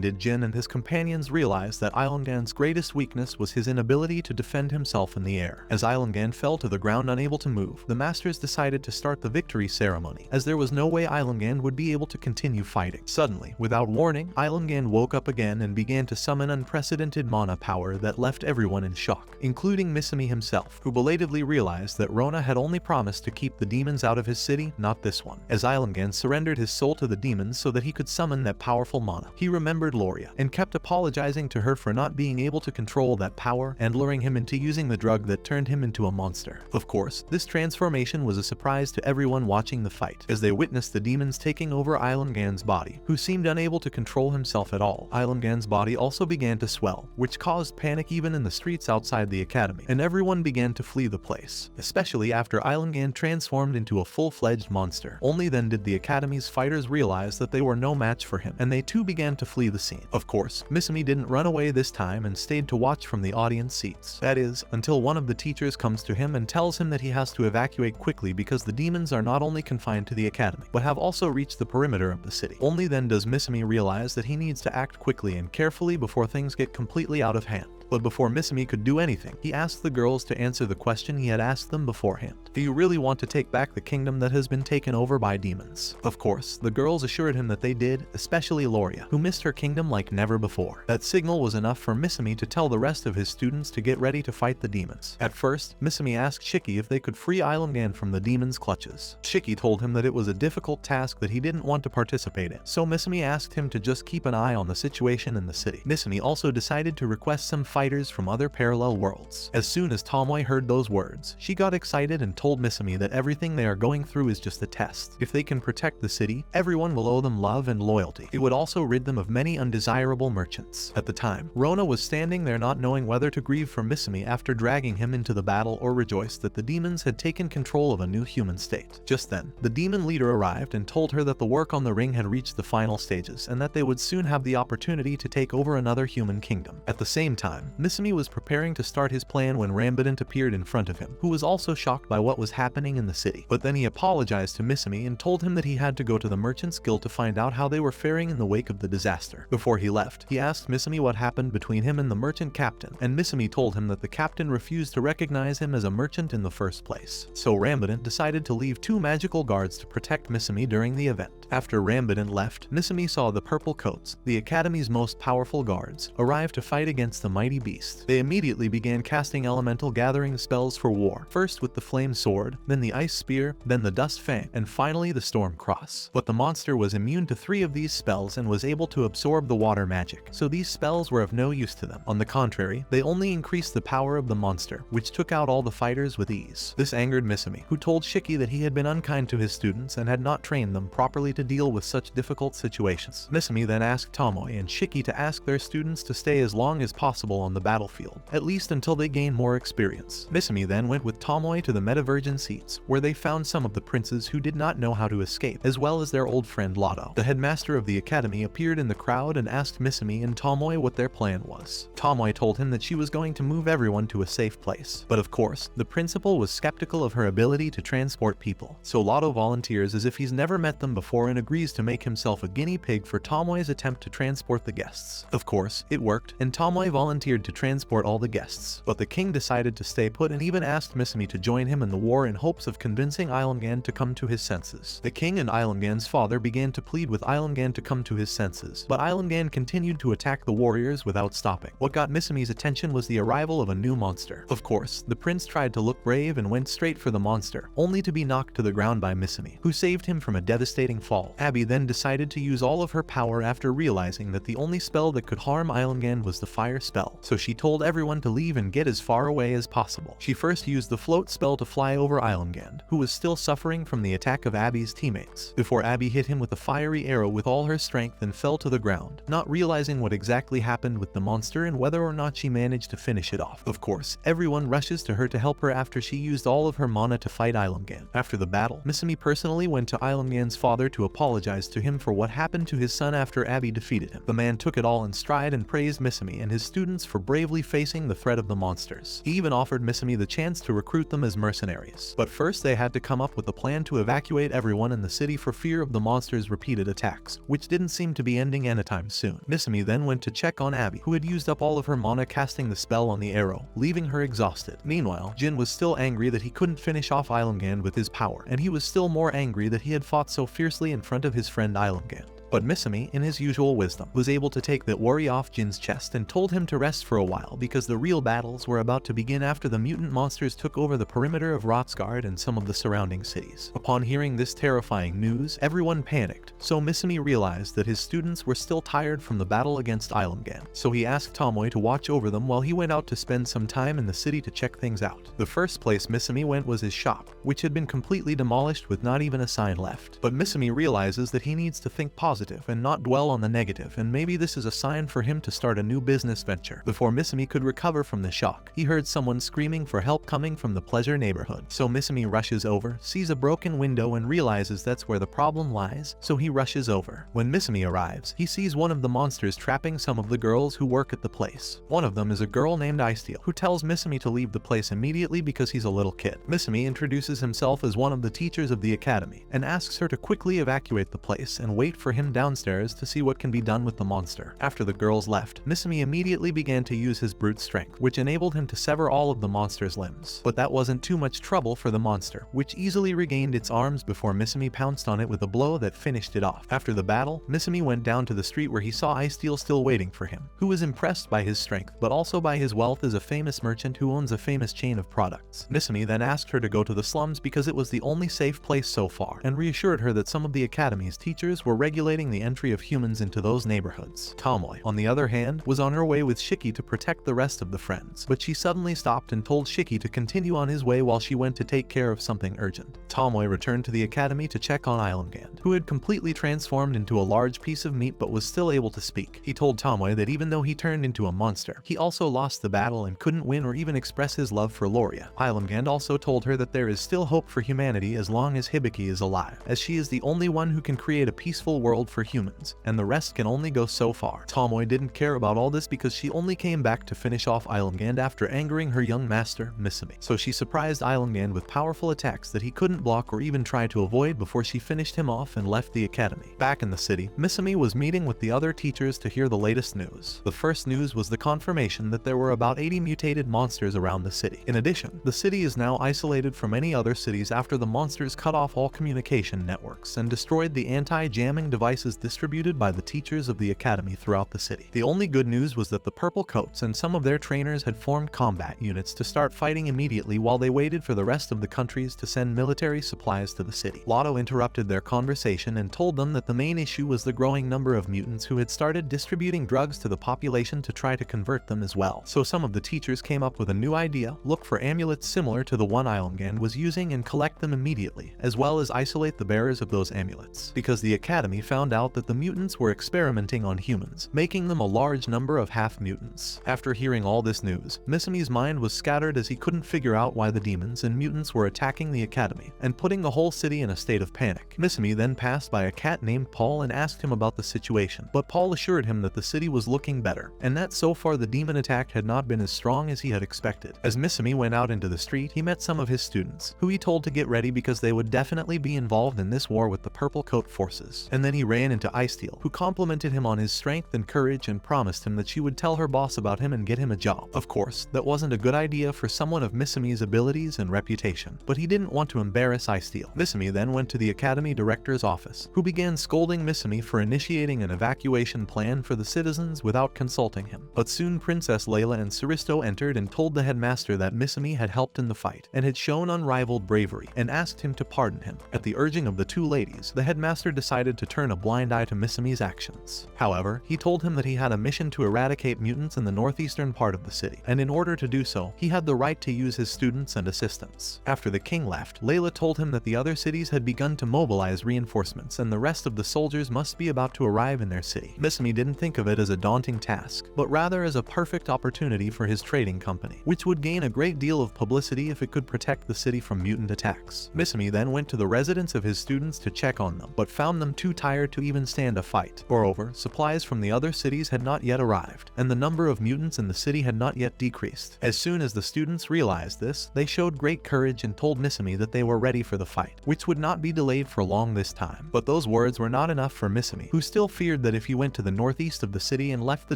did Jin and his companions realize that Ilangan's greatest weakness was his inability to defend himself in the air. As Ilangan fell to the ground unable to move, the masters decided to start the victory ceremony, as there was no way Ilangan would be able to continue fighting. Suddenly, without warning, Ilangan woke up again and began to summon unprecedented mana power that left everyone in shock, including Misumi himself, who belatedly realized that Rona had only promised to keep the demons out of his city, not this one. As Ilangan surrendered his soul to the demons so that he could summon that powerful mana, he remembered Loria and kept apologizing to her for not being able to control that power and luring him into using the drug that turned him into a monster. Of course, this transformation was a surprise to everyone watching the fight, as they witnessed the demons taking over Ilangan's body, who seemed unable to control himself at all. Ilangan's body also began to swell, which caused panic even in the streets outside the academy, and everyone began to flee the place, especially after Ilangan transformed into a full-fledged monster. Only then did the academy's fighters realize that they were no match for him, and they too began to flee the scene. Of course, Misumi didn't run away this time and stayed to watch from the audience seats. That is, until one of the teachers comes to him and tells him that he has to evacuate quickly because the demons are not only confined to the academy, but have also reached the perimeter of the city. Only then does Misumi realize that he needs to act quickly and carefully before things get completely out of hand. But before Misumi could do anything, he asked the girls to answer the question he had asked them beforehand. Do you really want to take back the kingdom that has been taken over by demons? Of course, the girls assured him that they did, especially Loria, who missed her kingdom like never before. That signal was enough for Misumi to tell the rest of his students to get ready to fight the demons. At first, Misumi asked Shiki if they could free Ilangan from the demons' clutches. Shiki told him that it was a difficult task that he didn't want to participate in, so Misumi asked him to just keep an eye on the situation in the city. Misumi also decided to request some fighters from other parallel worlds. As soon as Tomoe heard those words, she got excited and told Misumi that everything they are going through is just a test. If they can protect the city, everyone will owe them love and loyalty. It would also rid them of many undesirable merchants. At the time, Rona was standing there not knowing whether to grieve for Misumi after dragging him into the battle or rejoice that the demons had taken control of a new human state. Just then, the demon leader arrived and told her that the work on the ring had reached the final stages and that they would soon have the opportunity to take over another human kingdom. At the same time, Misumi was preparing to start his plan when Rambidant appeared in front of him, who was also shocked by what was happening in the city. But then he apologized to Misumi and told him that he had to go to the Merchants Guild to find out how they were faring in the wake of the disaster. Before he left, he asked Misumi what happened between him and the merchant captain, and Misumi told him that the captain refused to recognize him as a merchant in the first place. So Rambidant decided to leave 2 magical guards to protect Misumi during the event. After Rambidant left, Misumi saw the Purple Coats, the academy's most powerful guards, arrive to fight against the mighty beast. They immediately began casting elemental gathering spells for war, first with the Flame Sword, then the Ice Spear, then the Dust Fang, and finally the Storm Cross. But the monster was immune to 3 of these spells and was able to absorb the water magic, so these spells were of no use to them. On the contrary, they only increased the power of the monster, which took out all the fighters with ease. This angered Misumi, who told Shiki that he had been unkind to his students and had not trained them properly to deal with such difficult situations. Misumi then asked Tomoe and Shiki to ask their students to stay as long as possible on the battlefield, at least until they gain more experience. Misumi then went with Tomoe to the Metavirgin seats, where they found some of the princes who did not know how to escape, as well as their old friend Lotto. The headmaster of the academy appeared in the crowd and asked Misumi and Tomoe what their plan was. Tomoe told him that she was going to move everyone to a safe place. But of course, the principal was skeptical of her ability to transport people, so Lotto volunteers as if he's never met them before and agrees to make himself a guinea pig for Tomoe's attempt to transport the guests. Of course, it worked, and Tomoe volunteered to transport all the guests, but the king decided to stay put and even asked Misumi to join him in the war in hopes of convincing Ilangan to come to his senses. The king and Ilangan's father began to plead with Ilangan to come to his senses, but Ilangan continued to attack the warriors without stopping. What got Misumi's attention was the arrival of a new monster. Of course, the prince tried to look brave and went straight for the monster, only to be knocked to the ground by Misumi, who saved him from a devastating fall. Abby then decided to use all of her power after realizing that the only spell that could harm Ilangan was the fire spell, so she told everyone to leave and get as far away as possible. She first used the float spell to fly over Isengand, who was still suffering from the attack of Abby's teammates, before Abby hit him with a fiery arrow with all her strength and fell to the ground, not realizing what exactly happened with the monster and whether or not she managed to finish it off. Of course, everyone rushes to her to help her after she used all of her mana to fight Isengand. After the battle, Misumi personally went to Isengand's father to apologize to him for what happened to his son after Abby defeated him. The man took it all in stride and praised Misumi and his students for bravely facing the threat of the monsters. He even offered Misumi the chance to recruit them as mercenaries. But first they had to come up with a plan to evacuate everyone in the city for fear of the monsters' repeated attacks, which didn't seem to be ending anytime soon. Misumi then went to check on Abby, who had used up all of her mana casting the spell on the arrow, leaving her exhausted. Meanwhile, Jin was still angry that he couldn't finish off Isengand with his power, and he was still more angry that he had fought so fiercely in front of his friend Isengand. But Misumi, in his usual wisdom, was able to take that worry off Jin's chest and told him to rest for a while because the real battles were about to begin after the mutant monsters took over the perimeter of Rotsgard and some of the surrounding cities. Upon hearing this terrifying news, everyone panicked, so Misumi realized that his students were still tired from the battle against Isengand, so he asked Tomoe to watch over them while he went out to spend some time in the city to check things out. The first place Misumi went was his shop, which had been completely demolished with not even a sign left. But Misumi realizes that he needs to think positive and not dwell on the negative, and maybe this is a sign for him to start a new business venture. Before Misumi could recover from the shock, he heard someone screaming for help coming from the pleasure neighborhood. So Misumi rushes over, sees a broken window and realizes that's where the problem lies, so he rushes over. When Misumi arrives, he sees one of the monsters trapping some of the girls who work at the place. One of them is a girl named Isteel, who tells Misumi to leave the place immediately because he's a little kid. Misumi introduces himself as one of the teachers of the academy and asks her to quickly evacuate the place and wait for him downstairs to see what can be done with the monster. After the girls left, Misumi immediately began to use his brute strength, which enabled him to sever all of the monster's limbs. But that wasn't too much trouble for the monster, which easily regained its arms before Misumi pounced on it with a blow that finished it off. After the battle, Misumi went down to the street where he saw Isteel still waiting for him, who was impressed by his strength but also by his wealth as a famous merchant who owns a famous chain of products. Misumi then asked her to go to the slums because it was the only safe place so far, and reassured her that some of the academy's teachers were regulating the entry of humans into those neighborhoods. Tomoe, on the other hand, was on her way with Shiki to protect the rest of the friends, but she suddenly stopped and told Shiki to continue on his way while she went to take care of something urgent. Tomoe returned to the academy to check on Isengand, who had completely transformed into a large piece of meat but was still able to speak. He told Tomoe that even though he turned into a monster, he also lost the battle and couldn't win or even express his love for Loria. Isengand also told her that there is still hope for humanity as long as Hibiki is alive, as she is the only one who can create a peaceful world for humans, and the rest can only go so far. Tomoe didn't care about all this because she only came back to finish off Isengand after angering her young master, Misumi. So she surprised Isengand with powerful attacks that he couldn't block or even try to avoid before she finished him off and left the academy. Back in the city, Misumi was meeting with the other teachers to hear the latest news. The first news was the confirmation that there were about 80 mutated monsters around the city. In addition, the city is now isolated from any other cities after the monsters cut off all communication networks and destroyed the anti-jamming devices distributed by the teachers of the academy throughout the city. The only good news was that the purple coats and some of their trainers had formed combat units to start fighting immediately while they waited for the rest of the countries to send military supplies to the city. Lotto interrupted their conversation and told them that the main issue was the growing number of mutants who had started distributing drugs to the population to try to convert them as well. So some of the teachers came up with a new idea: look for amulets similar to the one Isengand was using and collect them immediately, as well as isolate the bearers of those amulets, because the academy found out that the mutants were experimenting on humans, making them a large number of half-mutants. After hearing all this news, Misumi's mind was scattered as he couldn't figure out why the demons and mutants were attacking the academy and putting the whole city in a state of panic. Misumi then passed by a cat named Paul and asked him about the situation, but Paul assured him that the city was looking better, and that so far the demon attack had not been as strong as he had expected. As Misumi went out into the street, he met some of his students, who he told to get ready because they would definitely be involved in this war with the purple coat forces. And then he ran into Isteel, who complimented him on his strength and courage and promised him that she would tell her boss about him and get him a job. Of course, that wasn't a good idea for someone of Misumi's abilities and reputation, but he didn't want to embarrass Isteel. Misumi then went to the academy director's office, who began scolding Misumi for initiating an evacuation plan for the citizens without consulting him. But soon Princess Layla and Suristo entered and told the headmaster that Misumi had helped in the fight and had shown unrivaled bravery, and asked him to pardon him. At the urging of the two ladies, the headmaster decided to turn a blind eye to Misumi's actions. However, he told him that he had a mission to eradicate mutants in the northeastern part of the city, and in order to do so, he had the right to use his students and assistants. After the king left, Layla told him that the other cities had begun to mobilize reinforcements and the rest of the soldiers must be about to arrive in their city. Misumi didn't think of it as a daunting task, but rather as a perfect opportunity for his trading company, which would gain a great deal of publicity if it could protect the city from mutant attacks. Misumi then went to the residence of his students to check on them, but found them too tired to even stand a fight. Moreover, supplies from the other cities had not yet arrived, and the number of mutants in the city had not yet decreased. As soon as the students realized this, they showed great courage and told Misumi that they were ready for the fight, which would not be delayed for long this time. But those words were not enough for Misumi, who still feared that if he went to the northeast of the city and left the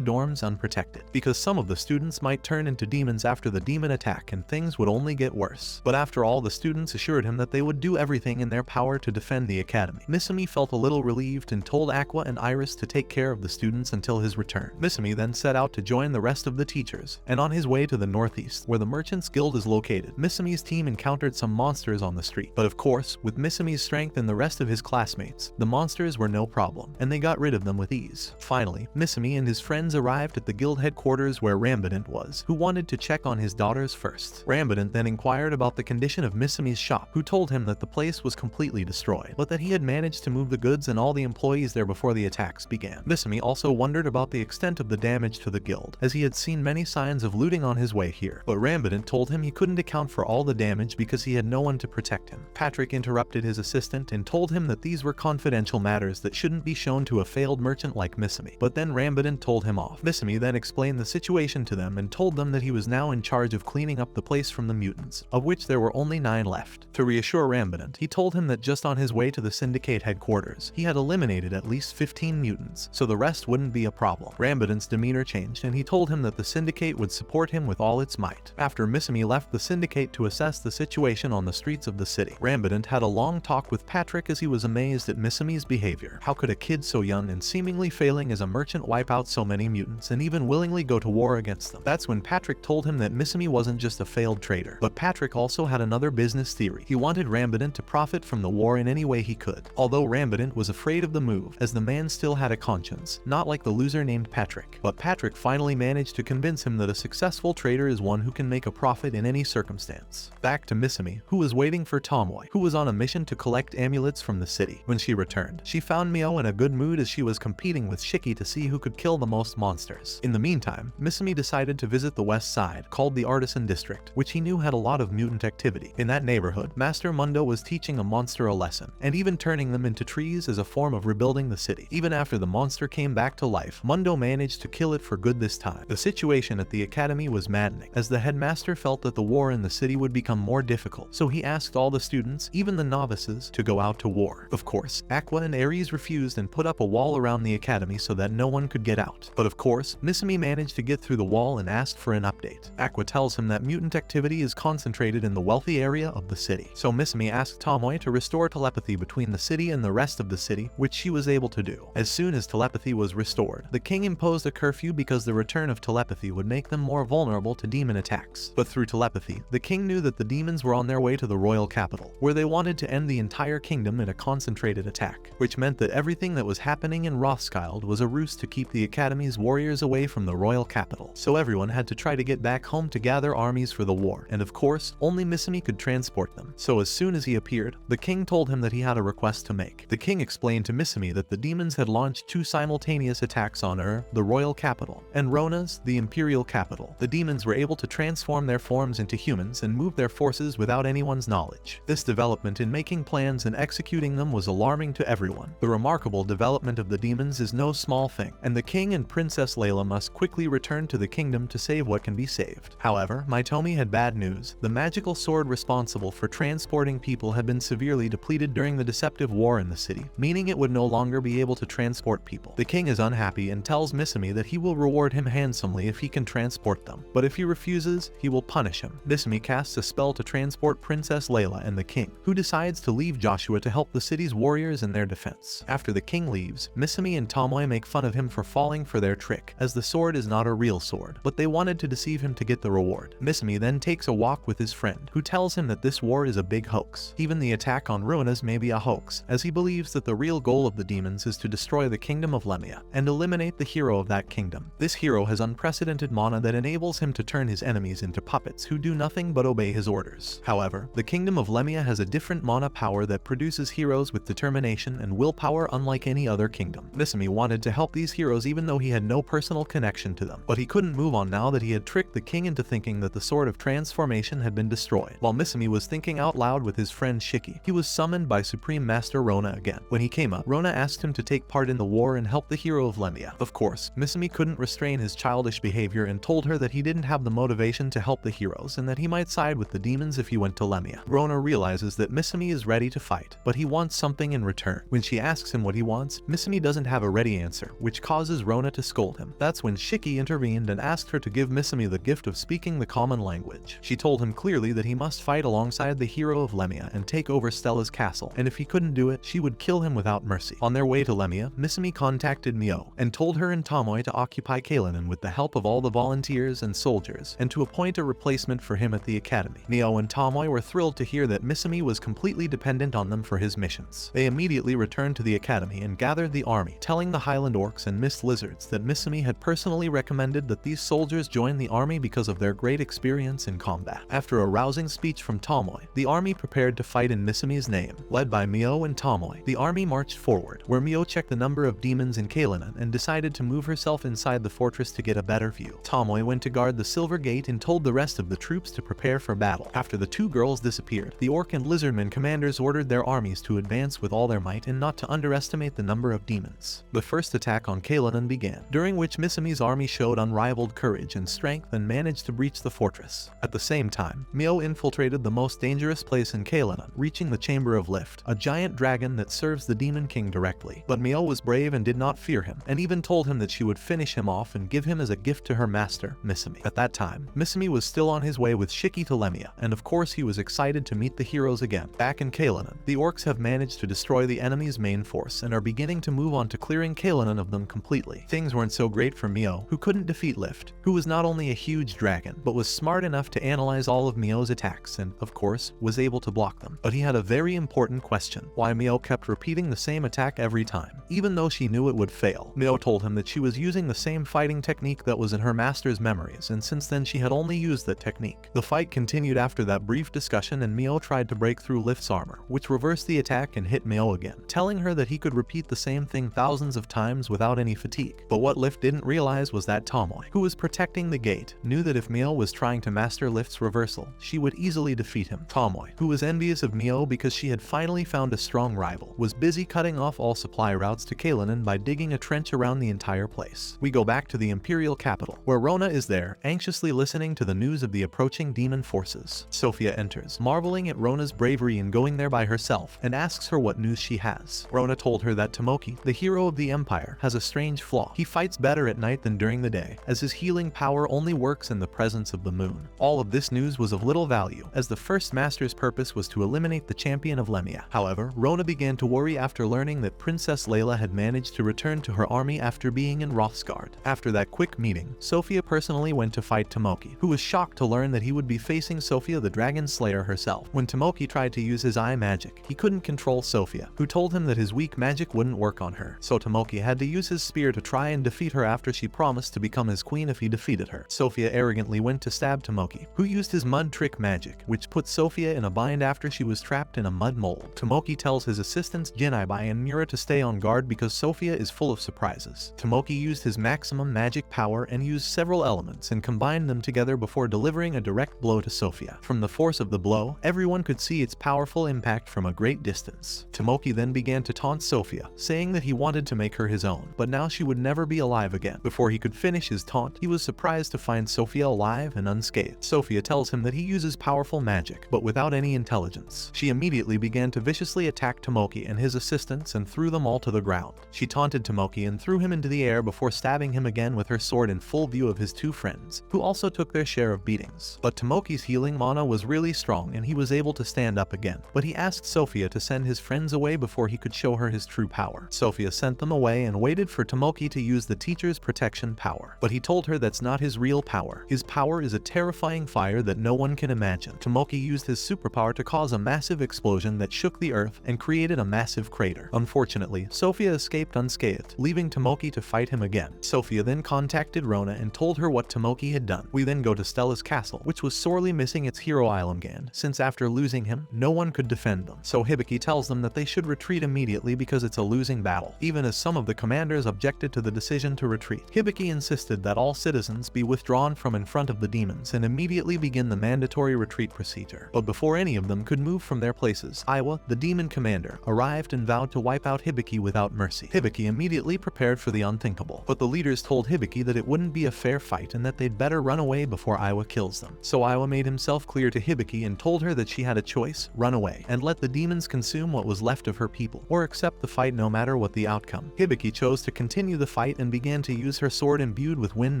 dorms unprotected, because some of the students might turn into demons after the demon attack and things would only get worse. But after all, the students assured him that they would do everything in their power to defend the academy. Misumi felt a little relieved and told Aqua and Iris to take care of the students until his return. Misumi then set out to join the rest of the teachers, and on his way to the northeast, where the Merchants Guild is located, Misumi's team encountered some monsters on the street. But of course, with Misumi's strength and the rest of his classmates, the monsters were no problem, and they got rid of them with ease. Finally, Misumi and his friends arrived at the guild headquarters where Rambident was, who wanted to check on his daughters first. Rambident then inquired about the condition of Misumi's shop, who told him that the place was completely destroyed, but that he had managed to move the goods and all the employees there before the attacks began. Misumi also wondered about the extent of the damage to the guild, as he had seen many signs of looting on his way here, but Rambident told him he couldn't account for all the damage because he had no one to protect him. Patrick interrupted his assistant and told him that these were confidential matters that shouldn't be shown to a failed merchant like Misumi, but then Rambident told him off. Misumi then explained the situation to them and told them that he was now in charge of cleaning up the place from the mutants, of which there were only 9 left. To reassure Rambident, he told him that just on his way to the syndicate headquarters, he had eliminated at least 15 mutants, so the rest wouldn't be a problem. Rambident's demeanor changed and he told him that the syndicate would support him with all its might. After Misumi left the syndicate to assess the situation on the streets of the city, Rambident had a long talk with Patrick as he was amazed at Misumi's behavior. How could a kid so young and seemingly failing as a merchant wipe out so many mutants and even willingly go to war against them? That's when Patrick told him that Misumi wasn't just a failed trader, but Patrick also had another business theory. He wanted Rambident to profit from the war in any way he could. Although Rambident was afraid of the move, as the man still had a conscience, not like the loser named Patrick. But Patrick finally managed to convince him that a successful trader is one who can make a profit in any circumstance. Back to Misumi, who was waiting for Tomoe, who was on a mission to collect amulets from the city. When she returned, she found Mio in a good mood as she was competing with Shiki to see who could kill the most monsters. In the meantime, Misumi decided to visit the west side, called the Artisan District, which he knew had a lot of mutant activity. In that neighborhood, Master Mundo was teaching a monster a lesson, and even turning them into trees as a form of rebuilding the city. Even after the monster came back to life, Mundo managed to kill it for good this time. The situation at the academy was maddening, as the headmaster felt that the war in the city would become more difficult, so he asked all the students, even the novices, to go out to war. Of course, Aqua and Ares refused and put up a wall around the academy so that no one could get out. But of course, Misumi managed to get through the wall and asked for an update. Aqua tells him that mutant activity is concentrated in the wealthy area of the city, so Misumi asked Tomoe to restore telepathy between the city and the rest of the city, which she was able to do. As soon as telepathy was restored, the king imposed a curfew because the return of telepathy would make them more vulnerable to demon attacks. But through telepathy, the king knew that the demons were on their way to the royal capital, where they wanted to end the entire kingdom in a concentrated attack, which meant that everything that was happening in Rothschild was a ruse to keep the academy's warriors away from the royal capital. So everyone had to try to get back home to gather armies for the war, and of course, only Misumi could transport them. So as soon as he appeared, the king told him that he had a request to make. The king explained to Misumi that the demons had launched 2 simultaneous attacks on the royal capital, and Rona's, the imperial capital. The demons were able to transform their forms into humans and move their forces without anyone's knowledge. This development in making plans and executing them was alarming to everyone. The remarkable development of the demons is no small thing, and the king and Princess Layla must quickly return to the kingdom to save what can be saved. However, Maitomi had bad news. The magical sword responsible for transporting people had been severely depleted during the deceptive war in the city, meaning it would no longer be able to transport people. The king is unhappy and tells Misumi that he will reward him handsomely if he can transport them, but if he refuses, he will punish him. Misumi casts a spell to transport Princess Layla and the king, who decides to leave Joshua to help the city's warriors in their defense. After the king leaves, Misumi and Tomoe make fun of him for falling for their trick, as the sword is not a real sword, but they wanted to deceive him to get the reward. Misumi then takes a walk with his friend, who tells him that this war is a big hoax. Even the attack on Ruinas may be a hoax, as he believes that the real goal of the demons is to destroy the kingdom of Lemia and eliminate the hero of that kingdom. This hero has unprecedented mana that enables him to turn his enemies into puppets who do nothing but obey his orders. However, the kingdom of Lemia has a different mana power that produces heroes with determination and willpower unlike any other kingdom. Misumi wanted to help these heroes even though he had no personal connection to them, but he couldn't move on now that he had tricked the king into thinking that the sword of transformation had been destroyed. While Misumi was thinking out loud with his friend Shiki, he was summoned by Supreme Master Rona again. When he came up, Rona asked him to take part in the war and help the hero of Lemia. Of course, Misumi couldn't restrain his childish behavior and told her that he didn't have the motivation to help the heroes and that he might side with the demons if he went to Lemia. Rona realizes that Misumi is ready to fight, but he wants something in return. When she asks him what he wants, Misumi doesn't have a ready answer, which causes Rona to scold him. That's when Shiki intervened and asked her to give Misumi the gift of speaking the common language. She told him clearly that he must fight alongside the hero of Lemia and take over Stella's castle, and if he couldn't do it, she would kill him without mercy. On their way to Lemia, Misumi contacted Mio and told her and Tomoe to occupy Kailanan with the help of all the volunteers and soldiers, and to appoint a replacement for him at the academy. Mio and Tomoe were thrilled to hear that Misumi was completely dependent on them for his missions. They immediately returned to the academy and gathered the army, telling the Highland Orcs and Mist Lizards that Misumi had personally recommended that these soldiers join the army because of their great experience in combat. After a rousing speech from Tomoe, the army prepared to fight in Misumi's name. Led by Mio and Tomoe, the army marched forward, where Mio checked the number of demons in Kailanan and decided to move herself inside the fortress to get a better view. Tomoe went to guard the Silver Gate and told the rest of the troops to prepare for battle. After the two girls disappeared, the Orc and Lizardman commanders ordered their armies to advance with all their might and not to underestimate the number of demons. The first attack on Kailanan began, during which Misumi's army showed unrivaled courage and strength and managed to breach the fortress. At the same time, Mio infiltrated the most dangerous place in Kailanan, reaching the Chamber of Lift, a giant dragon that serves the Demon King directly. But Mio was brave and did not fear him, and even told him that she would finish him off and give him as a gift to her master, Misumi. At that time, Misumi was still on his way with Shiki to Lemia, and of course he was excited to meet the heroes again. Back in Kailanan, the Orcs have managed to destroy the enemy's main force and are beginning to move on to clearing Kailanan of them completely. Things weren't so great for Mio, who couldn't defeat Lift, who was not only a huge dragon, but was smart enough to analyze all of Mio's attacks and, of course, was able to block them. But he had a very important question: why Mio kept repeating the same attack every time, even though she knew it would fail. Mio told him that she was using the same fighting technique that was in her master's memories, and since then she had only used that technique. The fight continued after that brief discussion, and Mio tried to break through Lift's armor, which reversed the attack and hit Mio again, telling her that he could repeat the same thing thousands of times without any fatigue. But what Lift didn't realize was that Tomoe, who was protecting the gate, knew that if Mio was trying to master Lift's reversal, she would easily defeat him. Tomoe, who was envious of Mio because she had finally found a strong rival, was busy cutting off all supply routes to Kailanan by digging a trench around the entire place. We go back to the Imperial capital, where Rona is there, anxiously listening to the news of the approaching demon forces. Sophia enters, marveling at Rona's bravery in going there by herself, and asks her what news she has. Rona told her that Tomoki, the hero of the Empire, has a strange flaw. He fights better at night than during the day, as his healing power only works in the presence of the moon. All of this news was of little value, as the first master's purpose was to eliminate the champion of Lemia. However, Rona began to worry after learning that Princess Layla had managed to return to her army after being in Rothsgard. After that quick meeting, Sophia personally went to fight Tomoki, who was shocked to learn that he would be facing Sophia the Dragon Slayer herself. When Tomoki tried to use his eye magic, he couldn't control Sophia, who told him that his weak magic wouldn't work on her. So Tomoki had to use his spear to try and defeat her after she promised to become his queen if he defeated her. Sophia arrogantly went to stab Tomoki, who used his mud trick magic, which put Sophia in a bind after she was trapped in a mud mold. Tomoki tells his assistants Jinaibai and Mura to stay on guard because Sophia is full of surprises. Tomoki used his maximum magic power and used several elements and combined them together before delivering a direct blow to Sophia. From the force of the blow, everyone could see its powerful impact from a great distance. Tomoki then began to taunt Sophia, saying that he wanted to make her his own, but now she would never be alive again. Before he could finish his taunt, he was surprised to find Sophia alive and unscathed. Sophia tells him that he uses powerful magic, but without any intelligence. She immediately began to viciously attack Tomoki and his assistants and threw them all to the ground. She taunted Tomoki and threw him into the air before stabbing him again with her sword in full view of his two friends, who also took their share of beatings. But Tomoki's healing mana was really strong and he was able to stand up again, but he asked Sophia to send his friends away before he could show her his true power. Sophia sent them away and waited for Tomoki to use the teacher's protection power, but he told her that's not his real power. His power is a terrifying fire that no one can imagine. Tomoki used his superpower to cause a massive explosion that shook the earth and created a massive crater. commander. Unfortunately, Sophia escaped unscathed, leaving Tomoki to fight him again. Sophia then contacted Rona and told her what Tomoki had done. We then go to Stella's castle, which was sorely missing its hero Ilumgan, since after losing him, no one could defend them. So Hibiki tells them that they should retreat immediately because it's a losing battle. Even as some of the commanders objected to the decision to retreat, Hibiki insisted that all citizens be withdrawn from in front of the demons and immediately begin the mandatory retreat procedure. But before any of them could move from their places, Iwa, the demon commander, arrived and vowed to wipe out Hibiki without mercy. Hibiki immediately prepared for the unthinkable, but the leaders told Hibiki that it wouldn't be a fair fight and that they'd better run away before Iwa kills them. So Iwa made himself clear to Hibiki and told her that she had a choice: run away and let the demons consume what was left of her people, or accept the fight no matter what the outcome. Hibiki chose to continue the fight and began to use her sword imbued with wind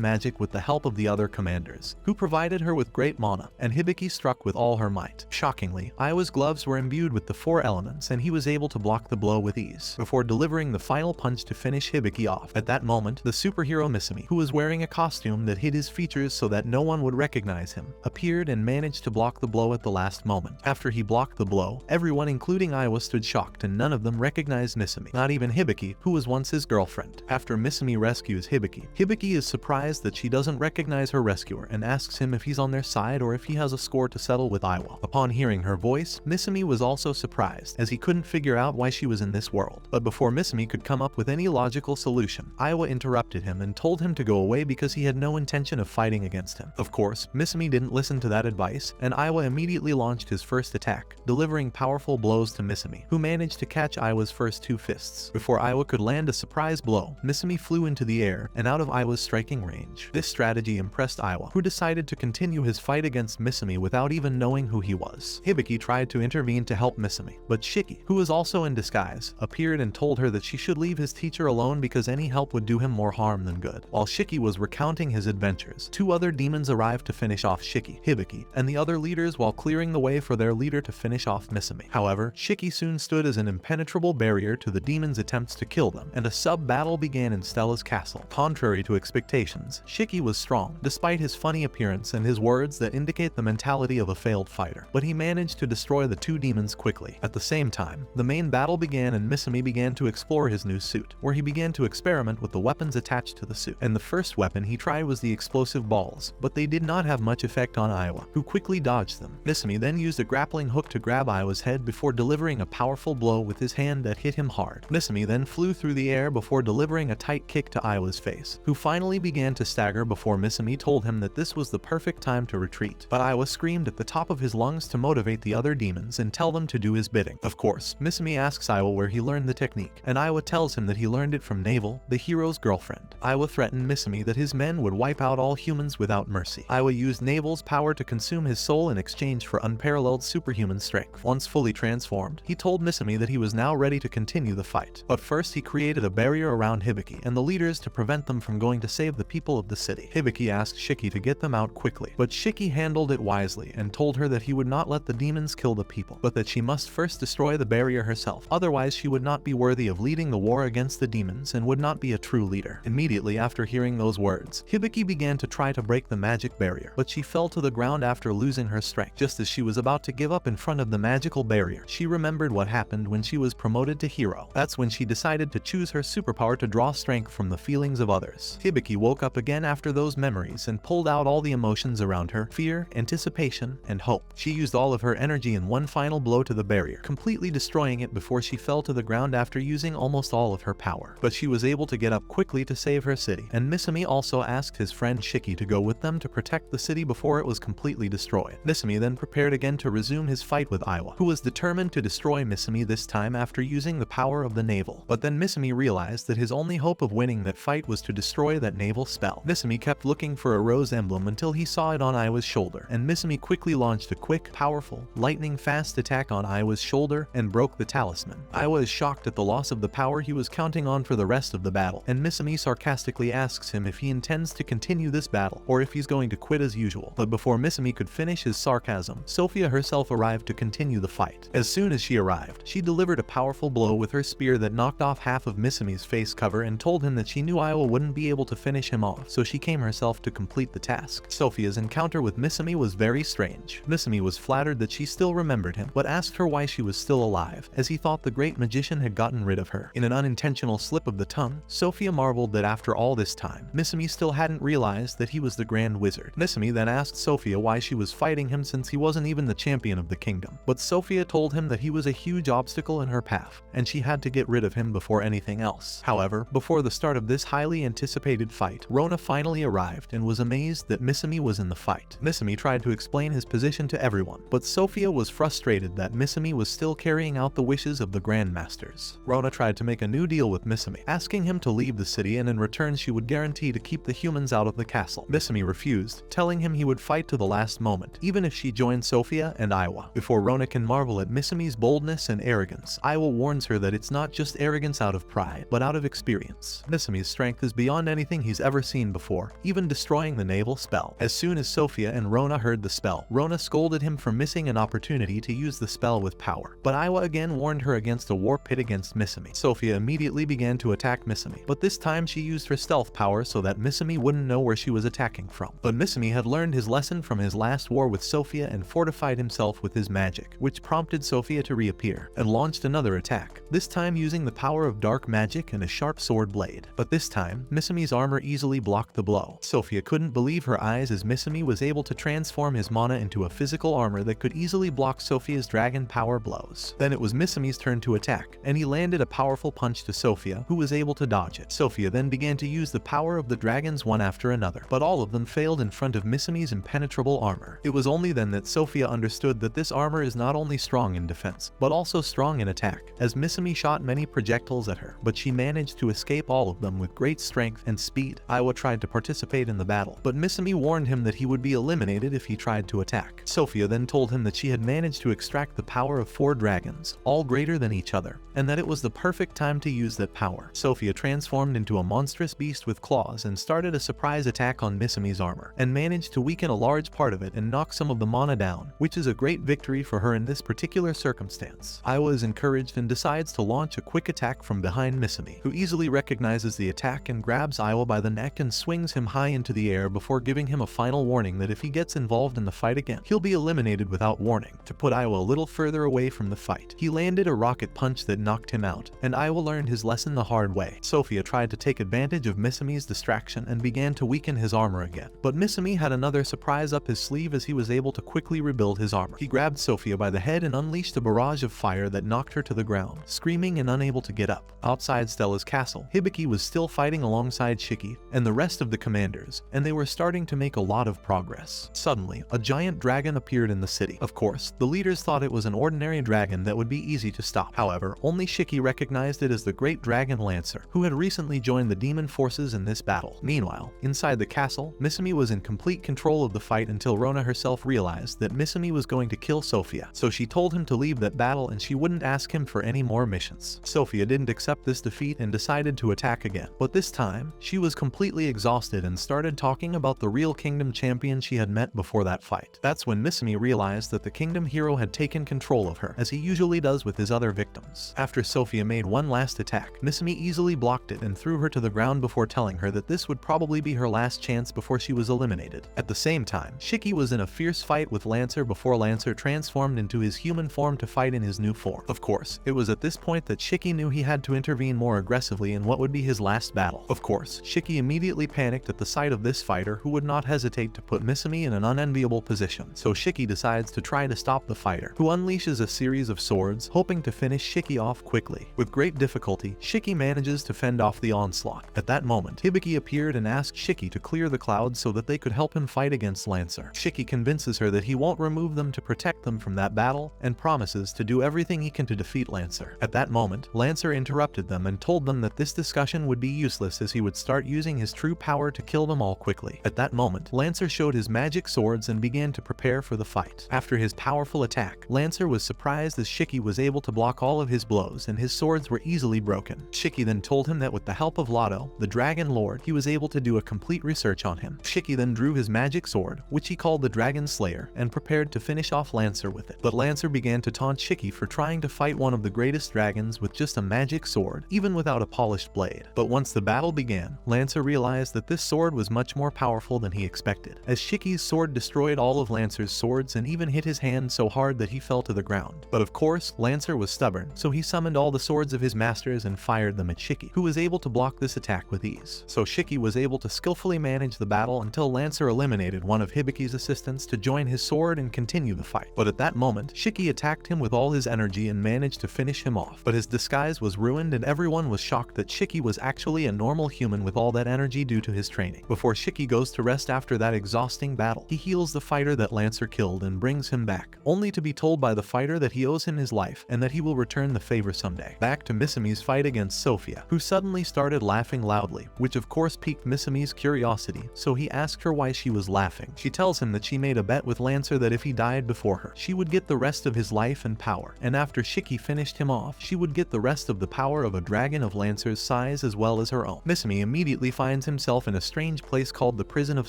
magic with the help of the other commanders, who provided her with great mana, and Hibiki struck with all her might. Shockingly, Iwa's gloves were imbued with the 4 elements and he was able to block the blow with ease, before delivering the final punch to finish Hibiki off. At that moment, the superhero Misumi, who was wearing a costume that hid his features so that no one would recognize him, appeared and managed to block the blow at the last moment. After he blocked the blow, everyone including Iwa stood shocked and none of them recognized Misumi, not even Hibiki, who was once his girlfriend. After Misumi rescues Hibiki, Hibiki is surprised that she doesn't recognize her rescuer and asks him if he's on their side or if he has a score to settle with Iwa. Upon hearing her voice, Misumi was also surprised, as he couldn't figure out why she was in this world. But before Misumi could come up with any logical solution, Iwa interrupted him and told him to go away because he had no intention of fighting against him. Of course, Misumi didn't listen to that advice, and Iwa immediately launched his first attack, delivering powerful blows to Misumi, who managed to catch Iwa's first 2 fists. Before Iwa could land a surprise blow, Misumi flew into the air and out of Iwa's striking range. This strategy impressed Iwa, who decided to continue his fight against Misumi without even knowing who he was. Hibiki tried to intervene to help Misumi, but Shiki, who was also in disguise, appeared and told her that she should leave his teacher alone because any help would do him more harm than good. While Shiki was recounting his adventures, 2 other demons arrived to finish off Shiki, Hibiki, and the other leaders while clearing the way for their leader to finish off Misumi. However, Shiki soon stood as an impenetrable barrier to the demons' attempts to kill them, and a sub-battle began in Stella's castle. Contrary to expectations, Shiki was strong, despite his funny appearance and his words that indicate the mentality of a failed fighter, but he managed to destroy the 2 demons quickly. At the same time, the main battle began and Misumi began to explore his new suit, where he began to experiment with the weapons attached to the suit. And the first weapon he tried was the explosive balls, but they did not have much effect on Iwa, who quickly dodged them. Misumi then used a grappling hook to grab Iwa's head before delivering a powerful blow with his hand that hit him hard. Misumi then flew through the air before delivering a tight kick to Iwa's face, who finally began to stagger before Misumi told him that this was the perfect time to retreat. But Iwa screamed at the top of his lungs to motivate the other demons and tell them to do his bidding. Of course, Misumi asks Iwa where he learned the technique, and Iwa tells him that he learned it from Navel, the hero's girlfriend. Iwa threatened Misumi that his men would wipe out all humans without mercy. Iwa used Navel's power to consume his soul in exchange for unparalleled superhuman strength. Once fully transformed, he told Misumi that he was now ready to continue the fight. But first he created a barrier around Hibiki and the leaders to prevent them from going to save the people of the city. Hibiki asked Shiki to get them out quickly, but Shiki handled it wisely and told her that he would not let the demons kill the people, but that she must first destroy the barrier herself, otherwise she would not be worthy of leading the war against the demons and would not be a true leader. Immediately after hearing those words, Hibiki began to try to break the magic barrier, but she fell to the ground after losing her strength. Just as she was about to give up in front of the magical barrier, she remembered what happened when she was promoted to hero. That's when she decided to choose her superpower to draw strength from the feelings of others. Hibiki woke up again after those memories and pulled out all the emotions around her: fear, anticipation, and hope. She used all of her energy in one final blow to the barrier, completely destroying it before she fell to the ground after using almost all of her power. But she was able to get up quickly to save her city, and Misumi also asked his friend Shiki to go with them to protect the city before it was completely destroyed. Misumi then prepared again to resume his fight with Iwa, who was determined to destroy Misumi this time after using the power of the navel. But then Misumi realized that his only hope of winning that fight was to destroy that navel spell. Misumi kept looking for a rose emblem until he saw it on Iwa's shoulder, and Misumi quickly launched a quick, powerful, lightning-fast attack on Iwa's shoulder and broke the talisman. Iwa is shocked at the loss of the power he was counting on for the rest of the battle, and Misumi sarcastically asks him if he intends to continue this battle or if he's going to quit as usual. But before Misumi could finish his sarcasm, Sophia herself arrived to continue the fight. As soon as she arrived, she delivered a powerful blow with her spear that knocked off half of Misumi's face cover and told him that she knew Iwa wouldn't be able to finish him off, so she came herself to complete the task. Sophia's encounter with Misumi was very strange. Misumi was flattered that she still remembered him, but asked her why she was still alive, as he thought the great great magician had gotten rid of her. In an unintentional slip of the tongue, Sophia marveled that after all this time, Misumi still hadn't realized that he was the Grand Wizard. Misumi then asked Sophia why she was fighting him since he wasn't even the champion of the kingdom. But Sophia told him that he was a huge obstacle in her path, and she had to get rid of him before anything else. However, before the start of this highly anticipated fight, Rona finally arrived and was amazed that Misumi was in the fight. Misumi tried to explain his position to everyone, but Sophia was frustrated that Misumi was still carrying out the wishes of the Grandmasters. Rona tried to make a new deal with Misumi, asking him to leave the city, and in return she would guarantee to keep the humans out of the castle. Misumi refused, telling him he would fight to the last moment, even if she joined Sophia and Iwa. Before Rona can marvel at Misumi's boldness and arrogance, Iwa warns her that it's not just arrogance out of pride, but out of experience. Misumi's strength is beyond anything he's ever seen before, even destroying the naval spell. As soon as Sophia and Rona heard the spell, Rona scolded him for missing an opportunity to use the spell with power, but Iwa again warned her against a war pit against Misumi. Sophia immediately began to attack Misumi, but this time she used her stealth power so that Misumi wouldn't know where she was attacking from. But Misumi had learned his lesson from his last war with Sophia and fortified himself with his magic, which prompted Sophia to reappear, and launched another attack, this time using the power of dark magic and a sharp sword blade. But this time, Misumi's armor easily blocked the blow. Sophia couldn't believe her eyes as Misumi was able to transform his mana into a physical armor that could easily block Sophia's dragon power blows. Then it was Misumi's turn to attack, and he landed a powerful punch to Sophia, who was able to dodge it. Sophia then began to use the power of the dragons one after another, but all of them failed in front of Misumi's impenetrable armor. It was only then that Sophia understood that this armor is not only strong in defense, but also strong in attack, as Misumi shot many projectiles at her, but she managed to escape all of them with great strength and speed. Iwa tried to participate in the battle, but Misumi warned him that he would be eliminated if he tried to attack. Sophia then told him that she had managed to extract the power of 4 dragons, all greater than each other, and that it was the perfect time to use that power. Sophia transformed into a monstrous beast with claws and started a surprise attack on Misumi's armor, and managed to weaken a large part of it and knock some of the mana down, which is a great victory for her in this particular circumstance. Iwa is encouraged and decides to launch a quick attack from behind Misumi, who easily recognizes the attack and grabs Iwa by the neck and swings him high into the air before giving him a final warning that if he gets involved in the fight again, he'll be eliminated without warning. To put Iwa a little further away from the fight, he landed a rocket punch that knocked him out, and Iwa learned his lesson the hard way. Sophia tried to take advantage of Misumi's distraction and began to weaken his armor again, but Misumi had another surprise up his sleeve as he was able to quickly rebuild his armor. He grabbed Sophia by the head and unleashed a barrage of fire that knocked her to the ground, screaming and unable to get up. Outside Stella's castle, Hibiki was still fighting alongside Shiki and the rest of the commanders, and they were starting to make a lot of progress. Suddenly, a giant dragon appeared in the city. Of course, the leaders thought it was an ordinary dragon that would be easy to stop. However, only Shiki recognized it as the great dragon Lancer, who had recently joined the demon forces in this battle. Meanwhile, inside the castle, Misumi was in complete control of the fight until Rona herself realized that Misumi was going to kill Sophia, so she told him to leave that battle and she wouldn't ask him for any more missions. Sophia didn't accept this defeat and decided to attack again, but this time, she was completely exhausted and started talking about the real kingdom champion she had met before that fight. That's when Misumi realized that the kingdom hero had taken control of her, as he usually does with his other victims. After Sophia made one last attack, Misumi easily blocked it and threw her to the ground before telling her that this would probably be her last chance before she was eliminated. At the same time, Shiki was in a fierce fight with Lancer before Lancer transformed into his human form to fight in his new form. Of course, it was at this point that Shiki knew he had to intervene more aggressively in what would be his last battle. Of course, Shiki immediately panicked at the sight of this fighter who would not hesitate to put Misumi in an unenviable position. So Shiki decides to try to stop the fighter, who unleashes a series of swords, hoping to finish Shiki off quickly. With great difficulty, Shiki manages to fend off the onslaught. At that moment, Hibiki appeared and asked Shiki to clear the clouds so that they could help him fight against Lancer. Shiki convinces her that he won't remove them to protect them from that battle, and promises to do everything he can to defeat Lancer. At that moment, Lancer interrupted them and told them that this discussion would be useless as he would start using his true power to kill them all quickly. At that moment, Lancer showed his magic swords and began to prepare for the fight. After his powerful attack, Lancer was surprised as Shiki was able to block all of his blows and his swords were easily broken. Shiki then told him that with the help of Lotto, the Dragon Lord, he was able to do a complete research on him. Shiki then drew his magic sword, which he called the Dragon Slayer, and prepared to finish off Lancer with it. But Lancer began to taunt Shiki for trying to fight one of the greatest dragons with just a magic sword, even without a polished blade. But once the battle began, Lancer realized that this sword was much more powerful than he expected, as Shiki's sword destroyed all of Lancer's swords and even hit his hand so hard that he fell to the ground. But of course, Lancer was stubborn stubborn, so he summoned all the swords of his masters and fired them at Shiki, who was able to block this attack with ease. So Shiki was able to skillfully manage the battle until Lancer eliminated one of Hibiki's assistants to join his sword and continue the fight. But at that moment, Shiki attacked him with all his energy and managed to finish him off. But his disguise was ruined and everyone was shocked that Shiki was actually a normal human with all that energy due to his training. Before Shiki goes to rest after that exhausting battle, he heals the fighter that Lancer killed and brings him back, only to be told by the fighter that he owes him his life and that he will return the favor someday. Back to Misumi's fight against Sophia, who suddenly started laughing loudly, which of course piqued Misumi's curiosity, so he asked her why she was laughing. She tells him that she made a bet with Lancer that if he died before her, she would get the rest of his life and power, and after Shiki finished him off, she would get the rest of the power of a dragon of Lancer's size as well as her own. Misumi immediately finds himself in a strange place called the Prison of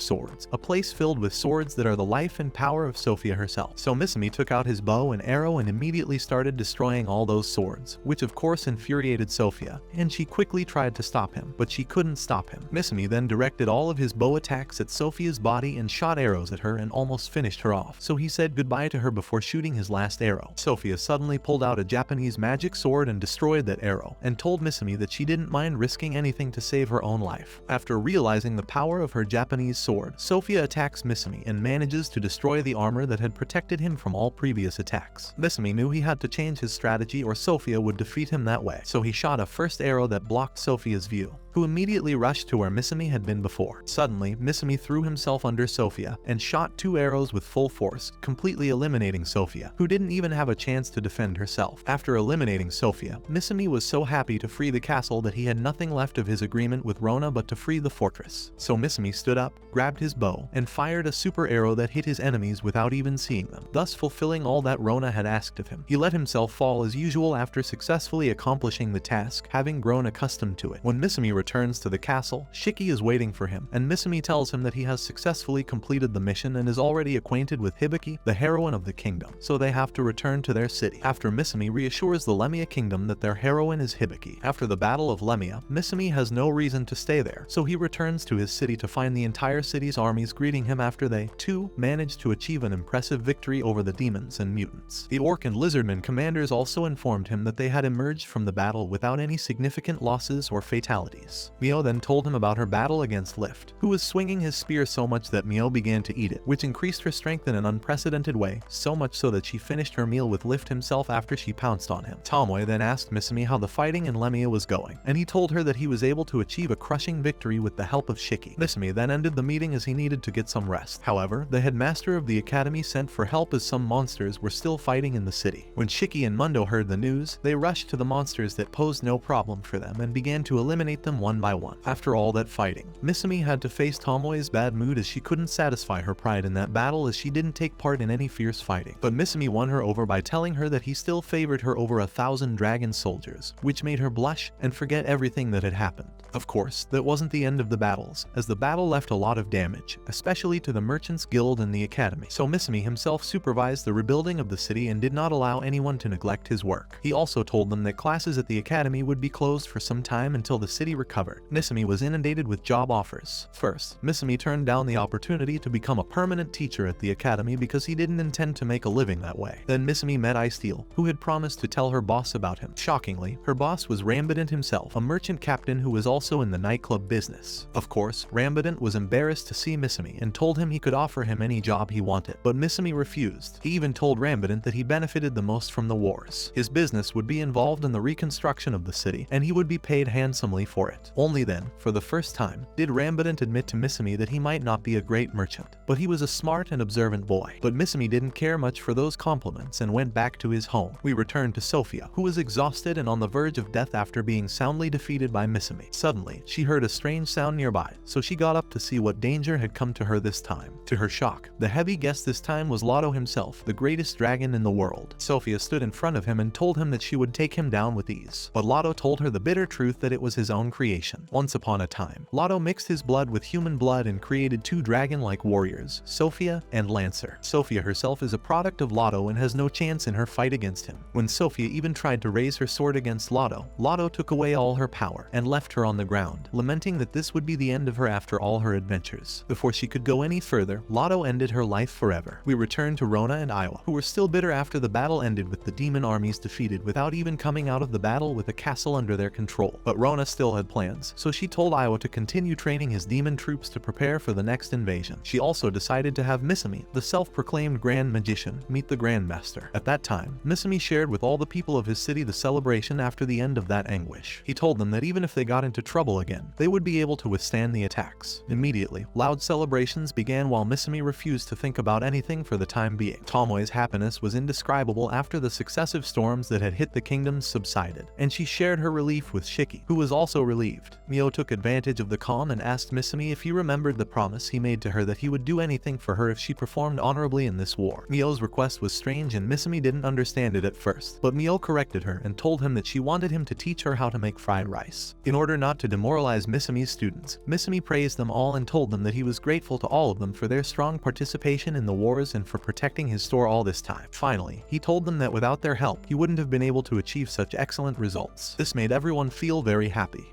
Swords, a place filled with swords that are the life and power of Sophia herself. So Misumi took out his bow and arrow and immediately started destroying all those swords, which of course infuriated Sophia, and she quickly tried to stop him, but she couldn't stop him. Misumi then directed all of his bow attacks at Sophia's body and shot arrows at her and almost finished her off, so he said goodbye to her before shooting his last arrow. Sophia suddenly pulled out a Japanese magic sword and destroyed that arrow, and told Misumi that she didn't mind risking anything to save her own life. After realizing the power of her Japanese sword, Sophia attacks Misumi and manages to destroy the armor that had protected him from all previous attacks. Misumi knew he had to change his strategy or Sophia would defeat him that way, so he shot a first arrow that blocked Sophia's view, who immediately rushed to where Misumi had been before. Suddenly, Misumi threw himself under Sophia and shot 2 arrows with full force, completely eliminating Sophia, who didn't even have a chance to defend herself. After eliminating Sophia, Misumi was so happy to free the castle that he had nothing left of his agreement with Rona but to free the fortress. So Misumi stood up, grabbed his bow, and fired a super arrow that hit his enemies without even seeing them, thus fulfilling all that Rona had asked of him. He let himself fall as usual after successfully accomplishing the task, having grown accustomed to it. When Misumi returns to the castle, Shiki is waiting for him, and Misumi tells him that he has successfully completed the mission and is already acquainted with Hibiki, the heroine of the kingdom, so they have to return to their city. After Misumi reassures the Lemia kingdom that their heroine is Hibiki. After the Battle of Lemia, Misumi has no reason to stay there, so he returns to his city to find the entire city's armies greeting him after they, too, managed to achieve an impressive victory over the demons and mutants. The Orc and Lizardman commanders also informed him that they had emerged from the battle without any significant losses or fatalities. Mio then told him about her battle against Lift, who was swinging his spear so much that Mio began to eat it, which increased her strength in an unprecedented way, so much so that she finished her meal with Lift himself after she pounced on him. Tomoe then asked Misumi how the fighting in Lemia was going, and he told her that he was able to achieve a crushing victory with the help of Shiki. Misumi then ended the meeting as he needed to get some rest. However, the headmaster of the academy sent for help as some monsters were still fighting in the city. When Shiki and Mundo heard the news, they rushed to the monsters that posed no problem for them and began to eliminate them one by one. After all that fighting, Misumi had to face Tomoe's bad mood as she couldn't satisfy her pride in that battle as she didn't take part in any fierce fighting. But Misumi won her over by telling her that he still favored her over 1,000 dragon soldiers, which made her blush and forget everything that had happened. Of course, that wasn't the end of the battles, as the battle left a lot of damage, especially to the Merchants Guild and the Academy, so Misumi himself supervised the rebuilding of the city and did not allow anyone to neglect his work. He also told them that classes at the Academy would be closed for some time until the city recovered. Misumi was inundated with job offers. First, Misumi turned down the opportunity to become a permanent teacher at the Academy because he didn't intend to make a living that way. Then Misumi met Steel, who had promised to tell her boss about him. Shockingly, her boss was Rambidant himself, a merchant captain who was also in the nightclub business. Of course, Rambidant was embarrassed to see Misumi and told him he could offer him any job he wanted, but Misumi refused. He even told Rambidant that he benefited the most from the wars. His business would be involved in the reconstruction of the city, and he would be paid handsomely for it. Only then, for the first time, did Rambidant admit to Misumi that he might not be a great merchant, but he was a smart and observant boy. But Misumi didn't care much for those compliments and went back to his home. We returned to Sophia, who was exhausted and on the verge of death after being soundly defeated by Misumi. Suddenly, she heard a strange sound nearby, so she got up to see what danger had come to her this time. To her shock, the heavy guest this time was Lotto himself, the greatest dragon in the world. Sophia stood in front of him and told him that she would take him down with ease, but Lotto told her the bitter truth that it was his own creation. creation. Once upon a time, Lotto mixed his blood with human blood and created two dragon-like warriors, Sophia and Lancer. Sophia herself is a product of Lotto and has no chance in her fight against him. When Sophia even tried to raise her sword against Lotto, Lotto took away all her power and left her on the ground, lamenting that this would be the end of her after all her adventures. Before she could go any further, Lotto ended her life forever. We return to Rona and Iowa, who were still bitter after the battle ended with the demon armies defeated without even coming out of the battle with a castle under their control. But Rona still had plans, so she told Iowa to continue training his demon troops to prepare for the next invasion. She also decided to have Misumi, the self-proclaimed Grand Magician, meet the Grandmaster. At that time, Misumi shared with all the people of his city the celebration after the end of that anguish. He told them that even if they got into trouble again, they would be able to withstand the attacks. Immediately, loud celebrations began while Misumi refused to think about anything for the time being. Tomoe's happiness was indescribable after the successive storms that had hit the kingdoms subsided, and she shared her relief with Shiki, who was also relieved. Mio took advantage of the calm and asked Misumi if he remembered the promise he made to her that he would do anything for her if she performed honorably in this war. Mio's request was strange and Misumi didn't understand it at first, but Mio corrected her and told him that she wanted him to teach her how to make fried rice. In order not to demoralize Misumi's students, Misumi praised them all and told them that he was grateful to all of them for their strong participation in the wars and for protecting his store all this time. Finally, he told them that without their help, he wouldn't have been able to achieve such excellent results. This made everyone feel very happy.